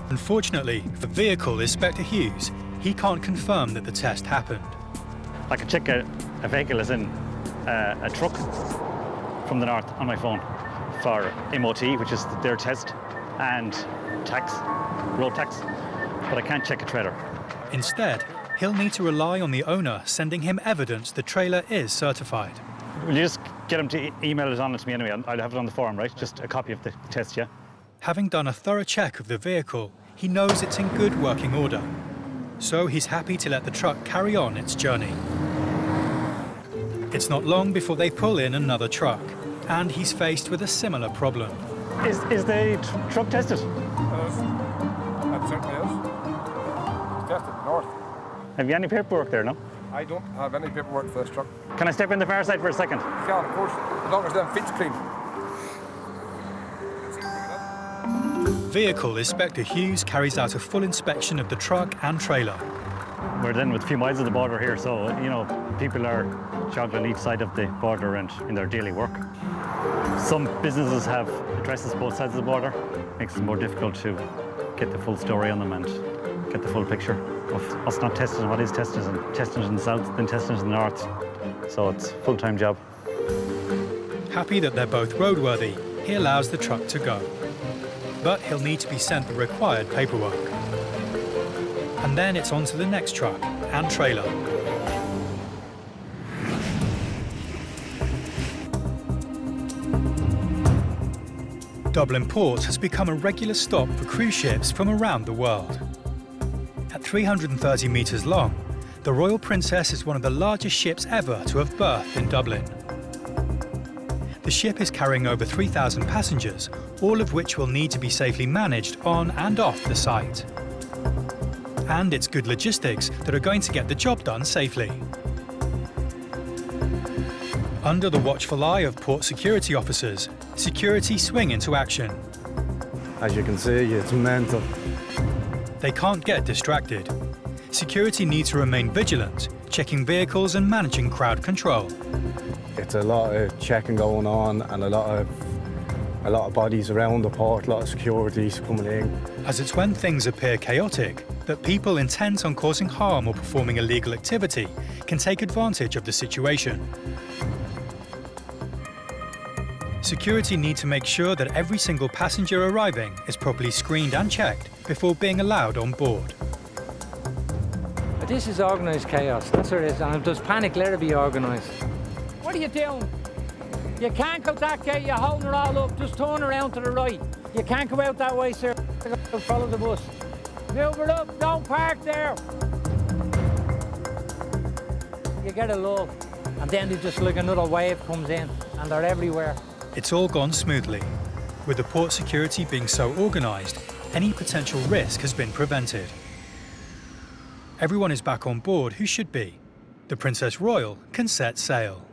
Unfortunately, for Vehicle Inspector Hughes, he can't confirm that the test happened. I can check a vehicle as in a truck from the north on my phone for MOT, which is their test, and tax, road tax, but I can't check a trailer. Instead, he'll need to rely on the owner sending him evidence the trailer is certified. Will you just get him to email it on to me anyway. I'll have it on the form, right? Just a copy of the test, yeah? Having done a thorough check of the vehicle, he knows it's in good working order. So he's happy to let the truck carry on its journey. It's not long before they pull in another truck, and he's faced with a similar problem. Is the truck tested? That certainly is. It's tested north. Have you any paperwork there, no? I don't have any paperwork for this truck. Can I step in the far side for a second? You can, of course, as long as them feet's clean. Vehicle Inspector Hughes carries out a full inspection of the truck and trailer. We're then with a few miles of the border here, so, you know, people are juggling each side of the border and in their daily work. Some businesses have addresses both sides of the border. Makes it more difficult to get the full story on them and get the full picture of us not testing what is tested and testing it in the south, then testing it in the north. So it's a full-time job. Happy that they're both roadworthy, he allows the truck to go. But he'll need to be sent the required paperwork. And then it's on to the next truck and trailer. Dublin Port has become a regular stop for cruise ships from around the world. At 330 metres long, the Royal Princess is one of the largest ships ever to have berthed in Dublin. The ship is carrying over 3,000 passengers, all of which will need to be safely managed on and off the site. And it's good logistics that are going to get the job done safely. Under the watchful eye of port security officers, security swing into action. As you can see, it's mental. They can't get distracted. Security need to remain vigilant, checking vehicles and managing crowd control. It's a lot of checking going on and a lot of bodies around the port, a lot of securities coming in. As it's when things appear chaotic that people intent on causing harm or performing illegal activity can take advantage of the situation. Security need to make sure that every single passenger arriving is properly screened and checked before being allowed on board. This is organised chaos, that's what it is, and if there's panic, let it be organised. What are you doing? You can't go that gate, you're holding it all up, just turn around to the right. You can't go out that way, sir. Follow the bus. Move it up, don't park there. You get a lull, and then there's just like another wave comes in, and they're everywhere. It's all gone smoothly. With the port security being so organised, any potential risk has been prevented. Everyone is back on board who should be. The Princess Royal can set sail.